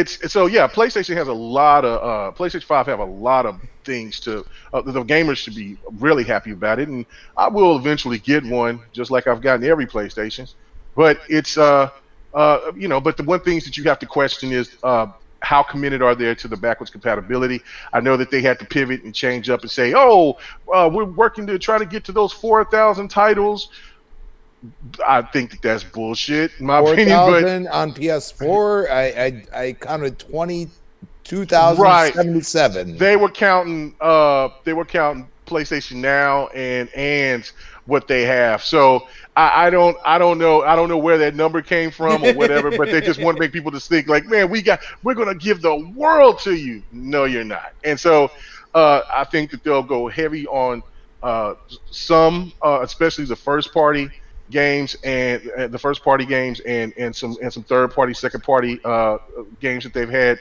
PlayStation has a lot of PlayStation 5 have a lot of things to the gamers should be really happy about it, and I will eventually get one, just like I've gotten every PlayStation. But it's but the one things that you have to question is how committed are they to the backwards compatibility? I know that they had to pivot and change up and say, oh, we're working to try to get to those 4,000 titles. I think that's bullshit, in my opinion. But 4,000 on PS4. I counted right, 22,077. they were counting PlayStation Now and what they have. So I don't know where that number came from or whatever, but they just want to make people just think like, man, we're gonna give the world to you. No, you're not. And so I think that they'll go heavy on some especially the first party games and some third party, second party games that they've had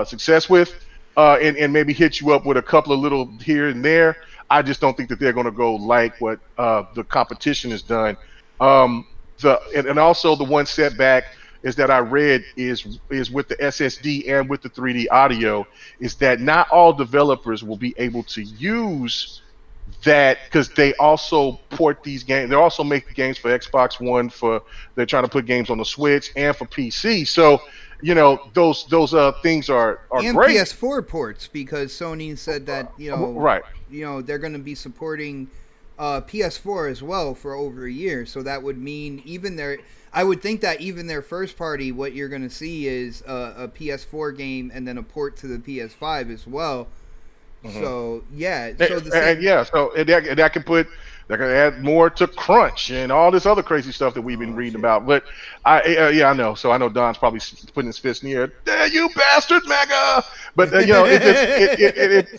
success with, and maybe hit you up with a couple of little here and there. I just don't think that they're going to go like what the competition has done. And also the one setback is that I read is with the SSD and with the 3D audio is that not all developers will be able to use that because they also port these games. They also make the games for Xbox One. They're trying to put games on the Switch and for PC. So those things are And great. PS4 ports, because Sony said that Right. they're going to be supporting PS4 as well for over a year. So that would mean I would think that even their first party, what you're going to see is a PS4 game and then a port to the PS5 as well. Mm-hmm. So yeah, so that can add more to crunch and all this other crazy stuff that we've been reading about. But I know. So I know Don's probably putting his fist in the air. There, you bastard, mega! But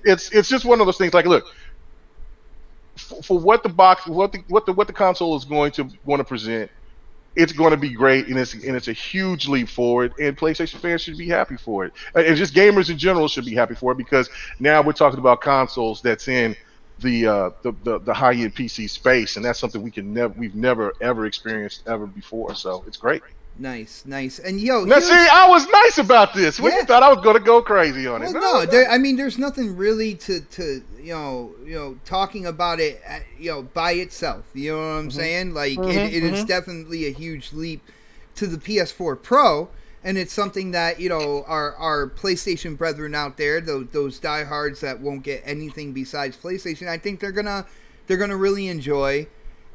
it's just one of those things. Like, look, for what the console is going to present, it's going to be great, and it's a huge leap forward, and PlayStation fans should be happy for it, and just gamers in general should be happy for it, because now we're talking about consoles that's in the high end PC space, and that's something we've never ever experienced ever before. So it's great. Nice. And now see, I was nice about this. When you thought I was going to go crazy on it? No. I mean, there's nothing really to talking about it, by itself. You know what I'm saying? Like, it is definitely a huge leap to the PS4 Pro, And it's something that, you know, our PlayStation brethren out there, those diehards that won't get anything besides PlayStation, I think they're gonna really enjoy.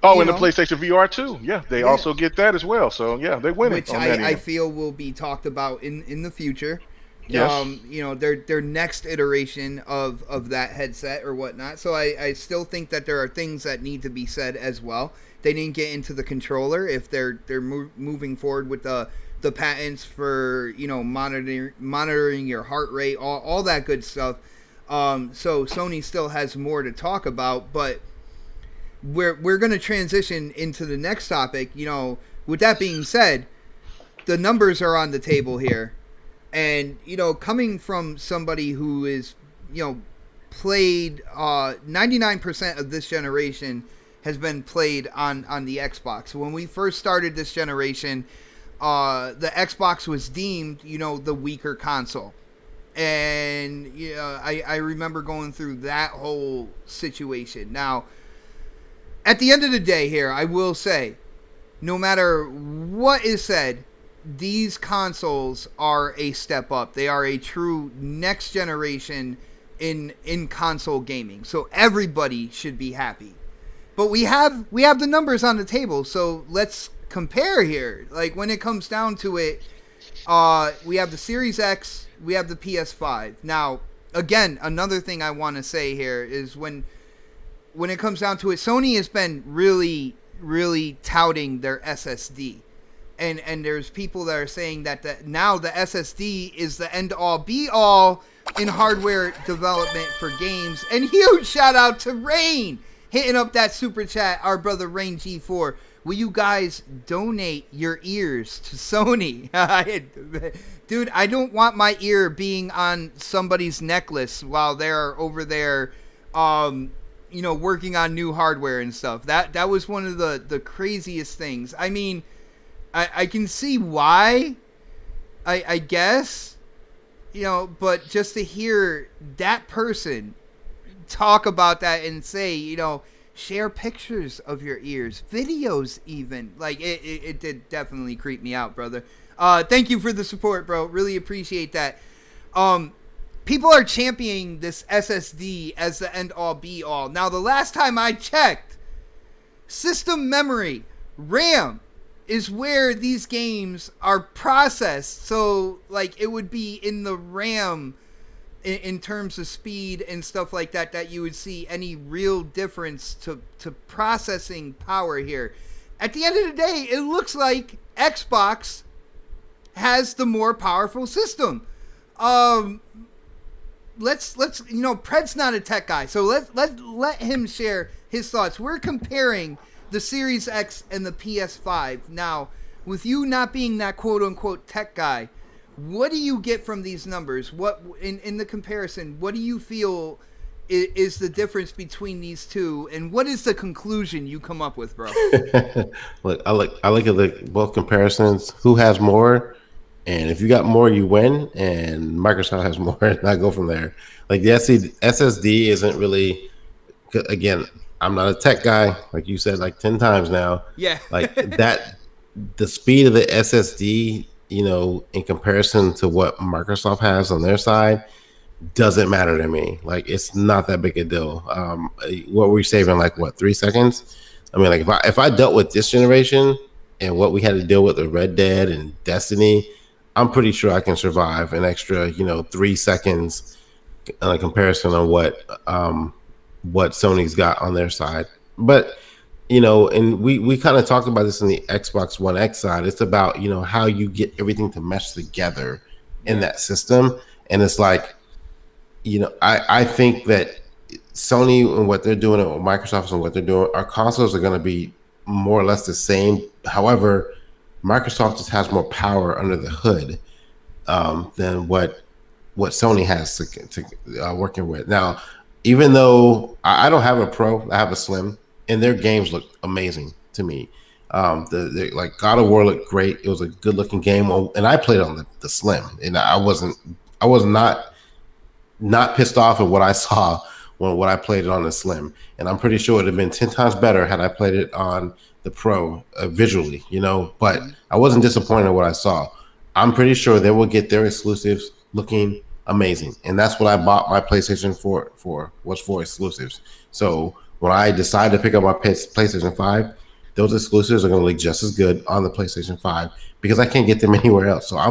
Oh, and the PlayStation VR too. Yeah, they also get that as well. So yeah, they win which it. Which I feel will be talked about in the future. Yes. You know, their next iteration of that headset or whatnot. So I still think that there are things that need to be said as well. They didn't get into the controller if they're moving forward with the patents for, you know, monitoring your heart rate, all that good stuff. So Sony still has more to talk about, but we're going to transition into the next topic. You know, with that being said, the numbers are on the table here. And, you know, coming from somebody who is, you know, played 99% of this generation has been played on the Xbox. When we first started this generation, the Xbox was deemed, you know, the weaker console. And I remember going through that whole situation. Now, at the end of the day here, I will say, no matter what is said, these consoles are a step up. They are a true next generation in console gaming. So everybody should be happy. But we have the numbers on the table, so let's compare here. Like, when it comes down to it, we have the Series X, we have the PS5. Now, again, another thing I want to say here is when it comes down to it, Sony has been really, really touting their SSD. And there's people that are saying that now the SSD is the end-all, be-all in hardware development for games. And huge shout-out to Rain, hitting up that super chat, our brother Rain G4. Will you guys donate your ears to Sony? Dude, I don't want my ear being on somebody's necklace while they're over there, you know, working on new hardware and stuff. That was one of the craziest things. I mean, I can see why, I guess, you know, but just to hear that person talk about that and say, you know, share pictures of your ears, videos even, like, it did definitely creep me out, brother. Thank you for the support, bro. Really appreciate that. People are championing this SSD as the end-all, be-all. Now, the last time I checked, system memory, RAM, is where these games are processed. So, like, it would be in the RAM in terms of speed and stuff like that you would see any real difference to processing power here. At the end of the day, it looks like Xbox has the more powerful system. Let's you know, Pred's not a tech guy, so let him share his thoughts. We're comparing the Series X and the PS5. Now, with you not being that quote-unquote tech guy, what do you get from these numbers? What in the comparison, what do you feel is the difference between these two, and what is the conclusion you come up with, bro? Look, I look at both comparisons. Who has more? And if you got more, you win. And Microsoft has more, and I go from there. Like, the SSD isn't really, again, I'm not a tech guy, like you said, like 10 times now. Yeah. Like that, the speed of the SSD, you know, in comparison to what Microsoft has on their side, doesn't matter to me. Like, it's not that big a deal. What we're saving, like, what, 3 seconds? I mean, like, if I dealt with this generation and what we had to deal with Red Dead and Destiny, I'm pretty sure I can survive an extra, you know, 3 seconds on a comparison on what Sony's got on their side. But, you know, and we kind of talked about this in the Xbox One X side. It's about, you know, how you get everything to mesh together in that system. And it's like, you know, I think that Sony and what they're doing, and Microsoft and what they're doing, our consoles are going to be more or less the same. However, Microsoft just has more power under the hood than what Sony has to working with. Now, even though I don't have a Pro, I have a Slim, and their games look amazing to me. The like God of War looked great. It was a good looking game, and I played on the Slim, and I was not pissed off at what I saw when I played it on the Slim, and I'm pretty sure it'd have been 10 times better had I played it on the Pro visually, you know. But I wasn't disappointed in what I saw. I'm pretty sure they will get their exclusives looking amazing, and that's what I bought my PlayStation 4 for. Was for exclusives. So when I decide to pick up my PlayStation 5, those exclusives are going to look just as good on the PlayStation 5 because I can't get them anywhere else. So I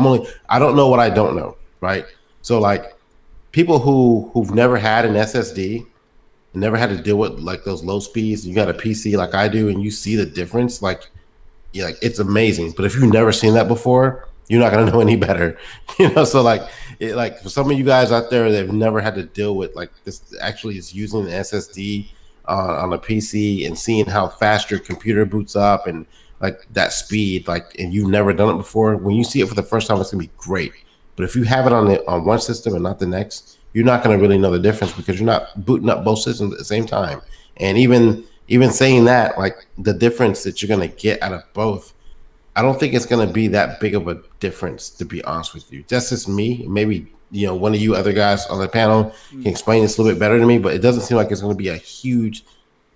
don't know what I don't know, right? So like people who've never had an SSD, never had to deal with like those low speeds, you got a PC like I do, and you see the difference, like yeah, like it's amazing. But if you've never seen that before, you're not gonna know any better. So like like for some of you guys out there that have never had to deal with like this actually is using an SSD on a PC and seeing how fast your computer boots up and like that speed, like and you've never done it before, when you see it for the first time, it's gonna be great. But if you have it on one system and not the next, you're not gonna really know the difference because you're not booting up both systems at the same time. And even saying that, like the difference that you're gonna get out of both, I don't think it's gonna be that big of a difference. To be honest with you, that's just me. Maybe one of you other guys on the panel can explain this a little bit better to me, but it doesn't seem like it's gonna be a huge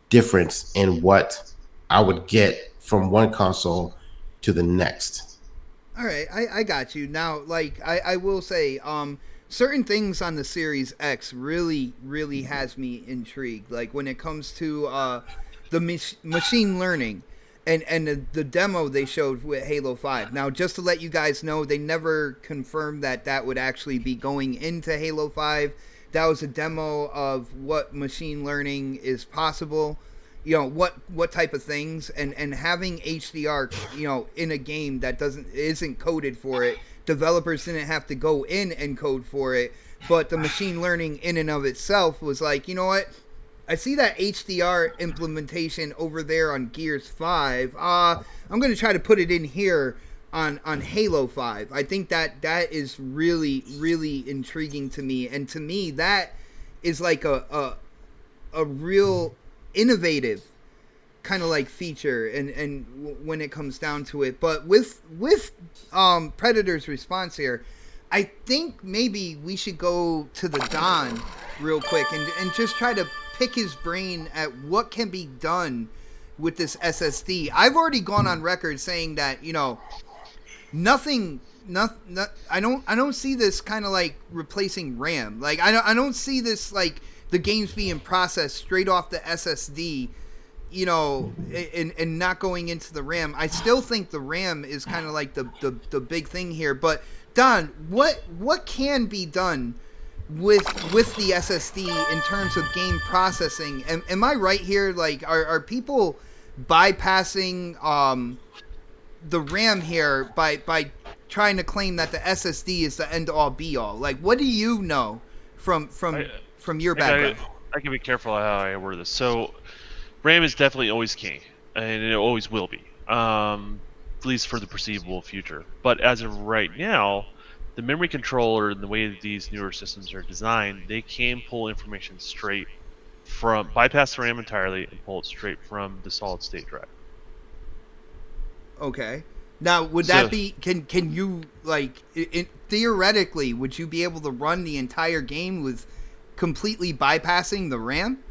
difference in what I would get from one console to the next. All right, I got you. Now, like, I will say, certain things on the Series X really has me intrigued. Like, when it comes to the machine learning and the demo they showed with Halo 5. Now, just to let you guys know, they never confirmed that that would actually be going into Halo 5. That was a demo of what machine learning is possible, what type of things, and having HDR in a game that isn't coded for it. Developers didn't have to go in and code for it, but the machine learning in and of itself was like, you know what, I see that HDR implementation over there on Gears 5. I'm going to try to put it in here on Halo 5. I think that is really intriguing to me, and to me that is like a real innovative kind of like feature and when it comes down to it. But with Predator's response here, I think maybe we should go to the Don real quick and just try to pick his brain at what can be done with this SSD. I've already gone on record saying that nothing. I don't see this kind of like replacing RAM. Like I don't see this like the games being processed straight off the SSD, and not going into the RAM. I still think the RAM is kind of like the big thing here. But Don, what can be done with the SSD in terms of game processing? Am I right here? Like, are people bypassing the RAM here by trying to claim that the SSD is the end all be all? Like, what do you know from your background? I can be careful how I word this. So, RAM is definitely always king, and it always will be, at least for the foreseeable future. But as of right now, the memory controller and the way that these newer systems are designed, they can pull information straight from bypass the RAM entirely and pull it straight from the solid state drive. Okay. Now, would that be can you like theoretically would you be able to run the entire game with completely bypassing the RAM?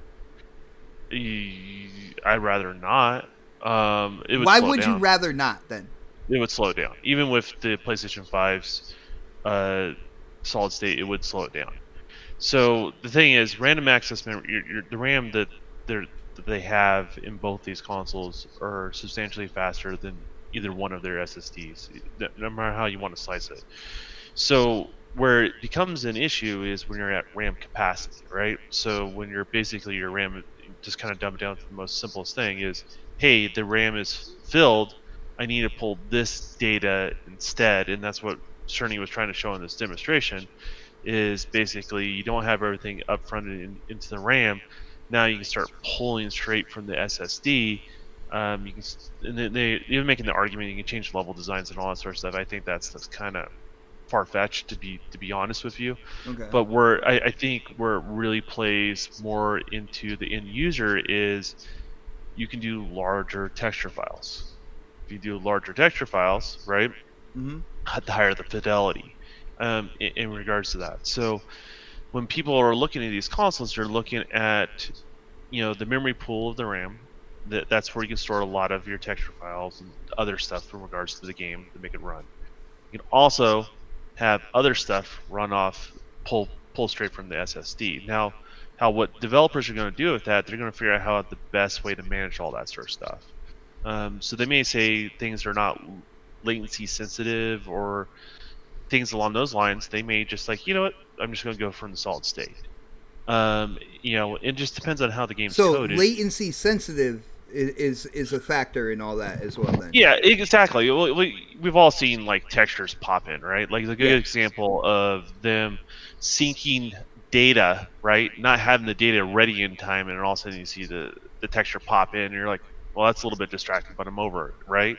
I'd rather not. Why would you rather not then? It would slow down. Even with the PlayStation 5's solid state, it would slow it down. So the thing is, random access memory, the RAM that they have in both these consoles are substantially faster than either one of their SSDs, no matter how you want to slice it. So where it becomes an issue is when you're at RAM capacity, right? So when you're basically your RAM, just kind of dumb it down to the most simplest thing is, hey, the RAM is filled, I need to pull this data instead, and that's what Cerny was trying to show in this demonstration. Is basically you don't have everything upfronted into the RAM. Now you can start pulling straight from the SSD. You can, and they even making the argument you can change level designs and all that sort of stuff. I think that's kind of far-fetched to be honest with you. Okay. But I think where it really plays more into the end user is you can do larger texture files. If you do larger texture files, right, Mm-hmm. the higher the fidelity in regards to that. So when people are looking at these consoles, they're looking at the memory pool of the RAM. That's where you can store a lot of your texture files and other stuff in regards to the game to make it run. You can also have other stuff run off, pull straight from the SSD. Now, what developers are going to do with that, they're going to figure out how the best way to manage all that sort of stuff. So they may say things are not latency sensitive or things along those lines. They may just like, you know what, I'm just going to go from the solid state. It just depends on how the game's So coded. latency sensitive is a factor in all that as well. Then Yeah, exactly. We've all seen like textures pop in, right? Like a good Yeah. example of them syncing data, right? Not having the data ready in time, and then all of a sudden you see the texture pop in, and you're like, well, that's a little bit distracting, but I'm over it, right?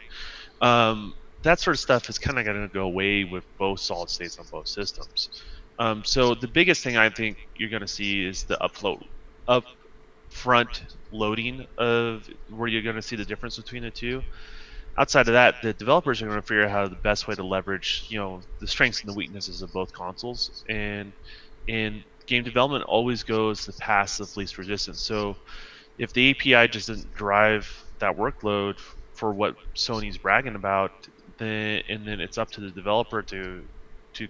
That sort of stuff is kind of going to go away with both solid states on both systems. So the biggest thing I think you're going to see is the upfront loading of where you're going to see the difference between the two. Outside of that, the developers are going to figure out how the best way to leverage, the strengths and the weaknesses of both consoles. And in game development, always goes the path of least resistance. So if the API just doesn't drive that workload for what Sony's bragging about, then it's up to the developer to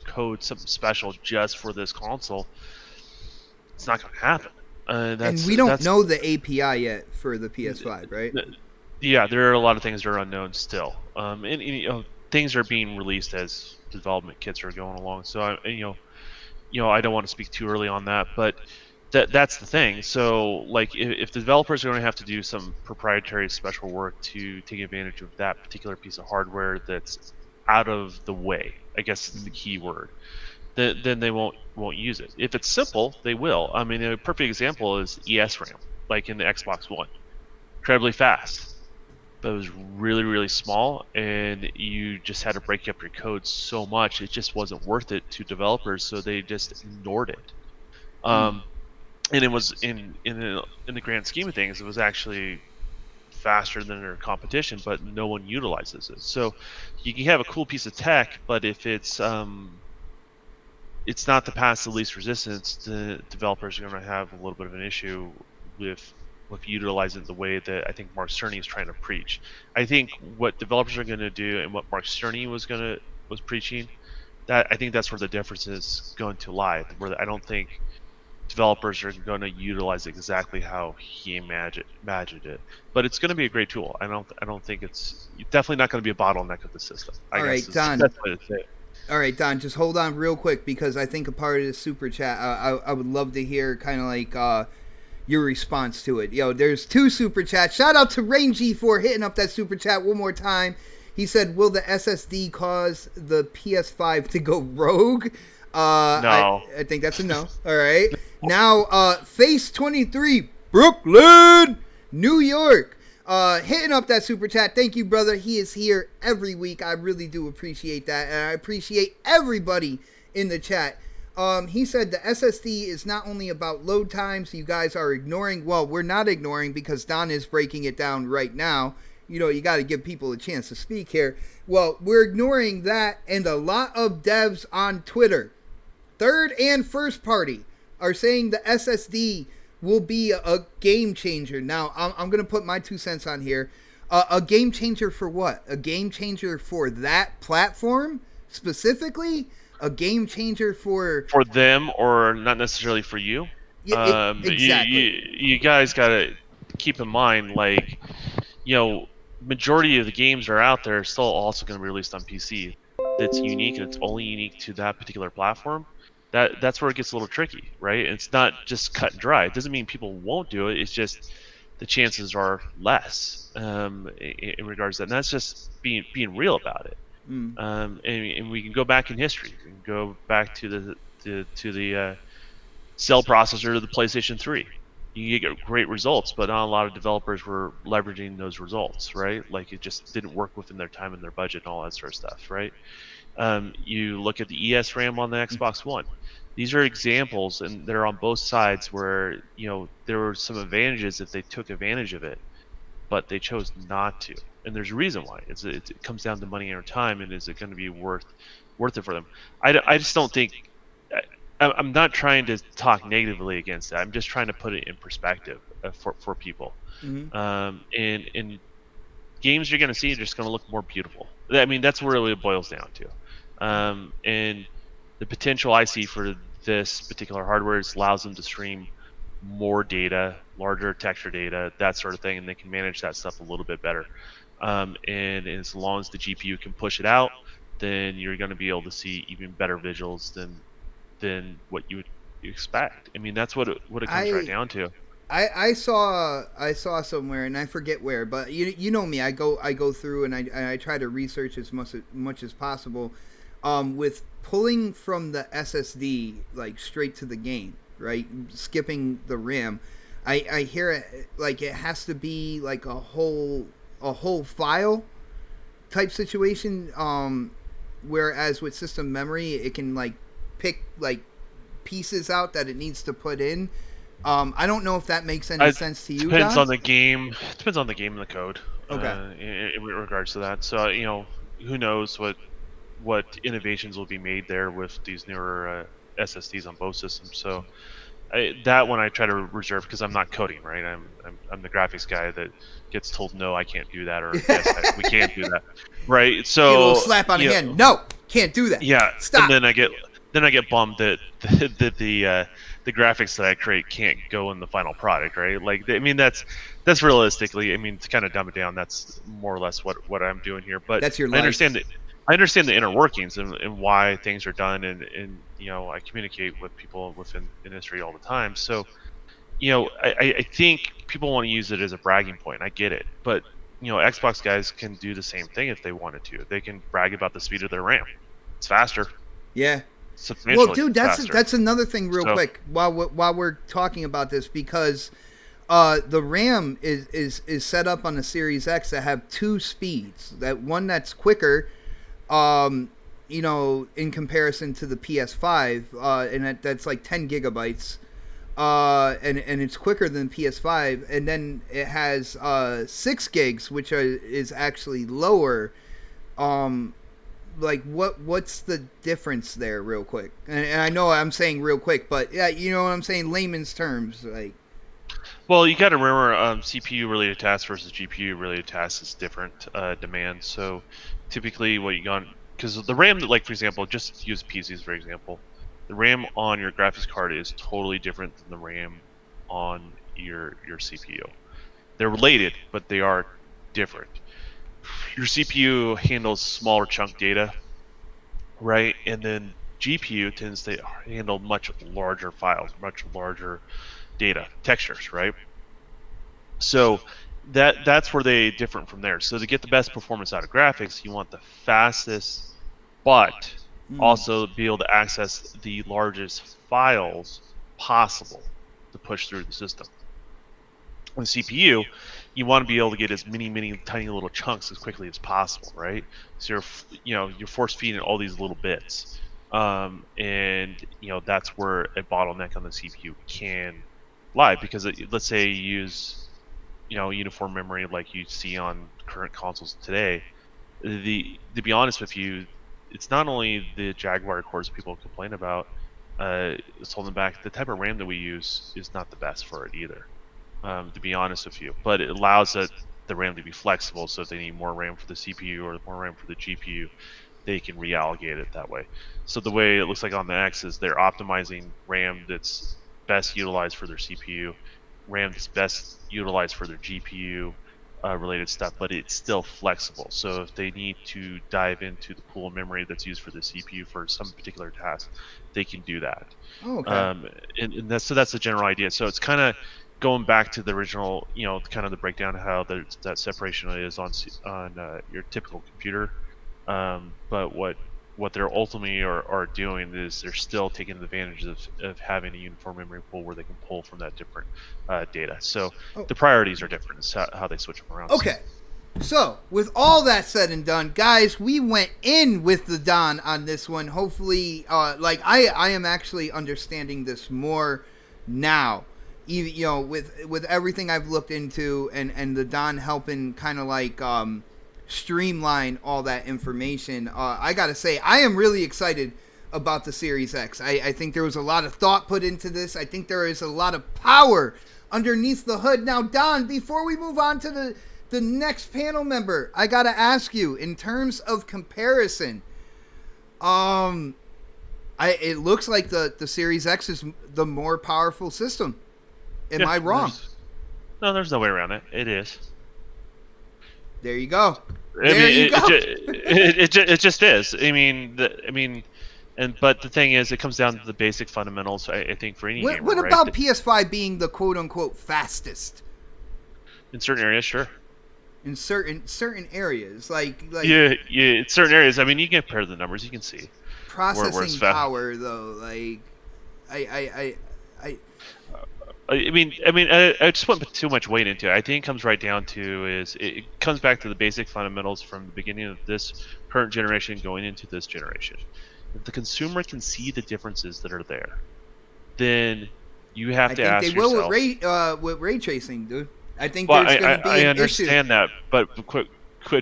code something special just for this console. It's not going to happen. and That's we don't that's know the API yet for the PS5, right? Yeah, there are a lot of things that are unknown still. And things are being released as development kits are going along. So I don't want to speak too early on that, but that's the thing. So like if the developers are going to have to do some proprietary special work to take advantage of that particular piece of hardware that's out of the way, I guess is the key word, then they won't use it. If it's simple, they will. I mean, a perfect example is ESRAM, like in the Xbox One, incredibly fast, but it was really really small, and you just had to break up your code so much it just wasn't worth it to developers, so they just ignored it. um, and it was in the grand scheme of things, it was actually faster than their competition, but no one utilizes it. So you can have a cool piece of tech, but if it's not the path of least resistance, the developers are going to have a little bit of an issue with utilizing it the way that I think Mark Cerny is trying to preach. I think what developers are going to do and what Mark Cerny was preaching, that I think that's where the difference is going to lie. Where I don't think developers are going to utilize it exactly how he imagined it, but it's going to be a great tool. I don't think it's definitely not going to be a bottleneck of the system, I All guess right, is the Don. best way to say it. All right, Don. Just hold on real quick because I think a part of the super chat. I would love to hear kind of like your response to it. Yo, there's 2 super chats. Shout out to Rangy for hitting up that super chat one more time. He said, "Will the SSD cause the PS5 to go rogue?" No. I think that's a no. All right. Now, Face 23, Brooklyn, New York, hitting up that super chat. Thank you, brother. He is here every week. I really do appreciate that, and I appreciate everybody in the chat. He said the SSD is not only about load times you guys are ignoring. Well, we're not ignoring because Don is breaking it down right now. You got to give people a chance to speak here. Well, we're ignoring that, and a lot of devs on Twitter, third and first party, are saying the SSD will be a game changer. Now, I'm going to put my 2 cents on here. A game changer for what? A game changer for that platform specifically? A game changer for them, or not necessarily for you. Exactly. You guys got to keep in mind, like, majority of the games that are out there are still also going to be released on PC. That's unique, and it's only unique to that particular platform. That's where it gets a little tricky, right? It's not just cut and dry. It doesn't mean people won't do it. It's just the chances are less, in regards to that. And that's just being real about it. And we can go back in history. We can go back to the cell processor of the PlayStation 3. You get great results, but not a lot of developers were leveraging those results, right? Like it just didn't work within their time and their budget and all that sort of stuff, right? You look at the ESRAM on the Xbox One. These are examples, and they're on both sides where there were some advantages if they took advantage of it, but they chose not to. And there's a reason why. It comes down to money and time, and is it going to be worth it for them? I just don't think. I'm not trying to talk negatively against that. I'm just trying to put it in perspective for people. And games you're going to see are just going to look more beautiful. I mean, that's really what it boils down to. And the potential I see for this particular hardware is allows them to stream more data, larger texture data, that sort of thing, and they can manage that stuff a little bit better. And as long as the GPU can push it out, then you're going to be able to see even better visuals than what you would expect. I mean, that's what it comes right I down to. I saw somewhere, and I forget where, but you know me, I go through and I try to research as much as possible, with pulling from the SSD like straight to the game, right? Skipping the RAM. I hear it like it has to be like a whole file type situation. Whereas with system memory, it can like pick like pieces out that it needs to put in. I don't know if that makes any sense to you, Depends Don. on the game. Depends on the game and the code. Okay. In regards to that, so who knows what innovations will be made there with these newer SSDs on both systems. So that one I try to reserve because I'm not coding, right? I'm the graphics guy that gets told no, I can't do that, or yes, we can do that, right? Get a little So slap on the hand. No, can't do that. yeah, Stop. and then I get bummed that the graphics that I create can't go in the final product, right? Like, I mean, that's realistically, I mean, to kind of dumb it down, that's more or less what I'm doing here. But That's your I life. understand that. I understand the inner workings and why things are done, and I communicate with people within industry all the time. So I think people want to use it as a bragging point. I get it, but Xbox guys can do the same thing if they wanted to. They can brag about the speed of their RAM. It's faster, Yeah. Well, substantially dude, faster. that's another thing, real So- quick, while we're talking about this, because the RAM is set up on the Series X to have two speeds. That one that's quicker, in comparison to the PS5, and that's like 10 gigabytes, and it's quicker than PS5, and then it has 6 gigs, which is actually lower. Like what's the difference there, real quick? And I know I'm saying real quick, but yeah, you know what I'm saying, layman's terms, like. Well, you got to remember, CPU related tasks versus GPU related tasks is different demand. So typically, what you got, because the RAM, like for example, just use PCs for example, the RAM on your graphics card is totally different than the RAM on your CPU. They're related, but they are different. Your CPU handles smaller chunk data, right? And then GPU tends to handle much larger files, much larger data, textures, right? So that's where they different from there. So to get the best performance out of graphics, you want the fastest, but also be able to access the largest files possible to push through the system. On CPU, you want to be able to get as many tiny little chunks as quickly as possible, right? So you're force feeding all these little bits, and that's where a bottleneck on the CPU can lie, because let's say you use uniform memory like you see on current consoles today. To be honest with you, it's not only the Jaguar cores people complain about. It's holding back. The type of RAM that we use is not the best for it either. To be honest with you, but it allows the RAM to be flexible. So if they need more RAM for the CPU or more RAM for the GPU, they can reallocate it that way. So the way it looks like on the X is they're optimizing RAM that's best utilized for their CPU, RAM that's best utilized for their GPU related stuff, but it's still flexible. So if they need to dive into the pool of memory that's used for the CPU for some particular task, they can do that. Oh, okay. And that's the general idea. So it's kind of going back to the original, kind of the breakdown of how that separation is on your typical computer. But what they're ultimately are doing is they're still taking advantage of having a uniform memory pool where they can pull from that different data. So the priorities are different. It's how they switch them around. Okay. So, with all that said and done, guys, we went in with the Don on this one. Hopefully, I am actually understanding this more now. Even, with everything I've looked into, and the Don helping kind of like streamline all that information. I gotta say, I am really excited about the Series X. I think there was a lot of thought put into this. I think there is a lot of power underneath the hood. Now, Don, before we move on to the next panel member, I gotta ask you, in terms of comparison, It looks like the Series X is the more powerful system. Am I wrong? There's no way around it. It is. There you go. It just is. But the thing is, it comes down to the basic fundamentals. I think for any gamer. What about PS5 being the quote unquote fastest? In certain areas, sure. In certain areas, like in certain areas. I mean, you can compare the numbers. You can see processing power, though. Like, I just wouldn't put too much weight into it. I think it comes right down to it comes back to the basic fundamentals from the beginning of this current generation going into this generation. If the consumer can see the differences that are there, then you have to ask yourself. I think they will with ray tracing, dude. I think well, there's going to be an issue. I understand that, but quit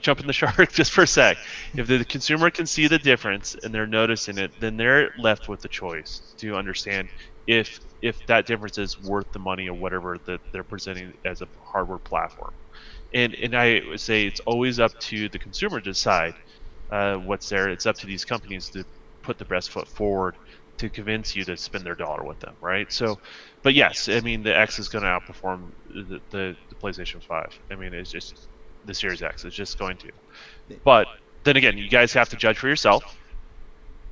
jumping the shark just for a sec. If the consumer can see the difference and they're noticing it, then they're left with the choice to understand if that difference is worth the money or whatever that they're presenting as a hardware platform. And I would say it's always up to the consumer to decide what's there. It's up to these companies to put the best foot forward to convince you to spend their dollar with them, right? So, but yes, I mean, the X is going to outperform the PlayStation 5. I mean, it's just the Series X. It's just going to. But then again, you guys have to judge for yourself.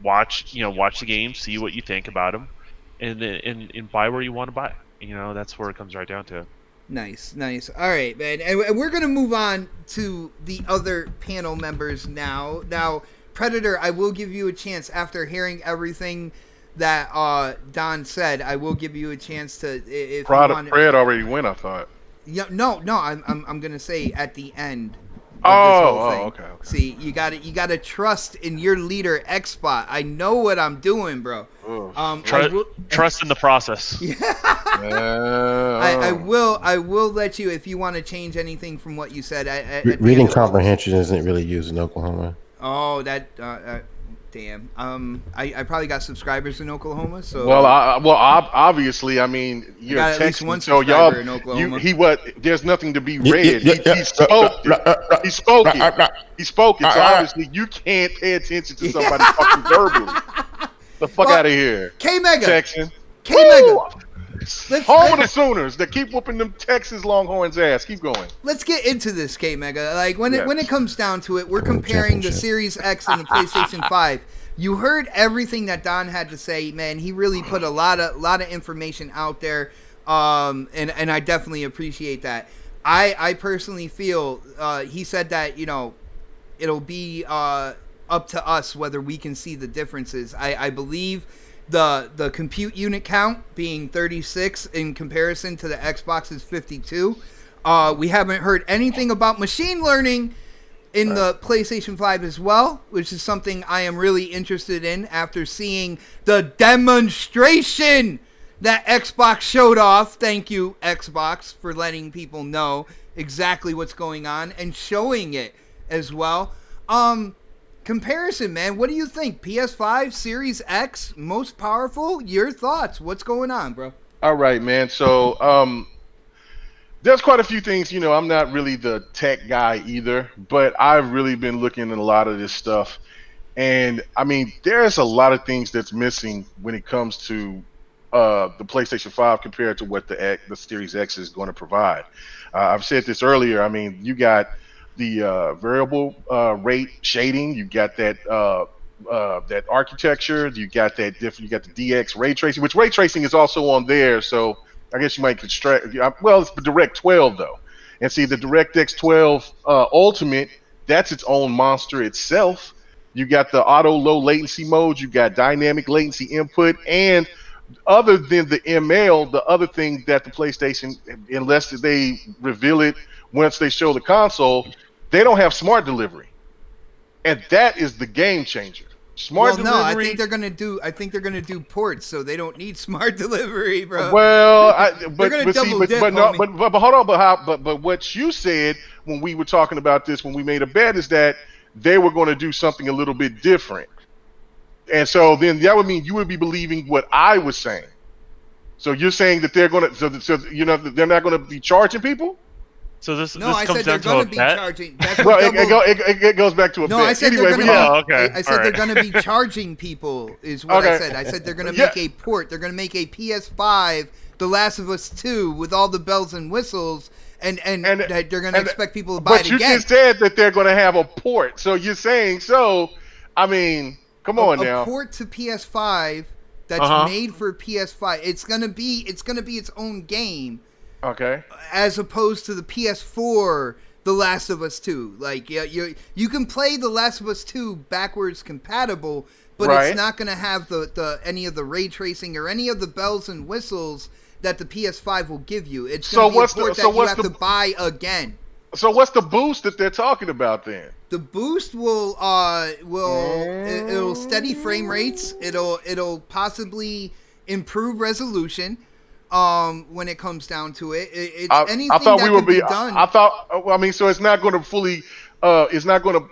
Watch the game, see what you think about them, and buy where you want to buy. That's where it comes right down to. Nice. All right, man. And we're going to move on to the other panel members now. Now, Predator, I will give you a chance after hearing everything that Don said. I will give you a chance to. If Fred already went, I thought. Yeah, no. I'm going to say at the end. Okay. See, you gotta trust in your leader, Xbot. I know what I'm doing, bro. Trust in the process. Yeah. I will let you if you want to change anything from what you said. Reading comprehension isn't really used in Oklahoma. Oh, damn. I probably got subscribers in Oklahoma, so. Obviously, I mean, you're at least one so subscriber in Oklahoma. There's nothing to be read. He spoke it. He spoke it. So obviously, you can't pay attention to somebody fucking verbally. The fuck out of here, K-Mega. Texan. K-Mega. Home of the Sooners that keep whooping them Texas Longhorns ass. Keep going. Let's get into this, K-Mega. Like when it comes down to it, we're comparing the Series X and the PlayStation 5. You heard everything that Don had to say, man. He really put a lot of information out there, and I definitely appreciate that. I personally feel he said that it'll be up to us whether we can see the differences. I believe the compute unit count being 36 in comparison to the Xbox's 52. We haven't heard anything about machine learning in the PlayStation 5 as well, which is something I am really interested in after seeing the demonstration that Xbox showed off. Thank you, Xbox, for letting people know exactly what's going on and showing it as well. Comparison, man. What do you think? PS5, Series X, most powerful? Your thoughts? What's going on, bro? All right, man. So, there's quite a few things. I'm not really the tech guy either, but I've really been looking at a lot of this stuff. And, I mean, there's a lot of things that's missing when it comes to the PlayStation 5 compared to what the Series X is going to provide. I've said this earlier. I mean, you got the variable rate shading, you got that architecture, you got the DX ray tracing, which ray tracing is also on there. So I guess you might extract. Well, it's the Direct 12 though, and see the DirectX 12 Ultimate. That's its own monster itself. You got the auto low latency mode, you got dynamic latency input, and other than the ML, the other thing that the PlayStation, unless they reveal it once they show the console, they don't have smart delivery, and that is the game changer. Smart delivery. No, I think they're gonna do ports, so they don't need smart delivery, bro. Well, but hold on, but what you said when we were talking about this, when we made a bet, is that they were going to do something a little bit different, and so then that would mean you would be believing what I was saying. So you're saying that they're going to, they're not going to be charging people? So this No, I comes said they're down to going a to be bet. charging. That's Well, what double. it goes back to a No, bet. I said Anyway, they're but going to yeah. Oh, okay. I said All they're right. going to be charging people. Is what I Okay. said. I said they're going to Yeah. make a port. They're going to make a PS5, The Last of Us 2, with all the bells and whistles, and that they're going to expect people to buy But it you again. just said that they're going to have a port, so you're saying so. I mean, come on a now. port to PS5 that's Uh-huh. made for PS5. It's going to be its own game, Okay. as opposed to the PS4 The Last of Us 2. Like, yeah, you can play The Last of Us 2 backwards compatible, but Right. it's not going to have the any of the ray tracing or any of the bells and whistles that the PS5 will give you. It's going to be a port that you have to buy again. So what's the boost that they're talking about then? The boost will it'll steady frame rates. It'll possibly improve resolution. When it comes down to it, it's anything I thought that we would can be be. done. I thought. I mean, so it's not going to fully. It's not going to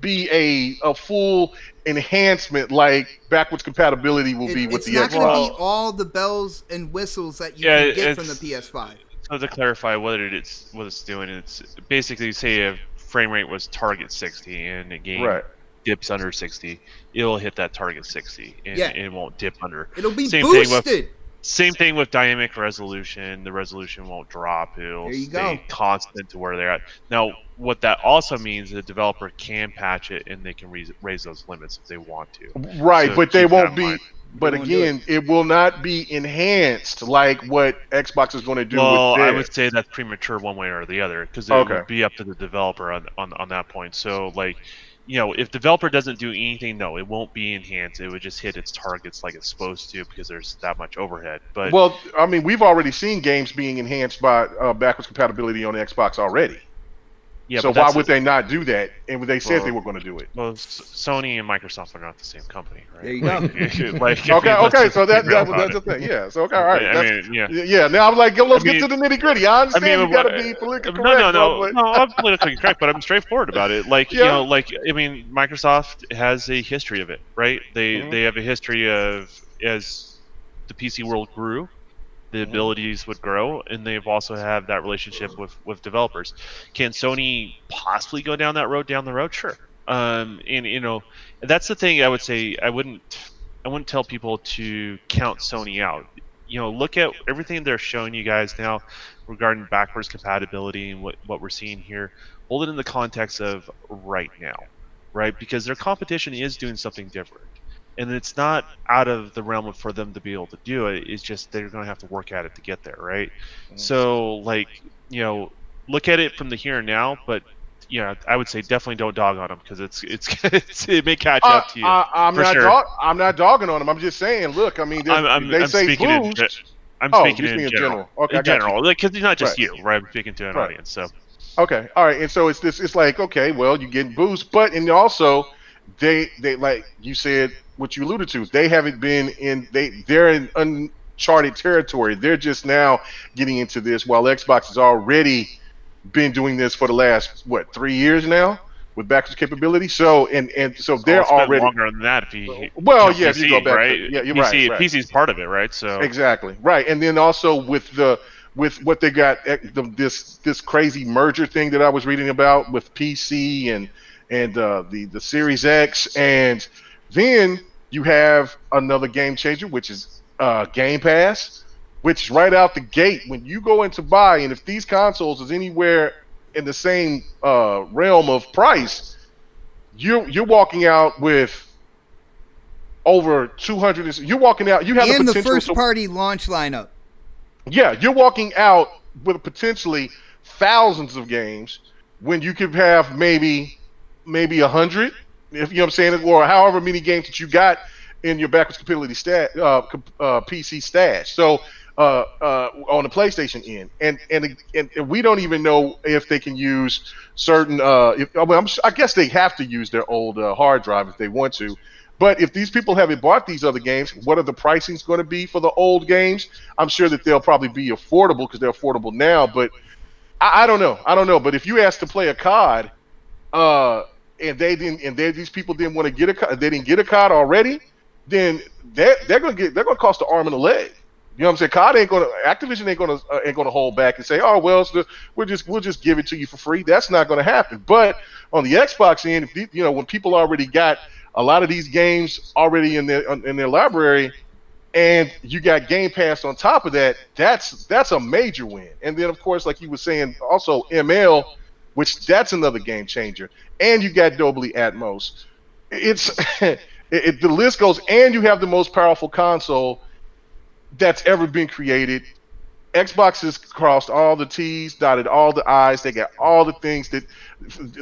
be a full enhancement like backwards compatibility will be with It's the not going to Xbox. be all the bells and whistles that you Yeah, can get from the it's- PS5. So to clarify what it's doing, it's basically say if frame rate was target 60 and the game Right. dips under 60, it'll hit that target 60 and Yeah. it won't dip under. It'll be Same thing with- boosted. Same thing with dynamic resolution. The resolution won't drop. It'll There you stay go. constant to where they're at. Now, what that also means is the developer can patch it and they can raise those limits if they want to. Right, So but they keep that won't in be. mind. But They won't do again, it will not be enhanced like what Xbox is going to do Well, with I theirs. would say that's premature one way or the other because it Okay. would be up to the developer on that point. So, like, if developer doesn't do anything, no, it won't be enhanced. It would just hit its targets like it's supposed to because there's that much overhead. But Well, I mean, we've already seen games being enhanced by backwards compatibility on Xbox already. yeah, So but why that's would they not do that? And they said Well, they were going to do it. Well, Sony and Microsoft are not the same company, right? There you go. Like, Okay. So that's that's the thing. Yeah. So okay, all right. I mean, yeah. Yeah. Now I'm like, let's I mean- get to the nitty gritty. I understand you got to be politically correct. No, but- I'm politically correct, but I'm straightforward about it. Like, Yeah. I mean, Microsoft has a history of it, right? Mhm. They have a history of as the PC world grew, the abilities would grow, and they've also have that relationship with developers. Can Sony possibly go down that road down the road? Sure. And that's the thing I would say. I wouldn't tell people to count Sony out. Look at everything they're showing you guys now regarding backwards compatibility and what we're seeing here. Hold it in the context of right now, right? Because their competition is doing something different. And it's not out of the realm for them to be able to do it. It's just they're going to have to work at it to get there, right? So, look at it from the here and now. But I would say definitely don't dog on them because it may catch up to you. I'm for not. sure. I'm not dogging on them. I'm just saying. Look, I mean, they say speaking in boost. I'm Oh, speaking you in mean in general. general. Okay, I in got you. general, because it's not just Right. you, right? I'm speaking to an Right. audience. So Okay, all right, and so it's this. It's like, okay, well, you get boost, but and also they like you said what you alluded to. They haven't been in. They're in uncharted territory. They're just now getting into this, while Xbox has already been doing this for the last 3 years now with backwards capability. So and so they're it's been already longer than that. If you well, count yeah, if you PC, go back, right? yeah, you're PC, right. PC is part of it, right? So Exactly right, and then also with what they got this crazy merger thing that I was reading about with PC and the Series X, and then you have another game changer, which is Game Pass, which right out the gate when you go in to buy, and if these consoles is anywhere in the same realm of price, you're walking out with over 200. You're walking out. You have And the the potential first to party launch lineup. yeah, you're walking out with potentially thousands of games when you could have maybe 100, if you know what I'm saying, or however many games that you got in your backwards compatibility PC stash. So on the PlayStation end, and we don't even know if they can use certain. I guess they have to use their old hard drive if they want to. But if these people haven't bought these other games, what are the pricings going to be for the old games? I'm sure that they'll probably be affordable because they're affordable now. But I don't know. I don't know. But if you ask to play a COD, and these people didn't want to get a COD, they didn't get a COD already, then they're going to cost an arm and a leg. You know what I'm saying? Activision ain't gonna hold back and say, oh well, we'll just give it to you for free. That's not gonna happen. But on the Xbox end, when people already got a lot of these games already in their library, and you got Game Pass on top of that, that's a major win. And then of course, like you were saying, also ML, which that's another game changer. And you got Dolby Atmos. It's the list goes, and you have the most powerful console that's ever been created. Xbox has crossed all the T's, dotted all the I's. They got all the things that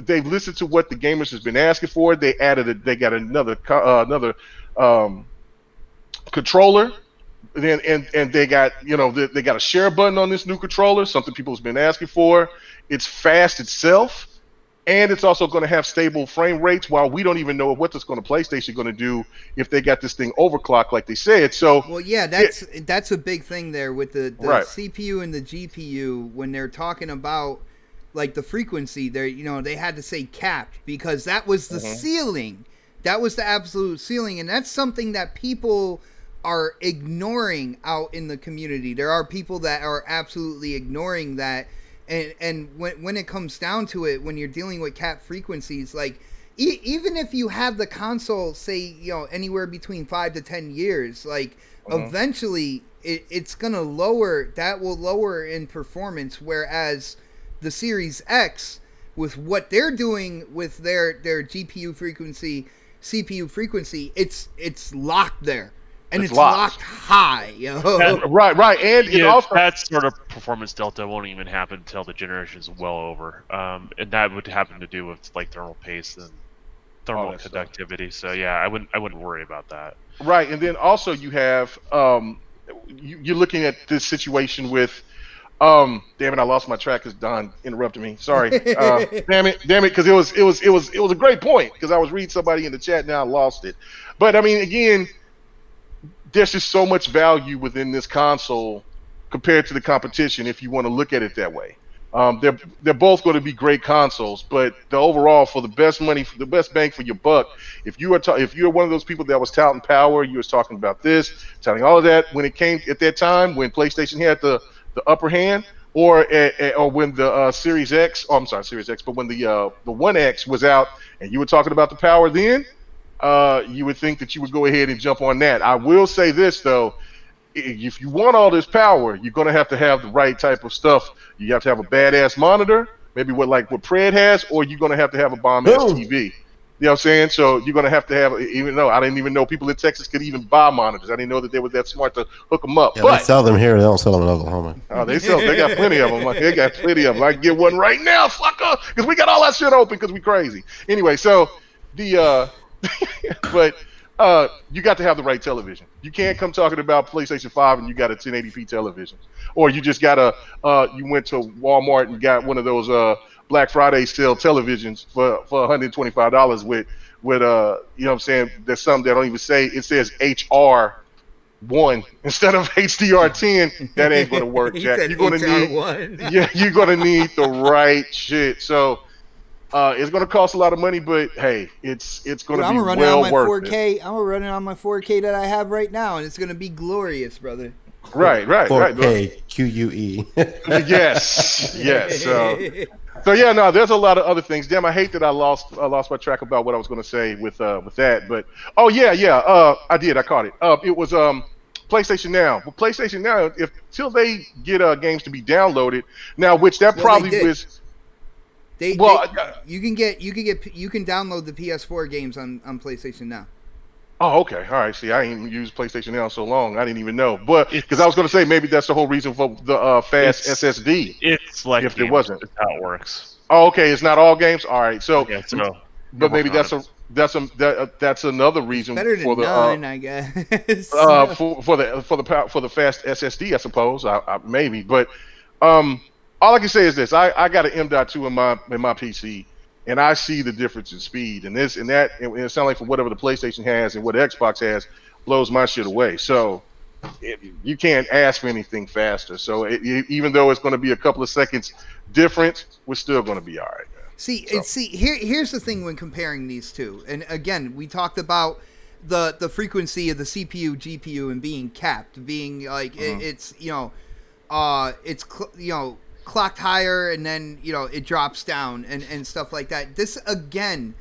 they've listened to what the gamers has been asking for. They got another controller. And they got they got a share button on this new controller, something people have been asking for. It's fast itself, and it's also going to have stable frame rates. While we don't even know what this PlayStation going to do if they got this thing overclocked like they said. So well, yeah, that's a big thing there with the right. CPU and the GPU when they're talking about like the frequency. They had to say capped because that was the ceiling. That was the absolute ceiling, and that's something that people are ignoring out in the community. There are people that are absolutely ignoring that, and when it comes down to it, when you're dealing with cap frequencies, like even if you have the console, say anywhere between 5 to 10 years, like eventually it's gonna lower. That will lower in performance, whereas the Series X, with what they're doing with their GPU frequency, CPU frequency, it's locked there. And it's locked high, right, and it also that sort of performance delta won't even happen until the generation is well over, and that would happen to do with like thermal pace and thermal conductivity. So yeah, I wouldn't worry about that. Right, and then also you have you're looking at this situation with damn it, I lost my track because Don interrupted me. Sorry, damn it, because it was a great point because I was reading somebody in the chat, now I lost it. But I mean, again, there's just so much value within this console compared to the competition if you want to look at it that way. They're both going to be great consoles, but the overall, for the best money, for the best bang for your buck, if you're one of those people that was touting power, you was talking about this, touting all of that when it came at that time when PlayStation had the upper hand, or when the Series X, I'm sorry, Series X, but when the One X was out and you were talking about the power then, you would think that you would go ahead and jump on that. I will say this though, if you want all this power, you're going to have the right type of stuff. You have to have a badass monitor, maybe what Pred has, or you're going to have a bomb ass TV. You know what I'm saying? So you're going to have, even though I didn't even know people in Texas could even buy monitors. I didn't know that they were that smart to hook them up. Yeah, but they sell them here. They don't sell them in Oklahoma. Oh, they got plenty of them. They got plenty of them. I can get one right now, fucker, because we got all that shit open because we crazy. Anyway, so but you got to have the right television. You can't come talking about PlayStation 5 and you got a 1080p television, or you just got you went to Walmart and got one of those Black Friday sale televisions for $125 with you know what I'm saying? There's some that don't even say, it says HR1 instead of HDR10. That ain't gonna work, Jack. You're gonna need the right shit. So it's going to cost a lot of money, but hey, it's going to be well worth it. I'm running on my 4K that I have right now, and it's going to be glorious, brother. Right. 4K QUE. yes. So yeah, no, there's a lot of other things. Damn, I hate that I lost my track about what I was going to say with that. But I did. I caught it. It was PlayStation Now. Well, PlayStation Now, till they get games to be downloaded now, which that probably was. You can download the PS4 games on PlayStation Now. Oh, okay. All right. See, I ain't used PlayStation Now so long. I didn't even know. But because I was going to say maybe that's the whole reason for the fast SSD. It's like if it wasn't. That's how it works. Oh, okay. It's not all games. All right. So, but maybe that's another reason better than for the none, I guess. for the fast SSD, I suppose. Maybe, but all I can say is this: I got an M.2 in my PC, and I see the difference in speed. And this and that, and it sounds like for whatever the PlayStation has and what Xbox has, blows my shit away. So you can't ask for anything faster. So even though it's going to be a couple of seconds difference, we're still going to be all right. Here's the thing when comparing these two. And again, we talked about the frequency of the CPU, GPU, and being capped, being like it's clocked higher, and then it drops down and stuff like that. This again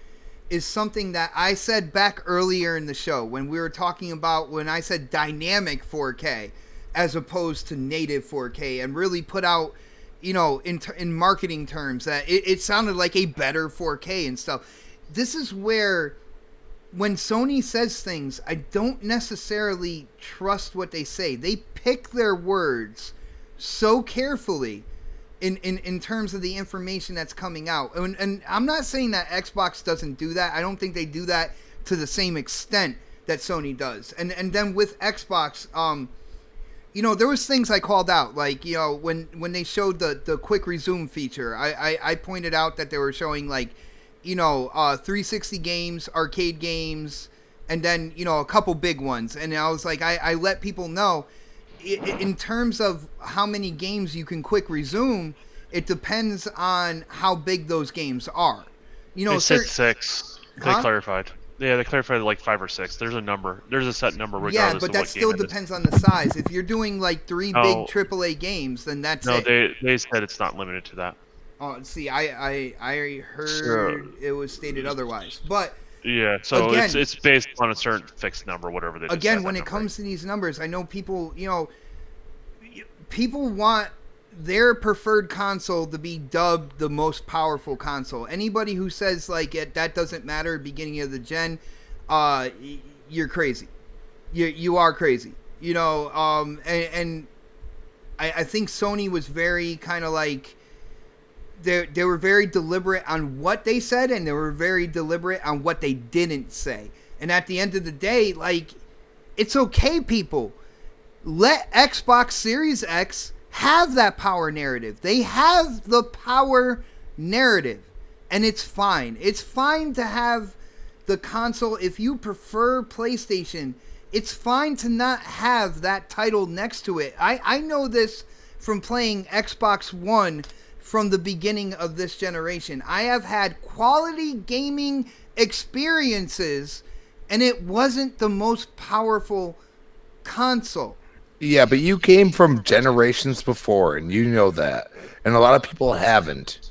is something that I said back earlier in the show when we were talking about when I said dynamic 4K as opposed to native 4K, and really put out in marketing terms that it sounded like a better 4K and stuff. This is where, when Sony says things, I don't necessarily trust what they say. They pick their words so carefully in terms of the information that's coming out. And I'm not saying that Xbox doesn't do that. I don't think they do that to the same extent that Sony does. And then with Xbox, there was things I called out, like, when they showed the quick resume feature, I pointed out that they were showing, like, 360 games, arcade games, and then, a couple big ones. And I was like, I let people know, in terms of how many games you can quick resume, it depends on how big those games are. They said 6. They clarified. Yeah, they clarified like 5 or 6. There's a number. There's a set number regardless of what game it is. Yeah, but that still depends on the size. If you're doing like 3 big AAA games, then that's it. No, they said it's not limited to that. Oh, see, I heard it was stated otherwise, but yeah. So again, it's based on a certain fixed number, whatever they. Again, when it comes to these numbers, I know people, people want their preferred console to be dubbed the most powerful console. Anybody who says like that doesn't matter beginning of the gen, you're crazy. You are crazy. And I think Sony was very kind of like. They were very deliberate on what they said, and they were very deliberate on what they didn't say. And at the end of the day, like, it's okay, people. Let Xbox Series X have that power narrative. They have the power narrative, and it's fine. It's fine to have the console. If you prefer PlayStation, it's fine to not have that title next to it. I know this from playing Xbox One from the beginning of this generation. I have had quality gaming experiences, and it wasn't the most powerful console. Yeah, but you came from generations before, and you know that. And a lot of people haven't.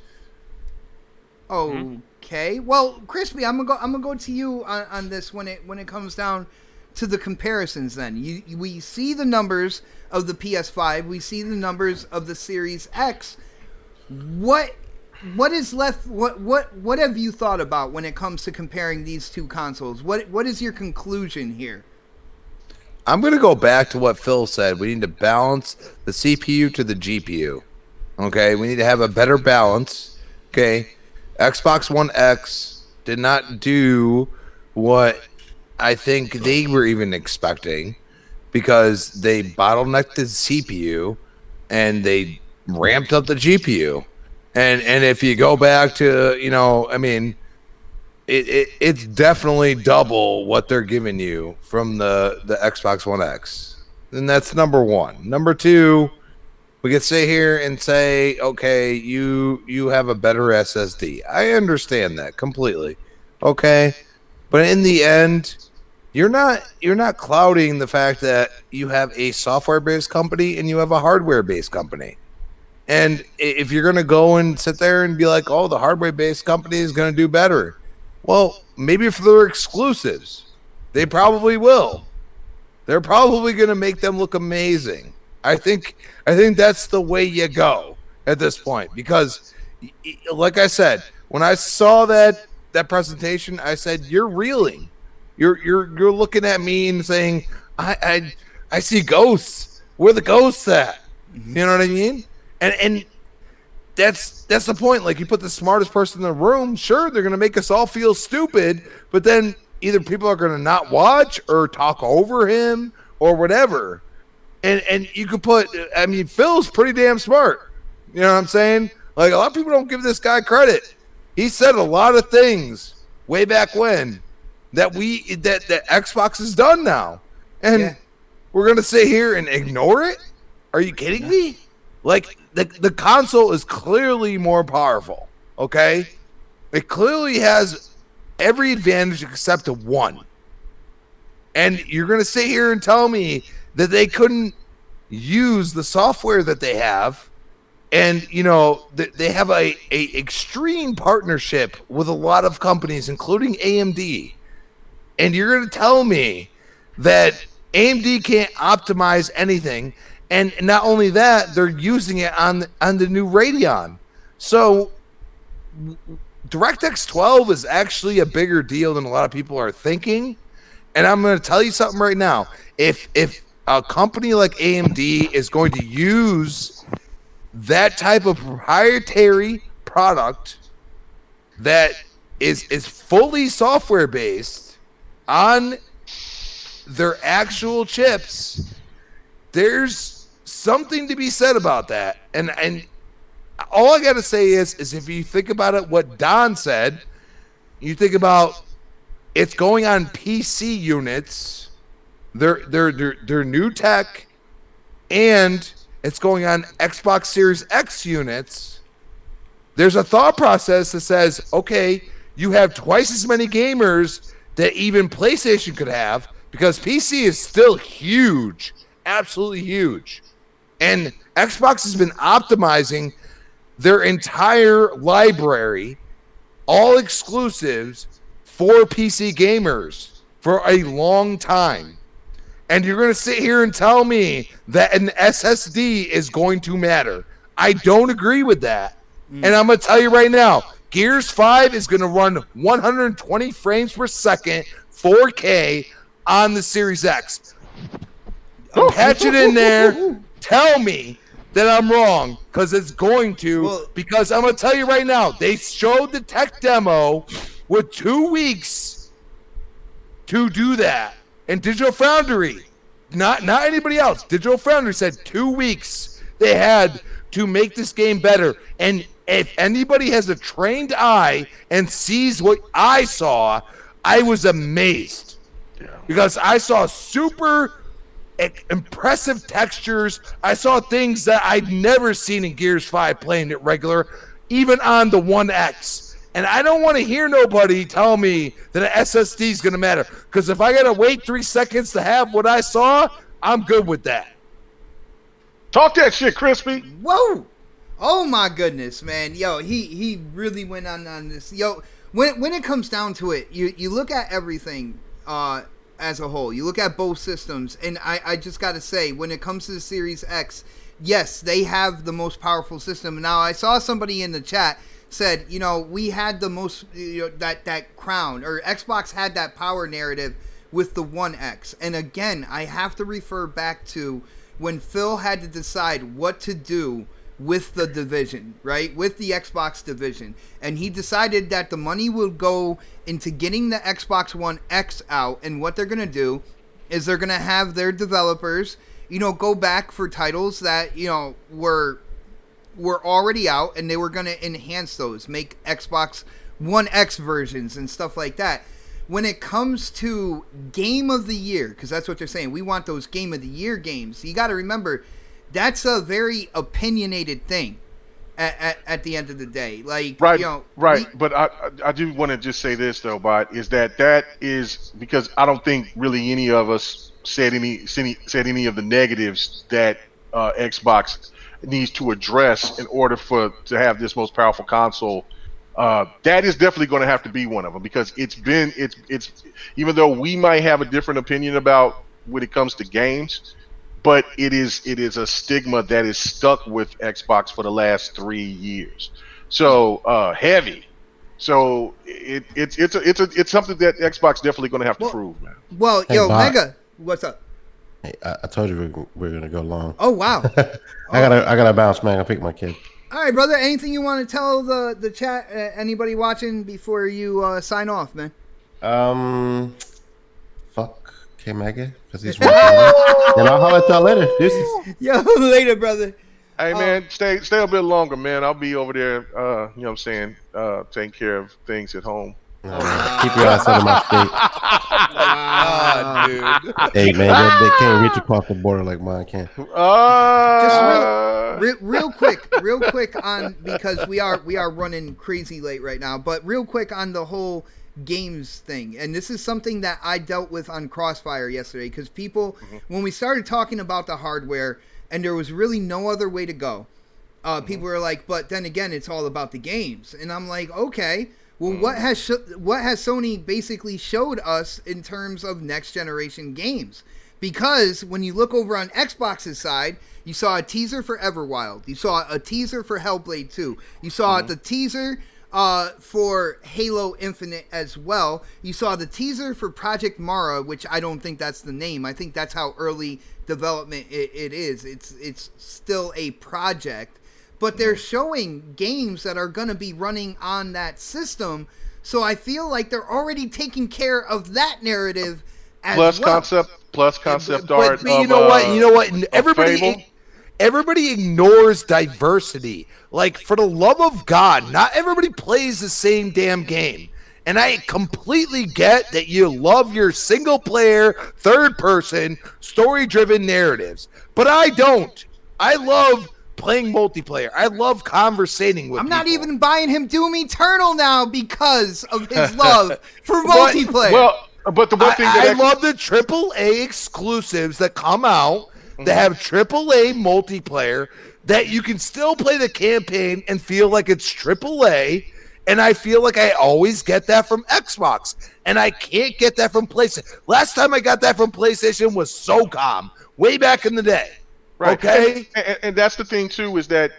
Okay. Well, Crispy, I'm gonna go to you on this when it comes down to the comparisons. Then we see the numbers of the PS5, we see the numbers of the Series X. What is left? What have you thought about when it comes to comparing these two consoles? What is your conclusion here? I'm going to go back to what Phil said. We need to balance the CPU to the GPU. Okay, we need to have a better balance. Okay, Xbox One X did not do what I think they were even expecting, because they bottlenecked the CPU and they ramped up the GPU. And if you go back to, it's definitely double what they're giving you from the Xbox One X. And that's number one. Number two, we could sit here and say, okay, you have a better SSD. I understand that completely. Okay. But in the end, you're not clouding the fact that you have a software-based company and you have a hardware-based company. And if you're going to go and sit there and be like, oh, the hardware-based company is going to do better. Well, maybe for their exclusives, they probably will. They're probably going to make them look amazing. I think that's the way you go at this point, because like I said, when I saw that presentation, I said, you're reeling. You're looking at me and saying, I see ghosts. Where the ghosts at? You know what I mean? And that's the point. Like, you put the smartest person in the room, sure, they're going to make us all feel stupid, but then either people are going to not watch or talk over him or whatever. And you could put, Phil's pretty damn smart. You know what I'm saying? Like, a lot of people don't give this guy credit. He said a lot of things way back when that Xbox has done now. And we're going to sit here and ignore it? Are you kidding me? Like, the console is clearly more powerful, okay? It clearly has every advantage except one. And you're going to sit here and tell me that they couldn't use the software that they have. And, you know, they have a extreme partnership with a lot of companies, including AMD. And you're going to tell me that AMD can't optimize anything. And not only that, they're using it on the new Radeon. So DirectX 12 is actually a bigger deal than a lot of people are thinking. And I'm going to tell you something right now. If a company like AMD is going to use that type of proprietary product that is fully software based on their actual chips, there's something to be said about that. And all I got to say is if you think about it, what Don said, you think about it's going on PC units, their new tech, and it's going on Xbox Series X units. There's a thought process that says, okay, you have twice as many gamers that even PlayStation could have, because PC is still huge, absolutely huge. And Xbox has been optimizing their entire library, all exclusives, for PC gamers for a long time. And you're going to sit here and tell me that an SSD is going to matter. I don't agree with that. And I'm going to tell you right now, Gears 5 is going to run 120 frames per second, 4K on the Series X. Patch it in there. Tell me that I'm wrong, because it's going to. Because I'm going to tell you right now, they showed the tech demo with 2 weeks to do that. And Digital Foundry, not anybody else, Digital Foundry said 2 weeks they had to make this game better. And if anybody has a trained eye and sees what I saw, I was amazed. Yeah. Because I saw super impressive textures. I saw things that I'd never seen in Gears 5 playing it regular, even on the 1X. And I don't want to hear nobody tell me that an SSD is going to matter. Because if I got to wait 3 seconds to have what I saw, I'm good with that. Talk that shit, Crispy. Whoa. Oh, my goodness, man. Yo, he really went on this. Yo, when it comes down to it, you look at everything as a whole. You look at both systems. And I just got to say, when it comes to the Series X, yes, they have the most powerful system. Now, I saw somebody in the chat said, you know, we had the most, you know, that crown, or Xbox had that power narrative with the One X. And again, I have to refer back to when Phil had to decide what to do with the division, right? With the Xbox division. And he decided that the money will go into getting the Xbox One X out. And what they're going to do is they're going to have their developers, you know, go back for titles that, you know, were already out, and they were going to enhance those, make Xbox One X versions and stuff like that. When it comes to Game of the Year, because that's what they're saying, we want those Game of the Year games. You got to remember, that's a very opinionated thing at the end of the day. Like, right, you know, right. But I do want to just say this, though, Bot, is that is because I don't think really any of us said any of the negatives that Xbox needs to address in order to have this most powerful console. That is definitely going to have to be one of them, because it's even though we might have a different opinion about when it comes to games, but it is a stigma that is stuck with Xbox for the last 3 years. So heavy. So it's something that Xbox definitely going to have to prove, man. Well, Hey, yo, Bob. Mega, what's up? Hey, I told you we're gonna go long. Oh, wow. I gotta bounce, man. I pick my kid. All right, brother. Anything you want to tell the chat, anybody watching, before you sign off, man? Fuck K Mega, because he's watching. And I'll holler at y'all later. Deuces. Yo, later, brother. Hey, man, stay a bit longer, man. I'll be over there, you know what I'm saying, taking care of things at home. Keep your ass out of my state. God, dude. Hey, man, they can't reach across the border like mine can. Just real quick on, because we are running crazy late right now, but real quick on the whole games thing, and this is something that I dealt with on Crossfire yesterday, because people, when we started talking about the hardware and there was really no other way to go, people were like, but then again, it's all about the games. And I'm like, okay, well, what has Sony basically showed us in terms of next generation games? Because when you look over on Xbox's side, you saw a teaser for Everwild, you saw a teaser for Hellblade 2, you saw the teaser for Halo Infinite as well. You saw the teaser for Project Mara, which I don't think that's the name. I think that's how early development it is. It's still a project, but they're showing games that are going to be running on that system. So I feel like they're already taking care of that narrative as well. Concept art. But you know what? Everybody ignores diversity. Like, for the love of God, not everybody plays the same damn game. And I completely get that you love your single-player, third-person, story-driven narratives. But I don't. I love playing multiplayer. I love conversating with I'm people. not even buying him Doom Eternal now because of his love for multiplayer. But the one thing I love the AAA exclusives that come out that have AAA multiplayer that you can still play the campaign and feel like it's AAA. And I feel like I always get that from Xbox, and I can't get that from PlayStation. Last time I got that from PlayStation was SOCOM, way back in the day. Right. Okay? And that's the thing, too, is that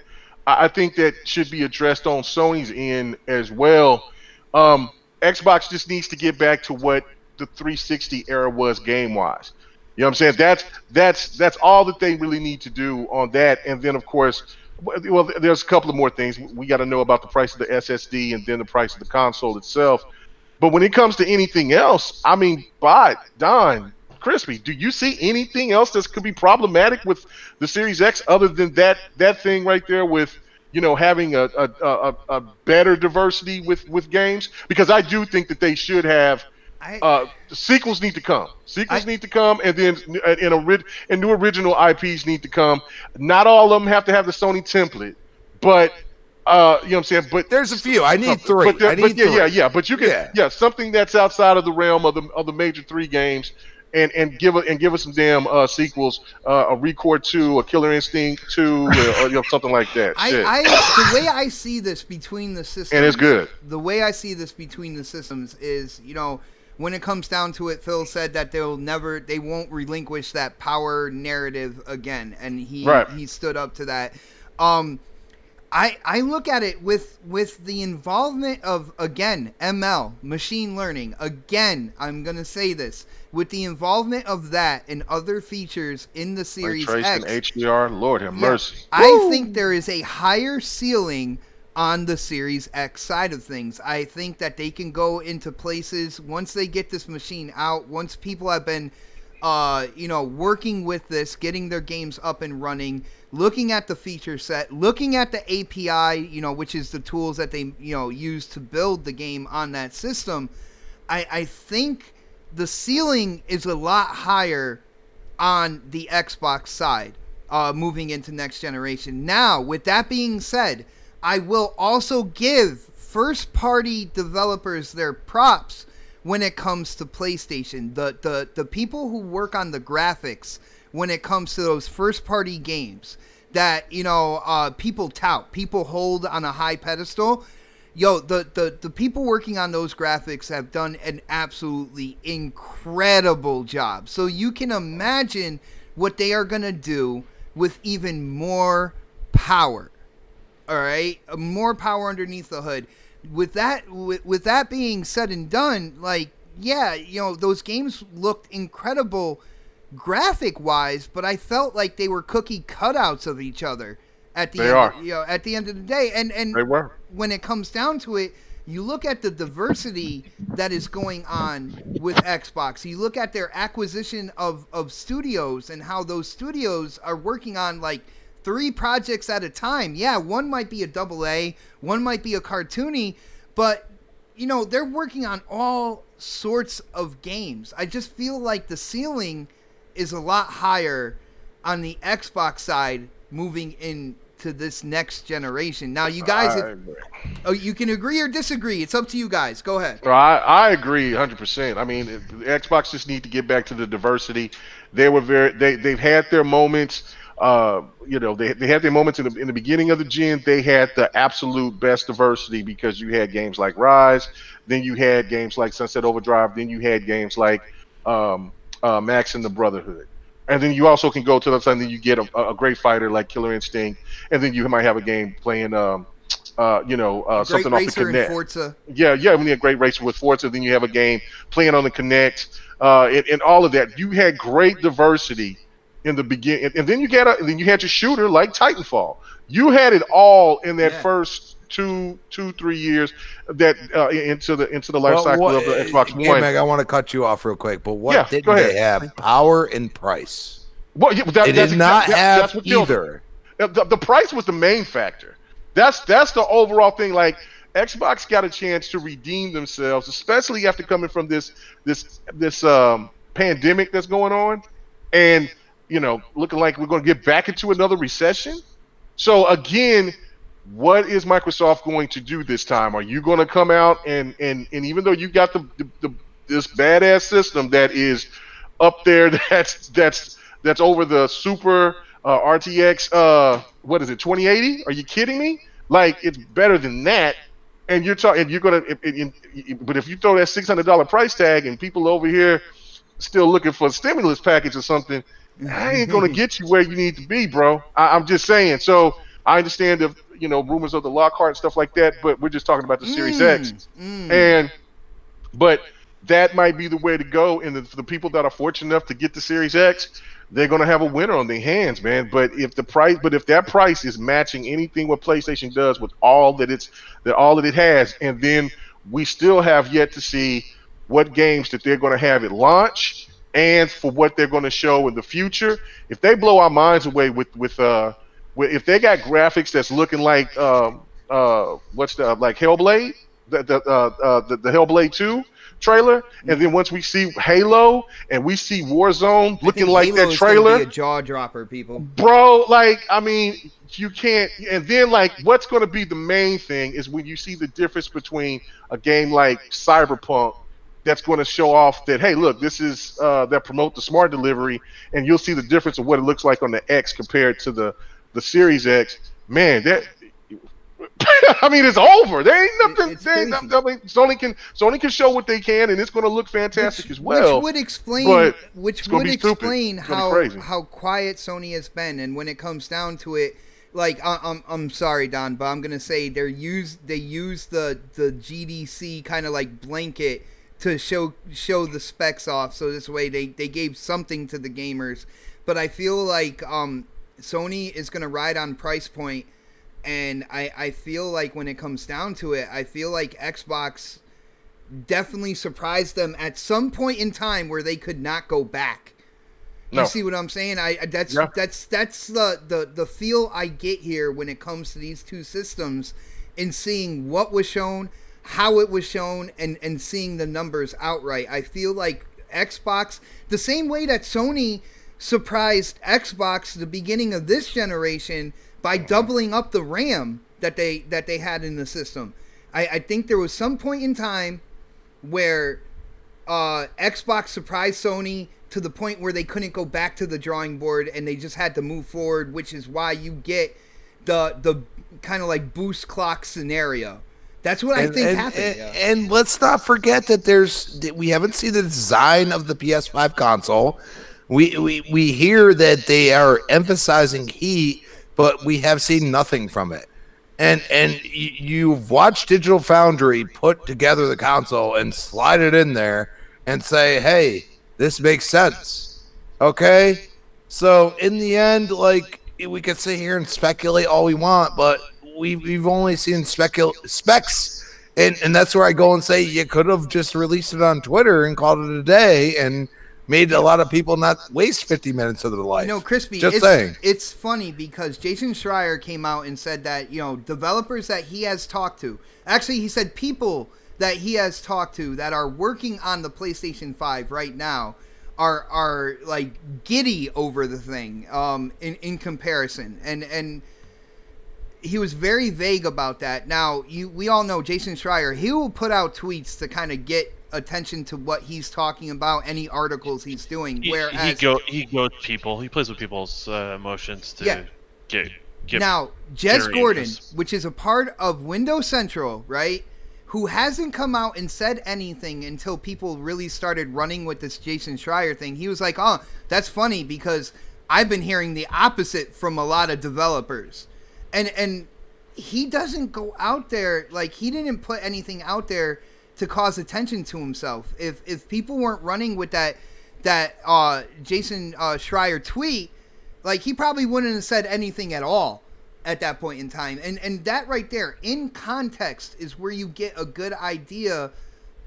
I think that should be addressed on Sony's end as well. Xbox just needs to get back to what the 360 era was game-wise. You know what I'm saying? That's all that they really need to do on that. And then, of course, well, there's a couple of more things. We got to know about the price of the SSD and then the price of the console itself. But when it comes to anything else, I mean, Don, Crispy, do you see anything else that could be problematic with the Series X other than that thing right there with, you know, having a better diversity with games? Because I do think that they should have. The sequels need to come. Need to come, and then new original IPs need to come. Not all of them have to have the Sony template, but you know what I'm saying. But there's a few. I need three. Yeah. But you can something that's outside of the realm of the major three games, and give us some damn sequels. A Record 2, a Killer Instinct 2, or something like that. The way I see this between the systems, and it's good. The way I see this between the systems is, you know, when it comes down to it, Phil said that they won't relinquish that power narrative again, and he stood up to that. I look at it with the involvement of, again, ML, machine learning. Again, I'm gonna say this, with the involvement of that and other features in the Series X, and HDR, Lord have mercy. I think there is a higher ceiling on the Series X side of things. I think that they can go into places once they get this machine out, once people have been working with this, getting their games up and running, looking at the feature set, looking at the API, which is the tools that they use to build the game on that system. I think the ceiling is a lot higher on the Xbox side moving into next generation. Now, with that being said, I will also give first-party developers their props when it comes to PlayStation. The people who work on the graphics when it comes to those first-party games that people tout, people hold on a high pedestal. The people working on those graphics have done an absolutely incredible job. So you can imagine what they are going to do with even more power. All right, more power underneath the hood. With that being said and done, those games looked incredible graphic wise, but I felt like they were cookie cutouts of each other at the end of the day. And they were. When it comes down to it, you look at the diversity that is going on with Xbox. You look at their acquisition of studios and how those studios are working on 3 projects at a time. Yeah, one might be a AA, one might be a cartoony, but they're working on all sorts of games. I just feel like the ceiling is a lot higher on the Xbox side moving into to this next generation. Now, you guys, you can agree or disagree. It's up to you guys. Go ahead. I agree 100%. I mean, the Xbox just need to get back to the diversity. They've had their moments. They had their moments in the beginning of the gen. They had the absolute best diversity because you had games like Rise, then you had games like Sunset Overdrive, then you had games like Max and the Brotherhood. And then you also can go to the side, and then you get a great fighter like Killer Instinct, and then you might have a game playing Great something off the Racer and Kinect. Forza. Yeah, when you have Great Racer with Forza, then you have a game playing on the Kinect, and all of that. You had great diversity in the beginning, and then you had your shooter like Titanfall. You had it all in that first 3 years that into the life cycle of the Xbox One. Meg, I want to cut you off real quick, but what did go they have? Power and price. Well, They did not have either. The price was the main factor. That's the overall thing. Like, Xbox got a chance to redeem themselves, especially after coming from this pandemic that's going on, and looking like we're going to get back into another recession. So again, what is Microsoft going to do this time? Are you going to come out and even though you got this badass system that is up there, that's over the super RTX what is it, 2080? Are you kidding me? Like, it's better than that. And you're talking, but if you throw that $600 price tag and people over here still looking for a stimulus package or something, I ain't gonna get you where you need to be, bro. I'm just saying. So I understand the rumors of the Lockhart and stuff like that, but we're just talking about the Series X, but that might be the way to go. And for the people that are fortunate enough to get the Series X, they're gonna have a winner on their hands, man. But if that price is matching anything what PlayStation does with all that it has, and then we still have yet to see what games that they're gonna have at launch and for what they're gonna show in the future. If they blow our minds away with if they got graphics that's looking like like Hellblade, the Hellblade 2 trailer, and then once we see Halo and we see Warzone looking like Halo that trailer, be a jaw dropper, people. bro. Like, I mean, you can't. And then, like, what's going to be the main thing is when you see the difference between a game like Cyberpunk that's going to show off that, hey, look, this is that promote the smart delivery, and you'll see the difference of what it looks like on the X compared to the Series X. Man, that. I mean, it's over. There ain't nothing. Sony can show what they can, and it's going to look fantastic as well. Which would explain how quiet Sony has been, and when it comes down to it, like I'm sorry, Don, but I'm gonna say they use the GDC kind of like blanket to show the specs off, so this way they gave something to the gamers. But I feel like Sony is gonna ride on price point. And I feel like when it comes down to it, I feel like Xbox definitely surprised them at some point in time where they could not go back. You see what I'm saying? That's the feel I get here when it comes to these two systems, in seeing what was shown, how it was shown, and seeing the numbers outright. I feel like Xbox, the same way that Sony surprised Xbox the beginning of this generation by doubling up the RAM that they had in the system. I think there was some point in time where Xbox surprised Sony to the point where they couldn't go back to the drawing board and they just had to move forward, which is why you get the kind of like boost clock scenario. That's what I think happened. And let's not forget that we haven't seen the design of the PS5 console. We hear that they are emphasizing heat, but we have seen nothing from it. And you've watched Digital Foundry put together the console and slide it in there and say, hey, this makes sense. Okay? So in the end, like, we could sit here and speculate all we want, but we've only seen specs. And that's where I go and say you could have just released it on Twitter and called it a day and made a lot of people not waste 50 minutes of their life. Crispy, saying. It's funny because Jason Schreier came out and said that, developers that he has talked to, actually he said people that he has talked to that are working on the PlayStation 5 right now are like giddy over the thing in comparison. And he was very vague about that. Now, we all know Jason Schreier. He will put out tweets to kind of get attention to what he's talking about, any articles he's doing. Whereas he goes people. He plays with people's emotions to get now Jez Gordon, interest. which is a part of Windows Central, right? Who hasn't come out and said anything until people really started running with this Jason Schreier thing. He was like, "Oh, that's funny because I've been hearing the opposite from a lot of developers." And he doesn't go out there, like, he didn't put anything out there to cause attention to himself. If people weren't running with that Jason Schreier tweet, like, he probably wouldn't have said anything at all at that point in time. And that right there, in context, is where you get a good idea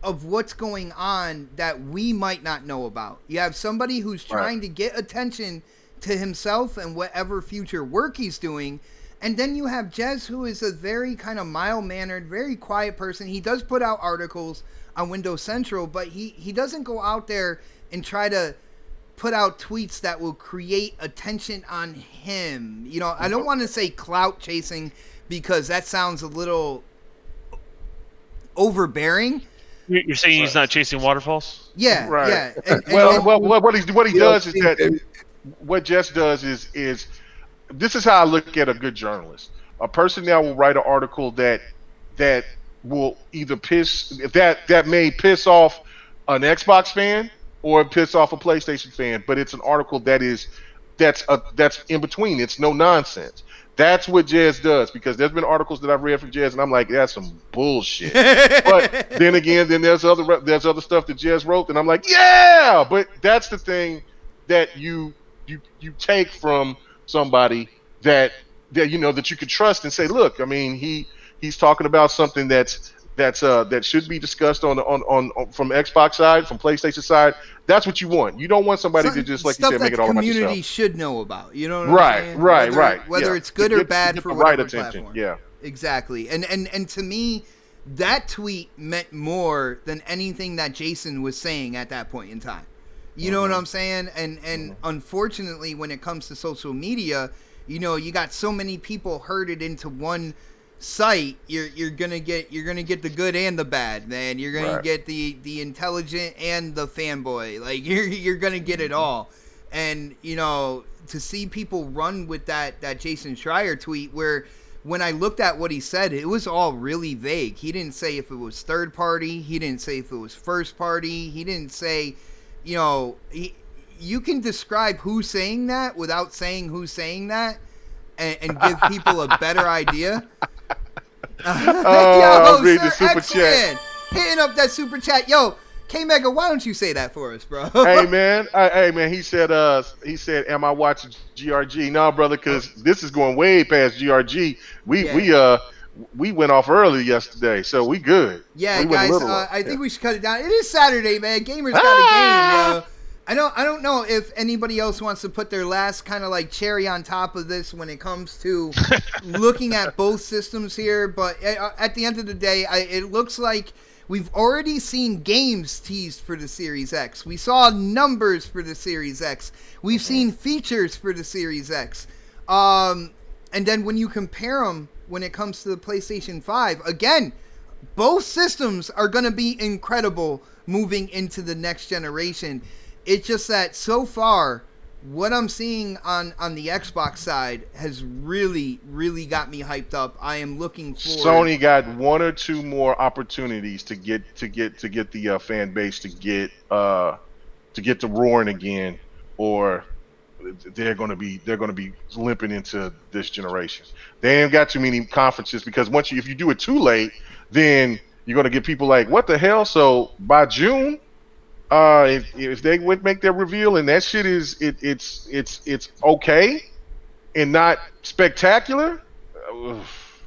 of what's going on that we might not know about. You have somebody who's trying to get attention to himself and whatever future work he's doing. And then you have Jez, who is a very kind of mild-mannered, very quiet person. He does put out articles on Windows Central, but he doesn't go out there and try to put out tweets that will create attention on him. You know, I don't want to say clout chasing because that sounds a little overbearing. You're saying he's not chasing waterfalls? Yeah, Right. yeah. What he does is that what Jess does is this is how I look at a good journalist. A person that will write an article that will either that may piss off an Xbox fan or piss off a PlayStation fan, but it's an article that's in between. It's no nonsense. That's what Jez does, because there's been articles that I've read from Jez and I'm like, that's some bullshit. But then again, there's other stuff that Jez wrote and I'm like, yeah. But that's the thing that you take from somebody that you know that you could trust and say, look, I mean, he's talking about something that should be discussed on from Xbox side, from PlayStation side. That's what you want. You don't want somebody to just, like you said, make it all about yourself. Stuff that the community should know about. You know what I'm saying? Right. Whether it's good or bad for whatever platform. Yeah. Exactly. And to me, that tweet meant more than anything that Jason was saying at that point in time. You know what I'm saying? And unfortunately, when it comes to social media, you know, you got so many people herded into one site. You're gonna get the good and the bad, man. You're gonna get the intelligent and the fanboy. Like you're gonna get it all. And you know, to see people run with that Jason Schreier tweet, where when I looked at what he said, it was all really vague. He didn't say if it was third party. He didn't say if it was first party. He didn't say, you know, you can describe who's saying that without saying who's saying that, and give people a better idea. Yo, read the super chat. Hitting up that super chat. Yo, K-Mega, why don't you say that for us, bro? Hey man, he said, am I watching GRG? No, brother, because this is going way past GRG. We went off early yesterday, so we good. Yeah, guys, I think we should cut it down. It is Saturday, man. Gamers got a game, yo. I don't know if anybody else wants to put their last kind of like cherry on top of this when it comes to looking at both systems here, but at the end of the day, it looks like we've already seen games teased for the Series X. We saw numbers for the Series X. We've seen features for the Series X. And then when you compare them when it comes to the PlayStation 5, again, both systems are going to be incredible moving into the next generation. It's just that so far, what I'm seeing on the Xbox side has really, really got me hyped up. I am looking forward. Sony got one or two more opportunities to get the fan base to get to roaring again, or they're going to be limping into this generation. They ain't got too many conferences, because if you do it too late, then you're going to get people like, what the hell? So by June, if they would make their reveal and that shit is it's okay and not spectacular,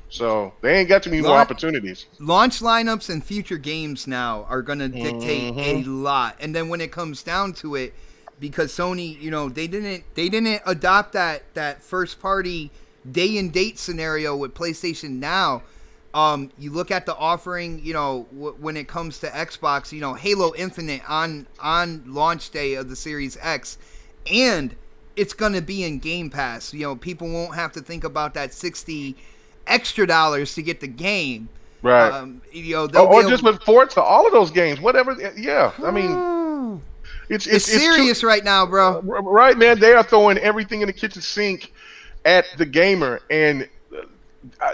so they ain't got too many more opportunities. Launch lineups and future games now are gonna dictate a lot. And then when it comes down to it, because Sony, you know, they didn't adopt that first party day and date scenario with PlayStation Now. You look at the offering, you know, when it comes to Xbox, you know, Halo Infinite on launch day of the Series X, and it's going to be in Game Pass. You know, people won't have to think about that $60 extra dollars to get the game. Right. They'll Or be just able, with Forza, all of those games, whatever. Yeah, I mean, it's serious right now, bro. right, man. They are throwing everything in the kitchen sink at the gamer, and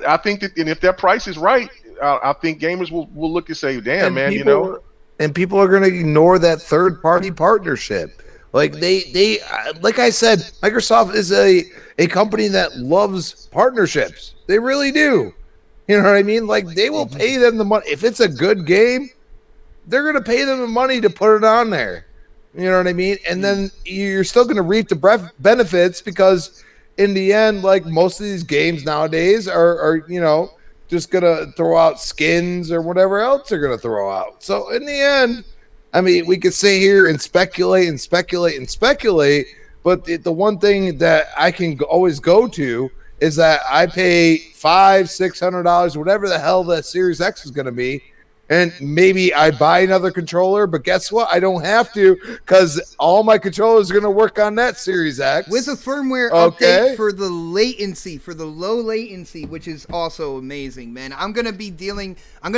I think that, and if their price is right, I think gamers will look and say, "Damn, And man, people are going to ignore that third party partnership. Like they like I said, Microsoft is a company that loves partnerships. They really do. You know what I mean? Like they will pay them the money if it's a good game. They're going to pay them the money to put it on there. You know what I mean? And then you're still going to reap the benefits because in the end, like most of these games nowadays are just going to throw out skins or whatever else they're going to throw out. So in the end, I mean, we could sit here and speculate and speculate and speculate, but the one thing that I can always go to is that I pay $500-$600, whatever the hell that Series X is going to be, and maybe I buy another controller, but guess what? I don't have to because all my controllers are going to work on that Series X. With a firmware update for the latency, for the low latency, which is also amazing, man. I'm going to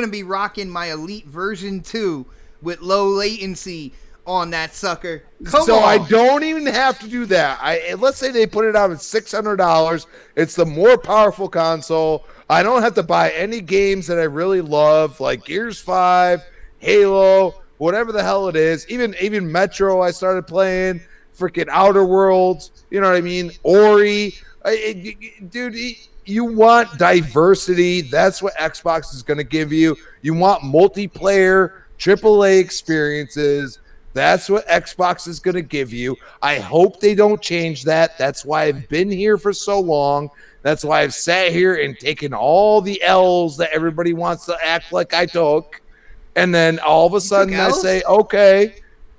be rocking my Elite version 2 with low latency on that sucker. Come on. I don't even have to do that. Let's say they put it out at $600. It's the more powerful console. I don't have to buy any games that I really love, like Gears 5, Halo, whatever the hell it is. Even Metro I started playing, freaking Outer Worlds, you know what I mean? Ori. Dude, you want diversity. That's what Xbox is going to give you. You want multiplayer, AAA experiences. That's what Xbox is going to give you. I hope they don't change that. That's why I've been here for so long. That's why I've sat here and taken all the L's that everybody wants to act like I took. And then all of a sudden I say, okay,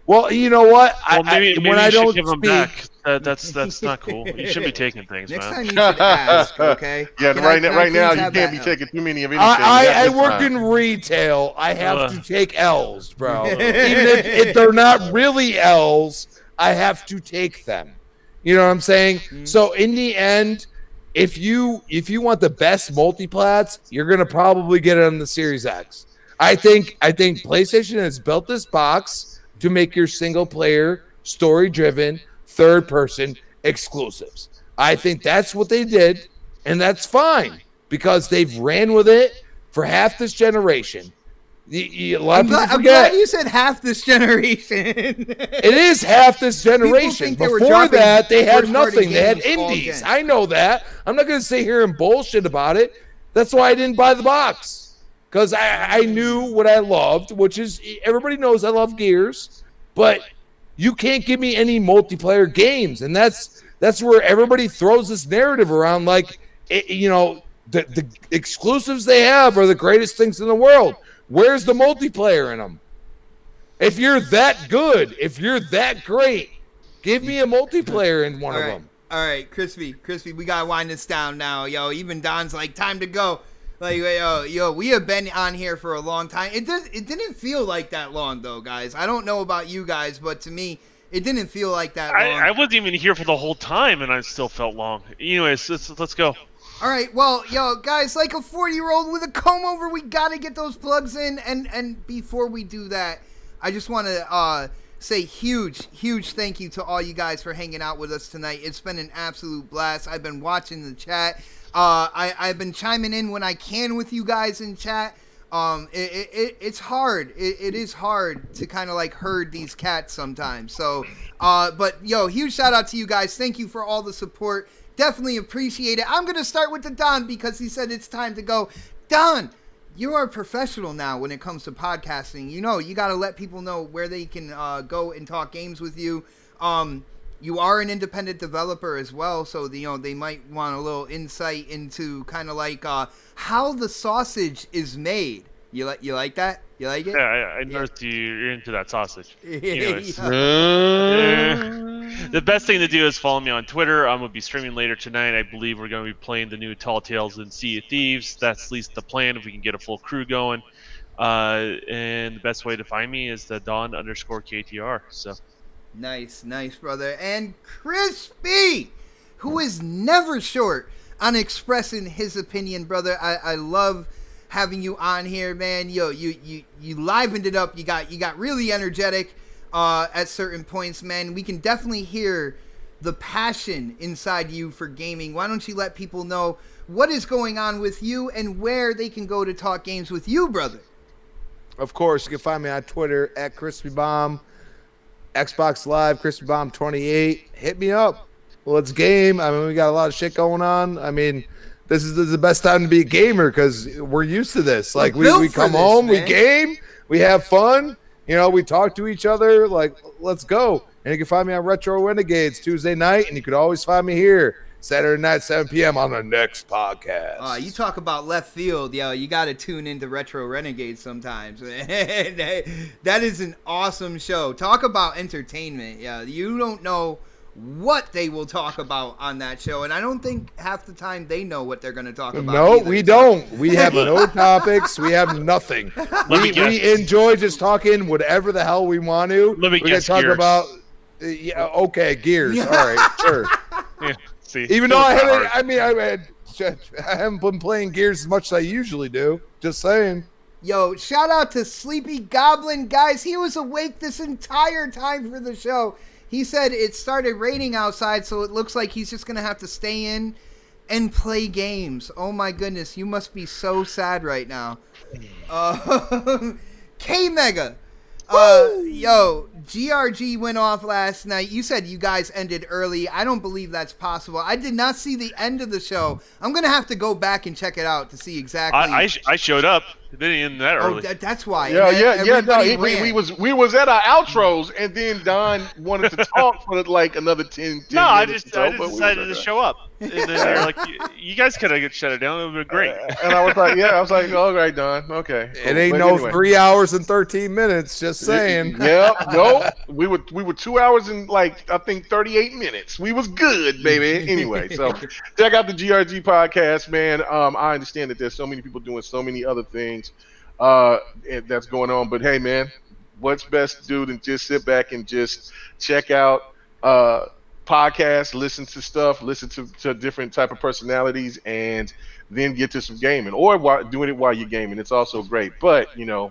well, you know what? Well, maybe when I don't give them back, that's not cool. You shouldn't be taking things, Next man. time you should ask, okay? Yeah, right now you can't be taking too many of anything. I work in retail. I have to take L's, bro. Even if they're not really L's, I have to take them. You know what I'm saying? Mm-hmm. So in the end, if you want the best multiplats, you're gonna probably get it on the Series X. I think PlayStation has built this box to make your single player, story driven, third person exclusives. I think that's what they did, and that's fine because they've ran with it for half this generation. I'm glad you said half this generation. It is half this generation. Before that, they had nothing. They had indies. I know that. I'm not going to sit here and bullshit about it. That's why I didn't buy the box. Because I knew what I loved, which is everybody knows I love Gears, but you can't give me any multiplayer games. And that's where everybody throws this narrative around like, the exclusives they have are the greatest things in the world. Where's the multiplayer in them? If you're that good, if you're that great, give me a multiplayer in one of them. All right, Crispy, we got to wind this down now. Yo, even Don's like, time to go. Like, yo, we have been on here for a long time. It didn't feel like that long, though, guys. I don't know about you guys, but to me, it didn't feel like that long. I wasn't even here for the whole time, and I still felt long. Anyways, let's go. All right, well, yo, guys, like a 40-year-old with a comb over, we got to get those plugs in. And before we do that, I just want to say huge thank you to all you guys for hanging out with us tonight. It's been an absolute blast. I've been watching the chat. I've been chiming in when I can with you guys in chat. It's hard. It is hard to kind of like herd these cats sometimes. So, but yo, huge shout out to you guys. Thank you for all the support. Definitely appreciate it. I'm going to start with the Don because he said it's time to go. Don, you are a professional now when it comes to podcasting. You got to let people know where they can go and talk games with you. You are an independent developer as well, so they might want a little insight into kind of like how the sausage is made. You like that? You like it? Yeah, I noticed you're into that sausage. Anyways. The best thing to do is follow me on Twitter. I'm going to be streaming later tonight. I believe we're going to be playing the new Tall Tales and Sea of Thieves. That's at least the plan if we can get a full crew going. And the best way to find me is the Don_KTR. So. Nice, brother. And Crispy, who is never short on expressing his opinion, brother. I love having you on here, man. Yo, you livened it up. You got really energetic at certain points, man. We can definitely hear the passion inside you for gaming. Why don't you let people know what is going on with you and where they can go to talk games with you, brother? Of course, you can find me on Twitter at CrispyBomb, Xbox Live, CrispyBomb28. Hit me up. Let's game. I mean, we got a lot of shit going on. I mean, this is the best time to be a gamer because we're used to this. Like, we come home, man. We game, we have fun. You know, we talk to each other. Like, let's go. And you can find me on Retro Renegades Tuesday night, and you can always find me here Saturday night, 7 p.m. on the next podcast. You talk about left field, yo. You got to tune into Retro Renegades sometimes. That is an awesome show. Talk about entertainment. Yeah, you don't know what they will talk about on that show, and I don't think half the time they know what they're going to talk about. No, either. We don't. We have no topics. We have nothing. We enjoy just talking whatever the hell we want to. Let me guess. Talk Gears. about okay, Gears. All right, sure. Yeah, see, even though I haven't been playing Gears as much as I usually do. Just saying. Yo, shout out to Sleepy Goblin, guys. He was awake this entire time for the show. He said it started raining outside, so it looks like he's just going to have to stay in and play games. Oh, my goodness. You must be so sad right now. K-Mega. Yo, GRG went off last night. You said you guys ended early. I don't believe that's possible. I did not see the end of the show. I'm going to have to go back and check it out to see exactly. I showed up. It didn't end that early. That's why. Yeah. No, we was at our outros, and then Don wanted to talk for like another 10 No, I minutes. just decided to show up. And then they're like, you guys could have shut it down. It would have been great. And I was like, all right, Don, okay. Cool. It ain't But no anyway. 3 hours and 13 minutes. Just saying. Yeah, no, we were 2 hours and like I think 38 minutes. We was good, baby. Anyway, so check out the GRG podcast, man. I understand that there's so many people doing so many other things that's going on, but hey, man, what's best to do than just sit back and just check out podcasts, listen to stuff, listen to different type of personalities, and then get to some gaming or doing it while you're gaming. It's also great, but you know.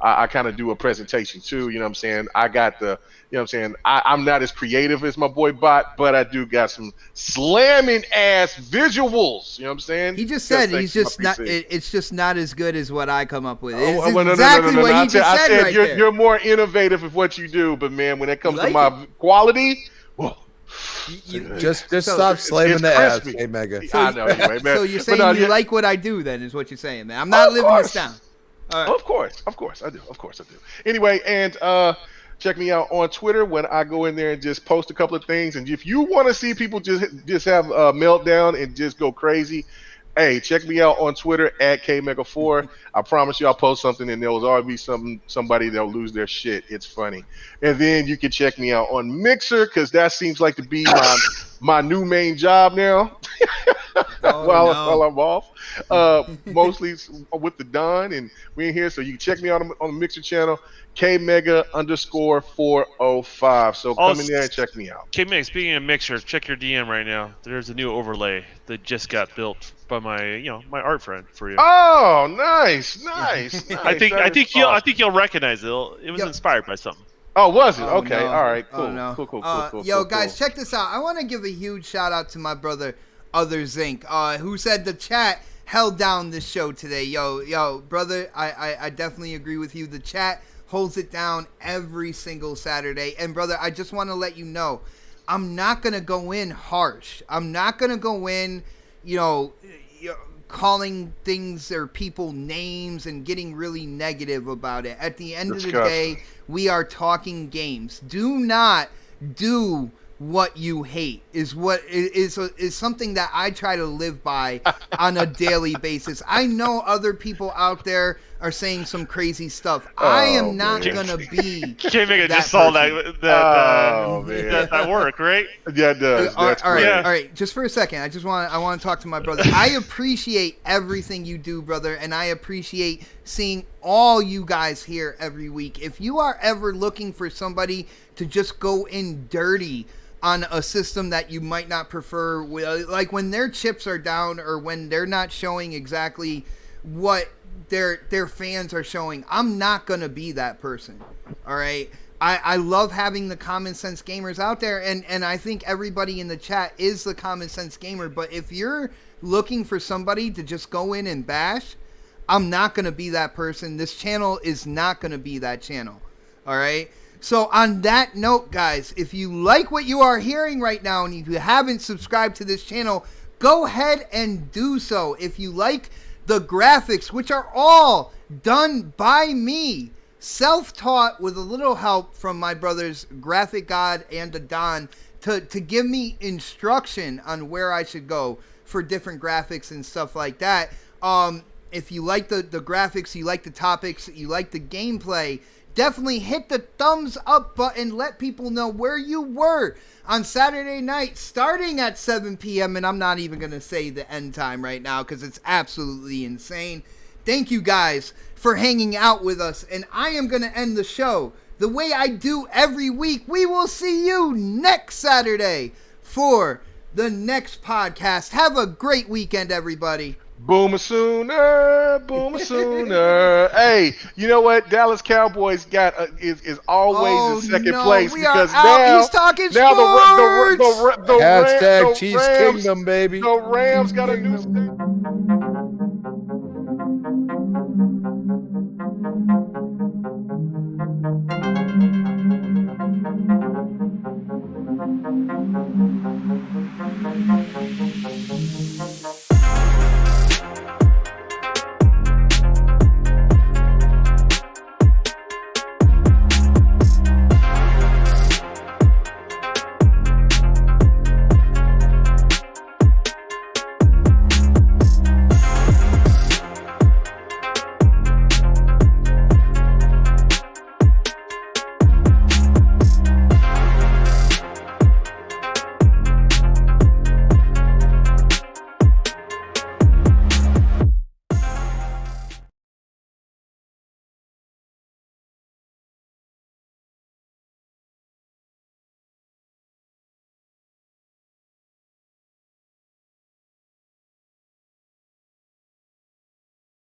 I kind of do a presentation too, you know what I'm saying? I got the, you know what I'm saying? I'm not as creative as my boy Bot, but I do got some slamming ass visuals, you know what I'm saying? He just said he's just not, it's just not as good as what I come up with. It's no, exactly what he just said right there. You're more innovative with what you do, but man, when it comes to my quality, whoa. Just stop slamming the ass, hey Mega. I know, anyway, man. So you're saying you like what I do then is what you're saying, man. I'm not living this down. Right. Of course I do. Anyway, and check me out on Twitter when I go in there and just post a couple of things. And if you want to see people just have a meltdown and just go crazy, hey, check me out on Twitter at KMega4. I promise you, I'll post something and there will always be somebody that'll lose their shit. It's funny. And then you can check me out on Mixer because that seems like to be my new main job now. While I'm off, mostly with the Don, and we're in here, so you can check me out on the Mixer channel, KMega_405. So come in there and check me out. K-Mega, speaking of Mixer, check your DM right now. There's a new overlay that just got built by my art friend for you. Oh, nice. I think you'll recognize it. It was inspired by something. Oh, was it? Oh, okay, no. all right, cool, Oh, no. cool. Yo, guys, check this out. I want to give a huge shout out to my brother Other Zinc, who said the chat held down this show today. Yo, brother, I definitely agree with you. The chat holds it down every single Saturday. And brother, I just want to let you know, I'm not gonna go in harsh. I'm not gonna go in, calling things or people names and getting really negative about it. At the end of the day, we are talking games. Do not do what you hate is something that I try to live by on a daily basis. I know other people out there are saying some crazy stuff. I am not gonna be. K-Mega just saw that work, right? Yeah, it does. All right. Just for a second, I want to talk to my brother. I appreciate everything you do, brother, and I appreciate seeing all you guys here every week. If you are ever looking for somebody to just go in dirty on a system that you might not prefer, like when their chips are down or when they're not showing exactly what their fans are showing, I'm not going to be that person. All right. I love having the common sense gamers out there, and I think everybody in the chat is the common sense gamer. But if you're looking for somebody to just go in and bash, I'm not going to be that person. This channel is not going to be that channel. All right. So on that note, guys, if you like what you are hearing right now and if you haven't subscribed to this channel, go ahead and do so. If you like the graphics, which are all done by me, self-taught with a little help from my brothers Graphic God and Don to give me instruction on where I should go for different graphics and stuff like that. If you like the graphics, you like the topics, you like the gameplay, definitely hit the thumbs up button. Let people know where you were on Saturday night starting at 7 p.m. And I'm not even going to say the end time right now because it's absolutely insane. Thank you guys for hanging out with us. And I am going to end the show the way I do every week. We will see you next Saturday for the next podcast. Have a great weekend, everybody. Boomer sooner, boomer sooner. Hey, you know what? Dallas Cowboys is always in second place because now he's talking now sports. Hashtag the Chiefs Rams, Kingdom, baby. the Rams got a new stadium.